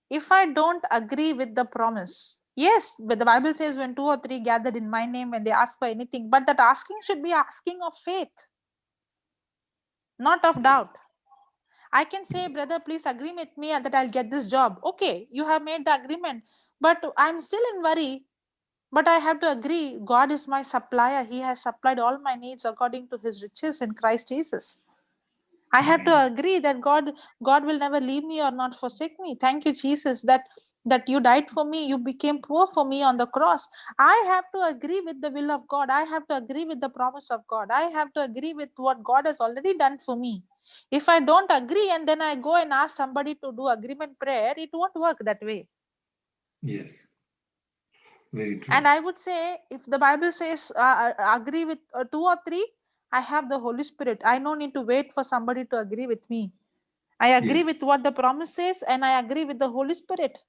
if I don't agree with the promise, yes, but the Bible says when 2 or 3 gathered in my name and they ask for anything, but that asking should be asking of faith, not of doubt. I can say, brother, please agree with me that I'll get this job. Okay, you have made the agreement, but I'm still in worry. But I have to agree, God is my supplier. He has supplied all my needs according to his riches in Christ Jesus. I have to agree that God will never leave me or not forsake me. Thank you, Jesus, that you died for me. You became poor for me on the cross. I have to agree with the will of God. I have to agree with the promise of God. I have to agree with what God has already done for me. If I don't agree and then I go and ask somebody to do agreement prayer, it won't work that way. Yes. Very true. And I would say, if the Bible says agree with 2 or 3, I have the Holy Spirit. I don't need to wait for somebody to agree with me. I agree Yes. with what the promise says, and I agree with the Holy Spirit.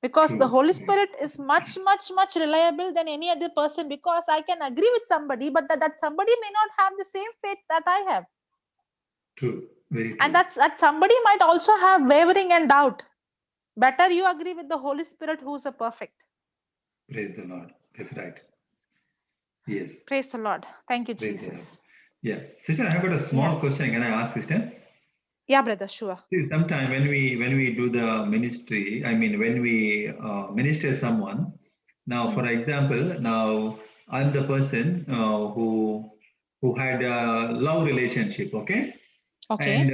Because the True. Holy Spirit is much, much, much reliable than any other person, because I can agree with somebody, but that somebody may not have the same faith that I have. True. Very true. And that somebody might also have wavering and doubt. Better you agree with the Holy Spirit, who is a perfect. Praise the Lord. That's right. Yes. Praise the Lord. Thank you, Praise the Lord. Jesus. Yeah. Sister, I have got a small question. Can I ask, sister? Yeah, brother, sure. See, sometime when we do the ministry, I mean, when we minister someone, now, for example, now I'm the person who had a love relationship, okay? Okay. And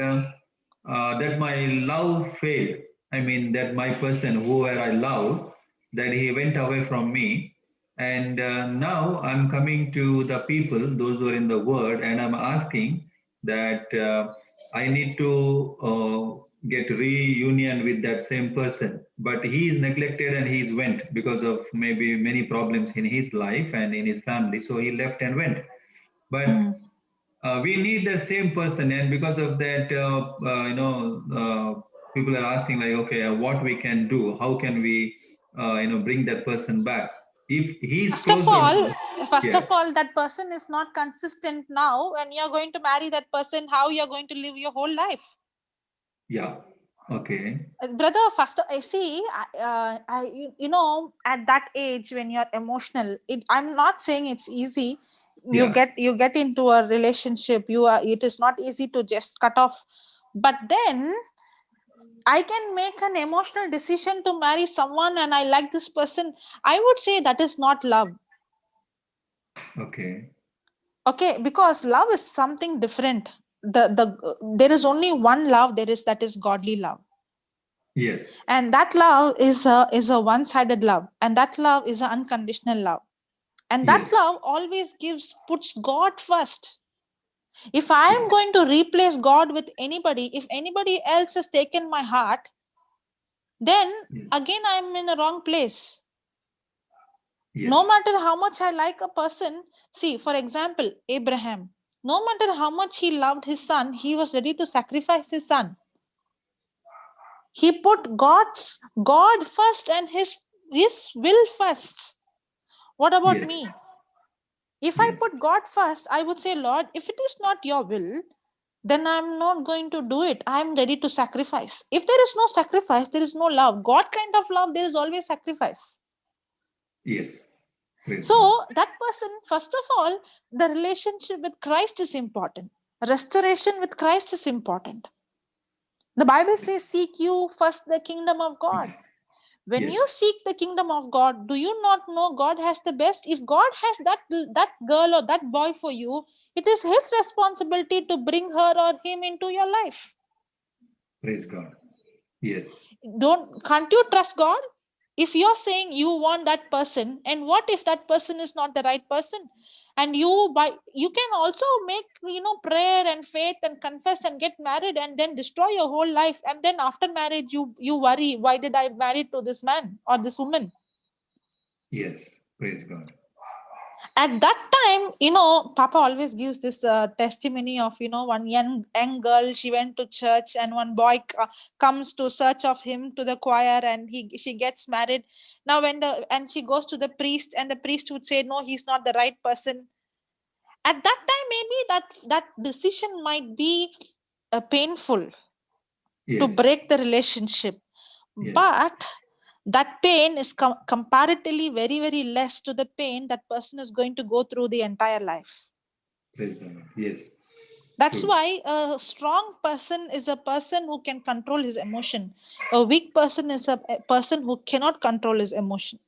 that my love failed. I mean, that my person, whoever I love, that he went away from me. And now I'm coming to the people, those who are in the word, and I'm asking that I need to get reunion with that same person. But he is neglected and he's went because of maybe many problems in his life and in his family. So he left and went. But we need the same person, and because of that, people are asking like, okay, what we can do? How can we, bring that person back? If he's First closed of yeah, all, that person is not consistent now, and you're going to marry that person. How you're going to live your whole life? yeah, okay, Brother, first I see, at that age when you're emotional, I'm not saying it's easy. You yeah, get into a relationship. It is not easy to just cut off, but then I can make an emotional decision to marry someone, and I like this person. I would say that is not love. okay, Okay, because love is something different. There is only one love. That is godly love. yes, And that love is a one-sided love, and that love is an unconditional love, and that yes, love always puts God first. If I am going to replace God with anybody, if anybody else has taken my heart, then yes, again I'm in the wrong place. yes, No matter how much I like a person, see, for example, Abraham, no matter how much he loved his son, he was ready to sacrifice his son. He put God first and his will first. What about yes, me? If I yes, put God first, I would say, Lord, if it is not your will, then I'm not going to do it. I'm ready to sacrifice. If there is no sacrifice, there is no love. God kind of love, there is always sacrifice. yes, praise God, So that person, first of all, the relationship with Christ is important. Restoration with Christ is important. The Bible says, seek you first the kingdom of God. When yes, you seek the kingdom of God, do you not know God has the best? If God has that girl or that boy for you, it is his responsibility to bring her or him into your life. praise God, yes, Can't you trust God? If you're saying you want that person, and what if that person is not the right person? And you can also make prayer and faith and confess and get married and then destroy your whole life, and then after marriage you worry, why did I marry to this man or this woman? yes, praise God, At that time, Papa always gives this testimony of one young girl. She went to church, and one boy comes to search of him to the choir, and she gets married. Now and she goes to the priest, and the priest would say, no, he's not the right person. At that time, maybe that decision might be painful to yes, break the relationship, yes, but that pain is comparatively very, very less to the pain that person is going to go through the entire life. praise the Lord, yes, That's true, why a strong person is a person who can control his emotion. A weak person is a person who cannot control his emotion.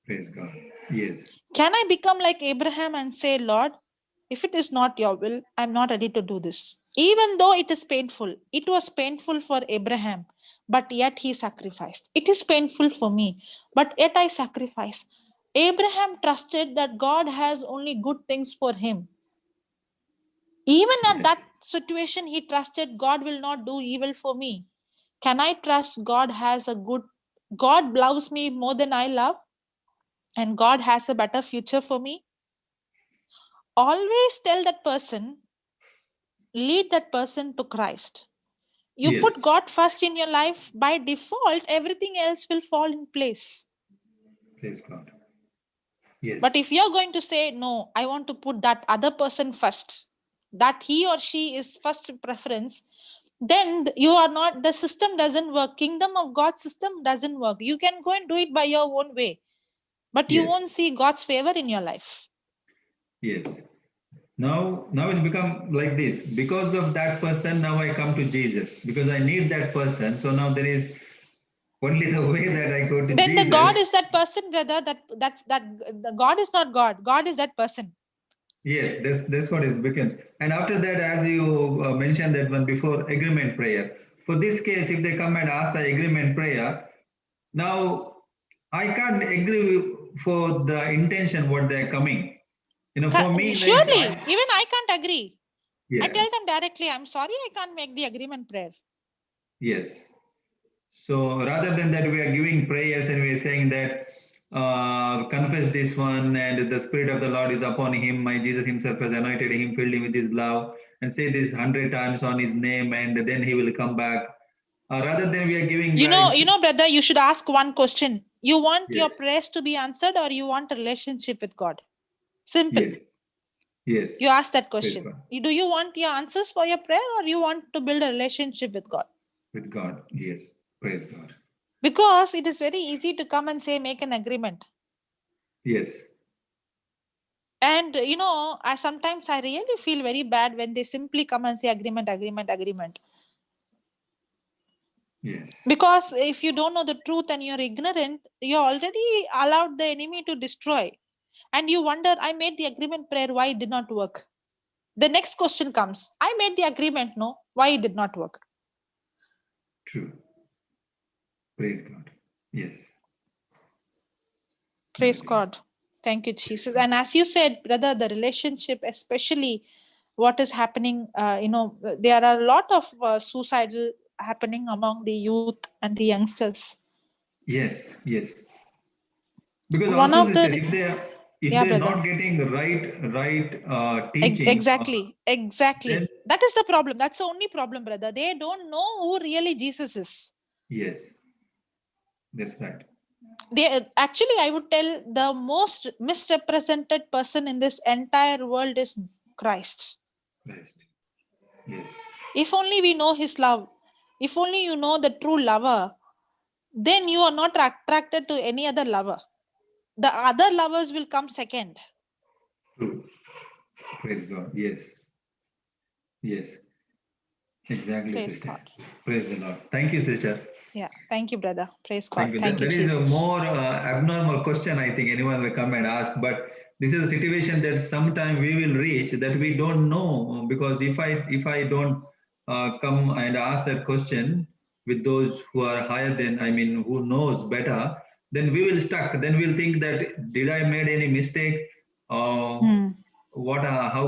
praise God, Yes. Can I become like Abraham and say, Lord, if it is not your will, I'm not ready to do this. Even though it is painful, it was painful for Abraham, but yet he sacrificed. It is painful for me, but yet I sacrifice. Abraham trusted that God has only good things for him. Even at Yes. that situation, he trusted God will not do evil for me. Can I trust God loves me more than I love? And God has a better future for me? Always tell that person, lead that person to Christ. You Yes. put God first in your life, by default, everything else will fall in place. Praise God. Yes. But if you're going to say, no, I want to put that other person first, that he or she is first preference, then you are not, the system doesn't work. Kingdom of God system doesn't work. You can go and do it by your own way, but you Yes. won't see God's favor in your life. Yes. Now it's become like this. Because of that person, now I come to Jesus because I need that person. So now there is only the way that I go to Then the Jesus. God is that person, brother. That the God is not God. God is that person. Yes, that's what it becomes. And after that, as you mentioned that one before, agreement prayer. For this case, if they come and ask the agreement prayer, now I can't agree for the intention what they're coming. For me, like Surely, even I can't agree. I yeah, tell them directly, I'm sorry, I can't make the agreement prayer. yes. So rather than that, we are giving prayers and we are saying that confess this one and the Spirit of the Lord is upon him. My Jesus himself has anointed him, filled him with his love, and say this 100 times on his name, and then he will come back. Rather than we are giving Brother, you should ask one question. You want yes, your prayers to be answered, or you want a relationship with God? Simple. yes, yes. You ask that Praise question. God. Do you want your answers for your prayer, or you want to build a relationship with God? With God, yes. Praise God. Because it is very easy to come and say, make an agreement. Yes. And sometimes I really feel very bad when they simply come and say agreement. Yes. Because if you don't know the truth and you're ignorant, you already allowed the enemy to destroy. And you wonder, I made the agreement prayer, why it did not work? The next question comes, I made the agreement, no, why it did not work? True. Praise God. Yes. Praise God. Thank you, Jesus. And as you said, brother, the relationship, especially what is happening, there are a lot of suicidal happening among the youth and the youngsters. Yes, yes. Because One also, of sister, the if they're brother. not getting the right teaching, Exactly. then That is the problem. That's the only problem, brother. They don't know who really Jesus is. yes, that's right. I would tell the most misrepresented person in this entire world is Christ. Christ. Yes, If only we know his love, if only you know the true lover, then you are not attracted to any other lover. The other lovers will come second. true. Praise God. Yes, yes, exactly, Praise sister. God. Praise the Lord. Thank you, sister. Yeah. Thank you, brother. Praise Thank God. you. Thank you, That is a Jesus. more abnormal question, I think anyone will come and ask, but this is a situation that sometime we will reach that we don't know, because if I don't come and ask that question with those who are higher than, I mean, who knows better, then we will stuck. Then we'll think that did I made any mistake? How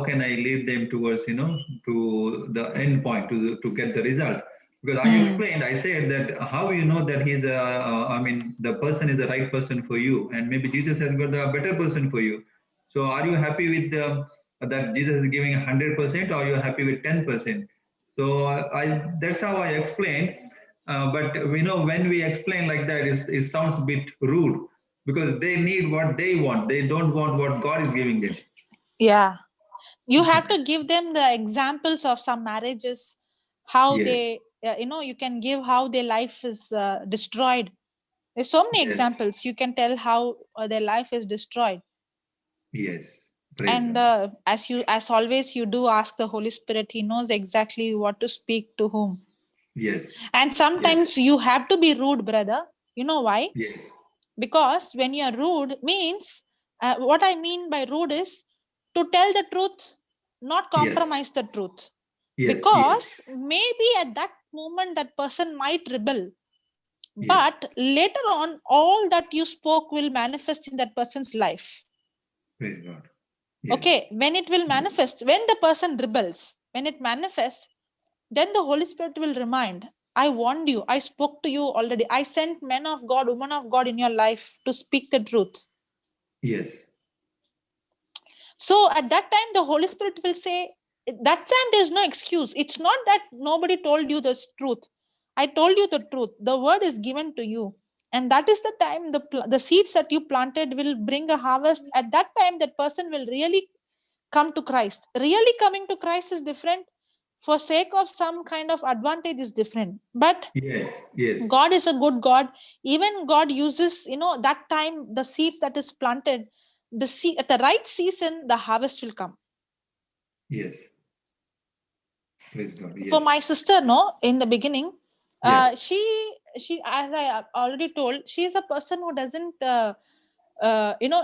can I lead them towards, to the end point, to get the result? Because I explained, I said that how you know that the person is the right person for you, and maybe Jesus has got the better person for you. So are you happy with that Jesus is giving 100%, or are you happy with 10%? So that's how I explained. But when we explain like that, it sounds a bit rude, because they need what they want. They don't want what God is giving them. Yeah. You have to give them the examples of some marriages, how Yes. they, you can give how their life is destroyed. There's so many Yes. examples. You can tell how their life is destroyed. Yes. Praise And God. as always, you do ask the Holy Spirit. He knows exactly what to speak to whom. Yes. And sometimes you have to be rude, brother. You know why? Yes. Because when you're rude means What I mean by rude is to tell the truth, not compromise the truth. Yes. Because maybe at that moment that person might rebel. Yes. But later on, all that you spoke will manifest in that person's life. Praise God. Yes. Okay, when it will manifest, when the person rebels, when it manifests, then the Holy Spirit will remind, I warned you, I spoke to you already. I sent men of God, women of God in your life to speak the truth. Yes. So at that time, the Holy Spirit will say, that time there's no excuse. It's not that nobody told you the truth. I told you the truth. The word is given to you. And that is the time the seeds that you planted will bring a harvest. At that time, that person will really come to Christ. Really coming to Christ is different. For sake of some kind of advantage is different. But Yes. Yes. God is a good God. Even God uses, that time, the seeds that is planted, at the right season, the harvest will come. Yes. Praise God. Yes. For my sister, in the beginning, Yeah. she, as I already told, she is a person who doesn't,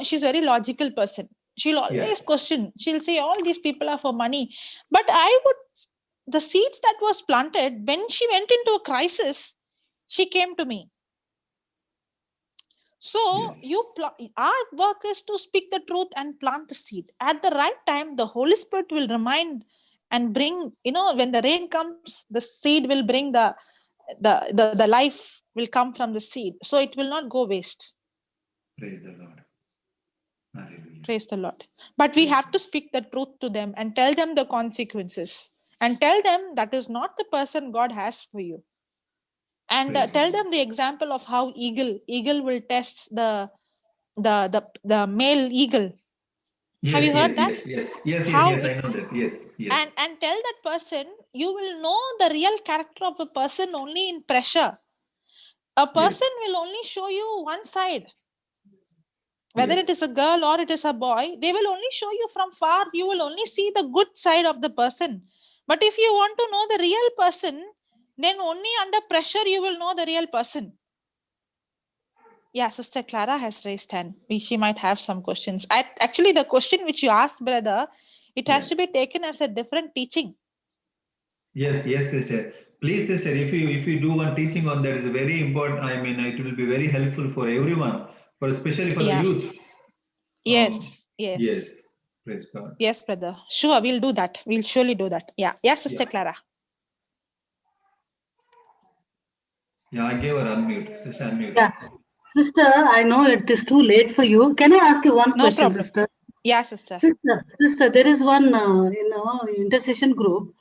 she's a very logical person. She'll always question. She'll say, all these people are for money. But the seeds that was planted, when she went into a crisis, she came to me. So our work is to speak the truth and plant the seed. At the right time, the Holy Spirit will remind and bring, when the rain comes, the seed will bring the life will come from the seed. So it will not go waste. Praise the Lord. Hallelujah. Praise the Lord. But we have to speak the truth to them and tell them the consequences. And tell them that is not the person God has for you. And tell them the example of how eagle will test the male eagle. Yes, have you heard yes, that? Yes, I know that. Yes. And tell that person, you will know the real character of a person only in pressure. A person will only show you one side. Whether it is a girl or it is a boy, they will only show you from far. You will only see the good side of the person. But if you want to know the real person, then only under pressure you will know the real person. Yeah, Sister Clara has raised hand. She might have some questions. Actually, the question which you asked, brother, it has to be taken as a different teaching. Yes, sister. Please, sister, if you do one teaching on that, is very important. I mean, it will be very helpful for everyone, especially for the youth. Yes. Praise God. Yes, brother. Sure, we'll do that. We'll surely do that. Yeah, Sister Clara. Yeah, I gave her unmute. Sister, unmute. Yeah. Sister, I know it is too late for you. Can I ask you one question, problem. sister? Yeah, sister. Sister, there is one, intercession group.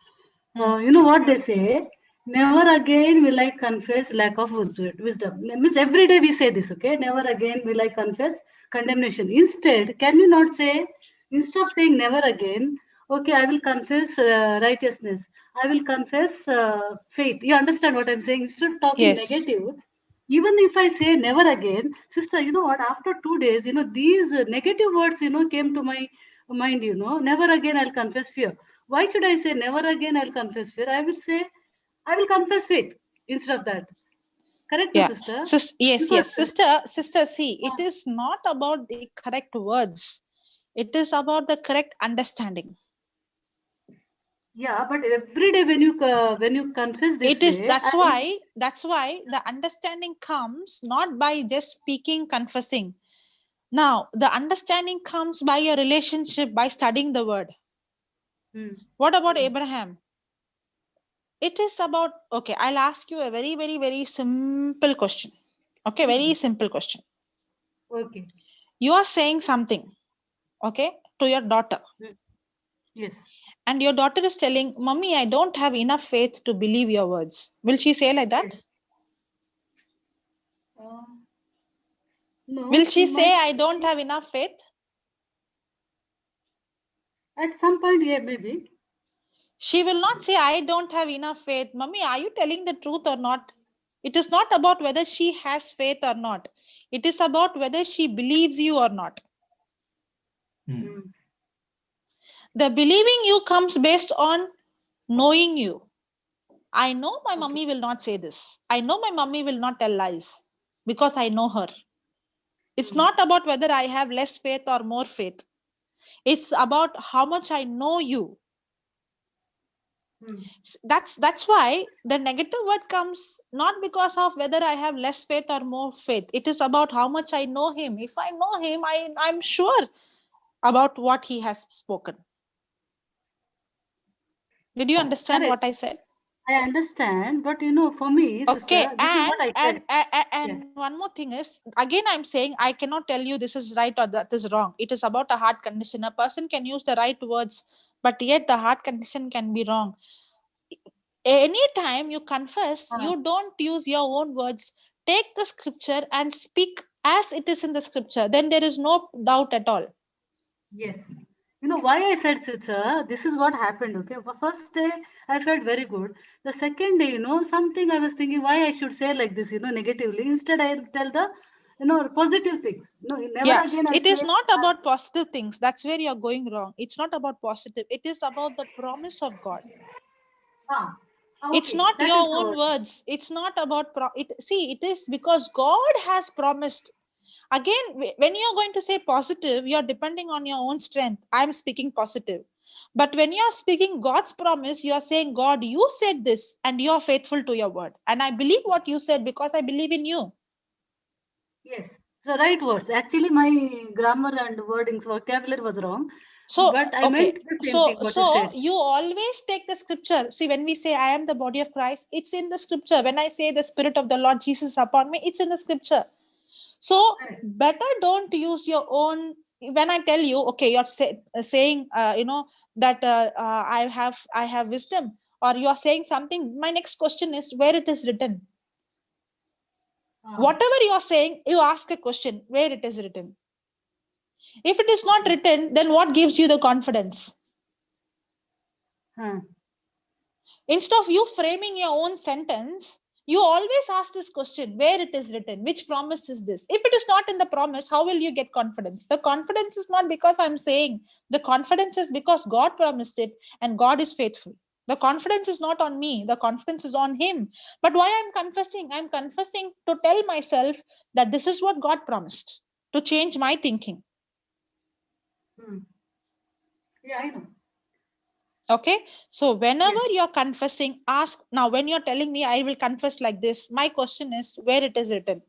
You know what they say? Never again will I confess lack of wisdom. Means every day we say this, okay? Never again will I confess condemnation. Instead, can you not say, instead of saying never again, okay, I will confess righteousness. I will confess faith. You understand what I'm saying? Instead of talking negative, even if I say never again, sister, you know what? After 2 days, these negative words, came to my mind, never again I'll confess fear. Why should I say never again I'll confess fear? I will say I will confess faith instead of that. Correct, no, sister? Yes. Sister, see, it is not about the correct words. It is about the correct understanding. Yeah, but every day when you confess this way, that's why the understanding comes not by just speaking, confessing. Now, the understanding comes by your relationship, by studying the word. What about Abraham? It is about, okay, I'll ask you a very, very, very simple question. Okay, very simple question. Okay. You are saying something, okay, to your daughter. Yes. And your daughter is telling, Mommy, I don't have enough faith to believe your words. Will she say like that? No. Will she say, I don't have enough faith? At some point, yeah, maybe. She will not say, I don't have enough faith. Mommy, are you telling the truth or not? It is not about whether she has faith or not. It is about whether she believes you or not. The believing you comes based on knowing you. I know my mommy will not say this. I know my mommy will not tell lies because I know her. It's not about whether I have less faith or more faith. It's about how much I know you. That's why the negative word comes not because of whether I have less faith or more faith. It is about how much I know him. If I know him, I'm sure about what he has spoken. Did you understand what I said? I understand, but for me, okay, sister, this is what I said. and one more thing is, again, I'm saying I cannot tell you this is right or that is wrong. It is about a heart condition. A person can use the right words, but yet the heart condition can be wrong. Anytime you confess, you don't use your own words. Take the scripture and speak as it is in the scripture. Then there is no doubt at all. Yes. Why I said, sister, this is what happened, okay? The first day, I felt very good. The second day, something I was thinking why I should say like this, negatively. Instead, I tell the, positive things. Never again I it is say, not about positive things. That's where you're going wrong. It's not about positive. It is about the promise of God. It's not your own words. It's not about, it is because God has promised. Again, when you're going to say positive, you're depending on your own strength. I'm speaking positive. But when you're speaking God's promise, you're saying, God, you said this and you're faithful to your word. And I believe what you said because I believe in you. Yes, the right words. Actually, my grammar and wordings, vocabulary was wrong. But I meant the same thing what you said. You always take the scripture. See, when we say I am the body of Christ, it's in the scripture. When I say the Spirit of the Lord Jesus upon me, it's in the scripture. So better don't use your own. When I tell you, okay, you're saying, that I have wisdom, or you're saying something. My next question is where it is written. Whatever you are saying, you ask a question where it is written. If it is not written, then what gives you the confidence? Instead of you framing your own sentence, you always ask this question, where it is written, which promise is this? If it is not in the promise, how will you get confidence? The confidence is not because I'm saying, the confidence is because God promised it and God is faithful. The confidence is not on me, the confidence is on him. But why I'm confessing? I'm confessing to tell myself that this is what God promised, to change my thinking. Yeah, I know. Okay, so whenever you're confessing, ask. Now when you're telling me I will confess like this, my question is where it is written.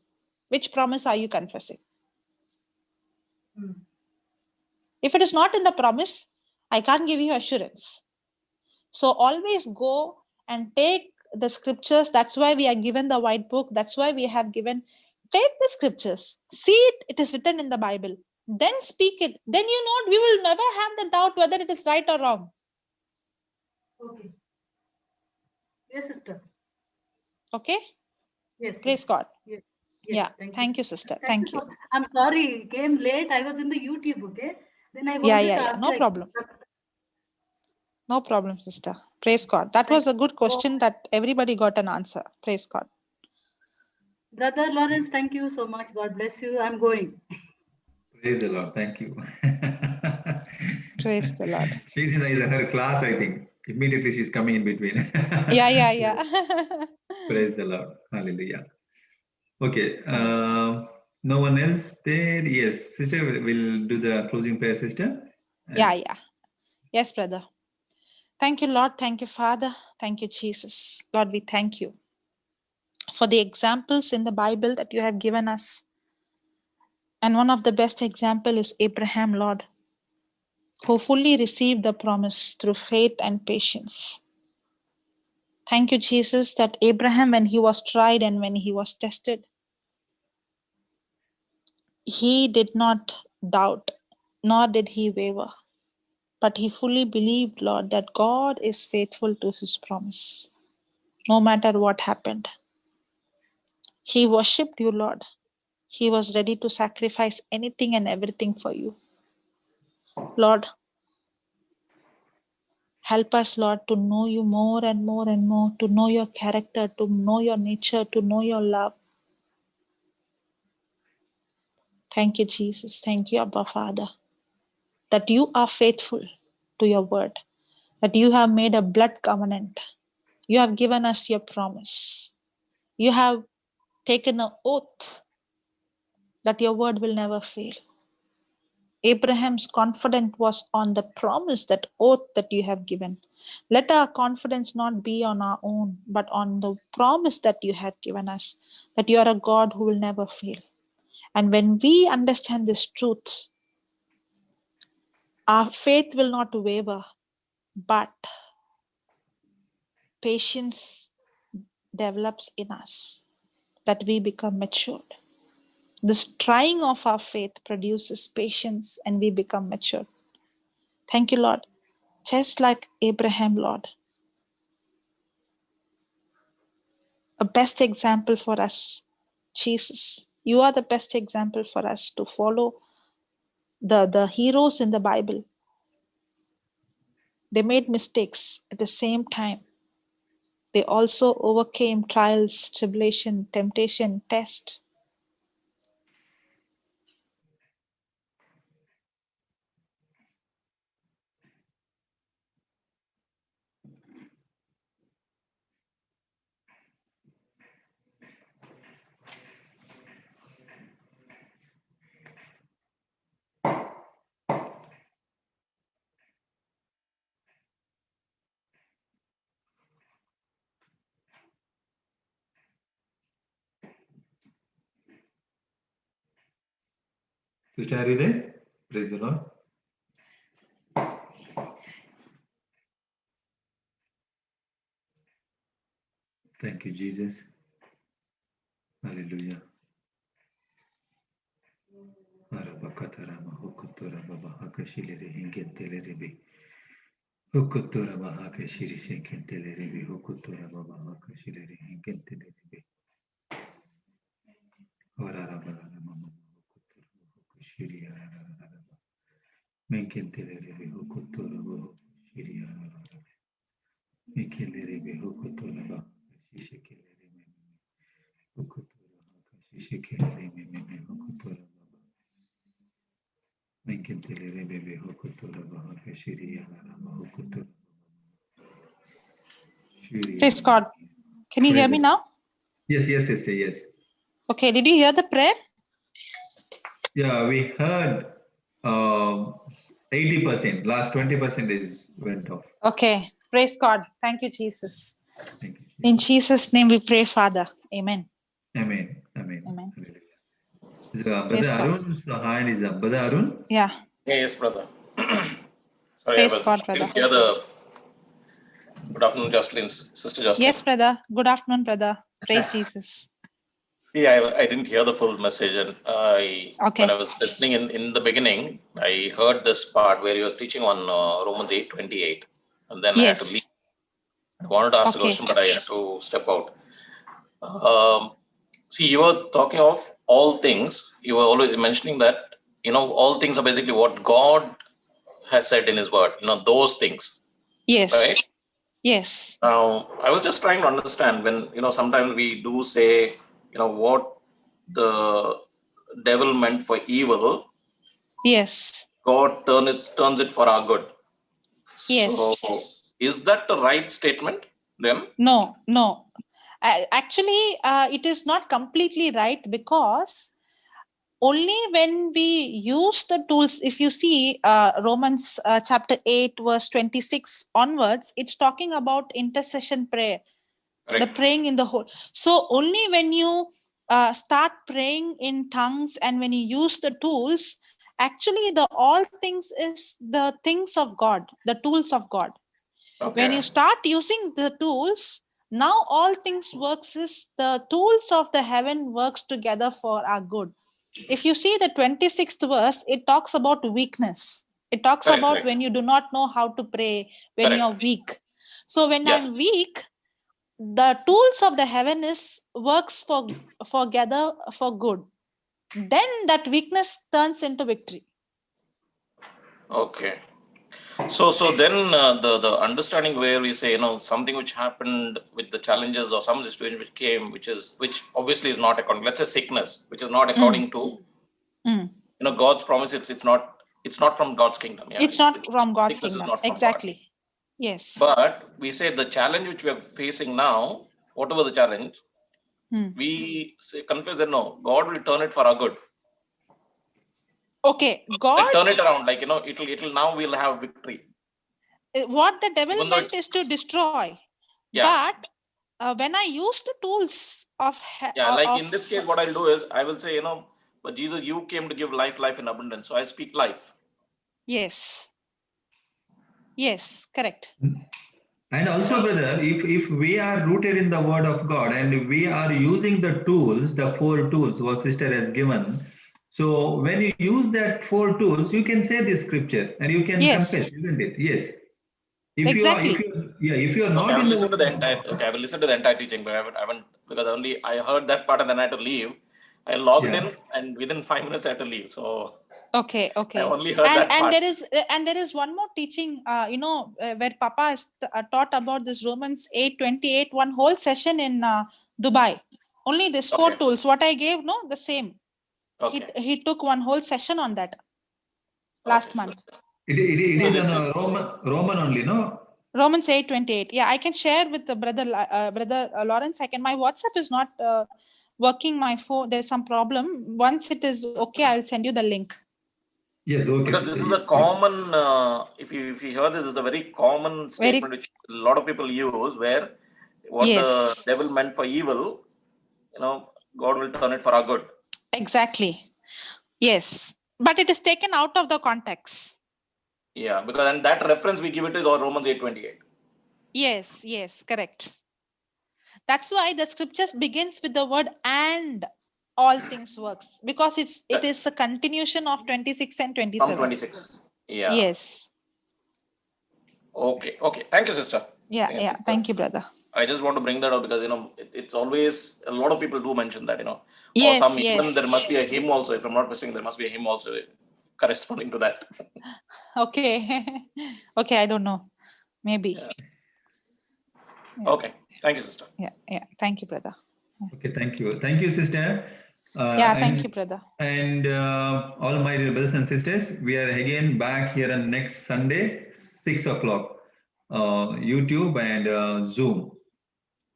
Which promise are you confessing? If it is not in the promise, I can't give you assurance. So always go and take the scriptures. That's why we are given the white book. That's why we have given. Take the scriptures, see it, it is written in the Bible, then speak it. Then we will never have the doubt whether it is right or wrong. Okay. Yes, sister. Okay. Yes. Praise God. Yes. Yeah. Thank you, sister. Thank you. I'm sorry, came late. I was in the YouTube. Okay. Then I wanted to ask. No problem. No problem, sister. Praise God. That was a good question that everybody got an answer. Praise God. Brother Lawrence, thank you so much. God bless you. I'm going. Praise the Lord. Thank you. Praise the Lord. She's in her class, I think. Immediately she's coming in between. Yeah. Praise the Lord. Hallelujah. Okay. No one else there? Yes. Sister will do the closing prayer, sister. Yeah. Yes, brother. Thank you, Lord. Thank you, Father. Thank you, Jesus. Lord, we thank you for the examples in the Bible that you have given us. And one of the best example is Abraham, Lord, who fully received the promise through faith and patience. Thank you, Jesus, that Abraham, when he was tried and when he was tested, he did not doubt, nor did he waver, but he fully believed, Lord, that God is faithful to his promise, no matter what happened. He worshipped you, Lord. He was ready to sacrifice anything and everything for you. Lord, help us, Lord, to know you more and more and more, to know your character, to know your nature, to know your love. Thank you, Jesus. Thank you, Abba Father, that you are faithful to your word, that you have made a blood covenant. You have given us your promise. You have taken an oath that your word will never fail. Abraham's confidence was on the promise, that oath that you have given. Let our confidence not be on our own, but on the promise that you have given us, that you are a God who will never fail. And when we understand this truth, our faith will not waver, but patience develops in us, that we become matured. This trying of our faith produces patience and we become mature. Thank you, Lord. Just like Abraham, Lord. A best example for us, Jesus. You are the best example for us to follow. The heroes in the Bible, they made mistakes. At the same time, they also overcame trials, tribulation, temptation, test. Sister, are you there? Praise the Lord. Thank you, Jesus. Hallelujah. Praise God. Can you hear me now? Yes, sister, yes. Okay, did you hear the prayer? Yeah, we heard 80%. Last 20% is went off. Okay, praise God. Thank you, Jesus. Thank you, Jesus. In Jesus' name we pray, Father. Amen. Amen. Amen. Brother Praise God. Arun's hand is up. Brother Arun? Yeah. Yes, brother. Sorry, Praise God, brother. didn't hear the. Good afternoon, Jocelyn, Sister Jocelyn. Yes, brother. Good afternoon, brother. Praise Jesus. See, I didn't hear the full message, and when I was listening in the beginning, I heard this part where you were teaching on Romans 8:28, and then I had to leave. I wanted to ask a question, but I had to step out. See, you were talking of all things. You were always mentioning that, all things are basically what God has said in His Word. Those things. Yes. Right? Yes. Now, I was just trying to understand when, sometimes we do say, what the devil meant for evil. Yes. God turns it for our good. Yes. So, is that the right statement then? No. Actually, it is not completely right, because only when we use the tools, if you see Romans chapter 8, verse 26 onwards, it's talking about intercession prayer. Correct. The praying in the whole. So only when you start praying in tongues and when you use the tools, actually the all things is the things of God, the tools of God. Okay. When you start using the tools, now all things works is the tools of the heaven works together for our good. If you see the 26th verse, it talks about weakness. It talks about when you do not know how to pray, when you're weak. So when I'm weak, the tools of the heaven works for gather for good. Then that weakness turns into victory. Okay. So then the understanding where we say, something which happened with the challenges or some situation which came, which obviously is not according, let's say sickness, which is not according to, God's promise. It's not from God's kingdom. Yeah? It's not from God's sickness kingdom. Is not from exactly. God. Yes. But we say the challenge which we are facing now, whatever the challenge, we say, confess that no, God will turn it for our good. Okay, God. Like turn it around, like it'll now we'll have victory. What the devil Even though meant is to destroy. Yeah. But when I use the tools of Like in this case, what I'll do is I will say, but Jesus, you came to give life in abundance. So I speak life. Yes, correct. And also, brother, if we are rooted in the word of God and we are using the tools, the 4 tools what sister has given, so when you use that 4 tools, you can say this scripture and you can confess, isn't it? Yes. If you are not I will in the listen to word the of entire. God, Okay, I will listen to the entire teaching, but I haven't because only I heard that part and then I had to leave. I logged in and within 5 minutes I had to leave. So Okay. I only heard that part. There is one more teaching, where Papa has taught about this Romans 8:28, one whole session in Dubai. Only this 4 tools. What I gave, the same. Okay. He took one whole session on that last month. It is on Roman only, no? Romans 8:28. Yeah, I can share with the brother Lawrence. My WhatsApp is not working. My phone, there's some problem. Once it is okay, I'll send you the link. Yes, okay. Because this is a common, if you hear this is a very common statement which a lot of people use, where what the devil meant for evil, God will turn it for our good. Exactly. Yes, but it is taken out of the context. Yeah, because and that reference we give it is Romans 8:28. Yes, correct. That's why the scriptures begins with the word "and all things works," because it is the continuation of 26 and 27. From 26. Yeah. Yes. Okay. Thank you, sister. Yeah. Thank you, brother. I just want to bring that up because it's always a lot of people do mention that Yes, or some even there must be a hymn also. If I'm not missing, there must be a hymn also corresponding to that. Okay. Okay, I don't know. Maybe. Yeah. Okay. Thank you, sister. Yeah. Thank you, brother. Okay, thank you, sister. Thank you, brother. And all my dear brothers and sisters, we are again back here on next Sunday, 6 o'clock, YouTube and Zoom.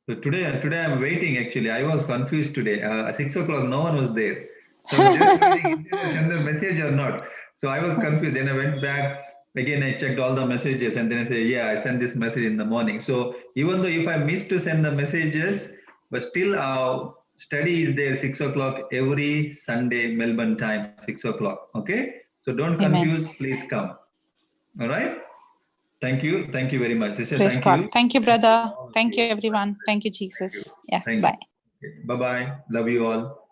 So today I'm waiting actually. I was confused today. 6 o'clock, no one was there. So I was just waiting, did I send the message or not? So I was confused. Then I went back. Again, I checked all the messages and then I say, I sent this message in the morning. So even though if I missed to send the messages, but still our study is there 6 o'clock every Sunday, Melbourne time, 6 o'clock. Okay. So don't confuse, please come. All right. Thank you very much, sister. Praise Thank God. you. Thank you, brother. Thank you, everyone. Thank you, Jesus. Yeah. Thank Bye. you. Bye-bye. Love you all.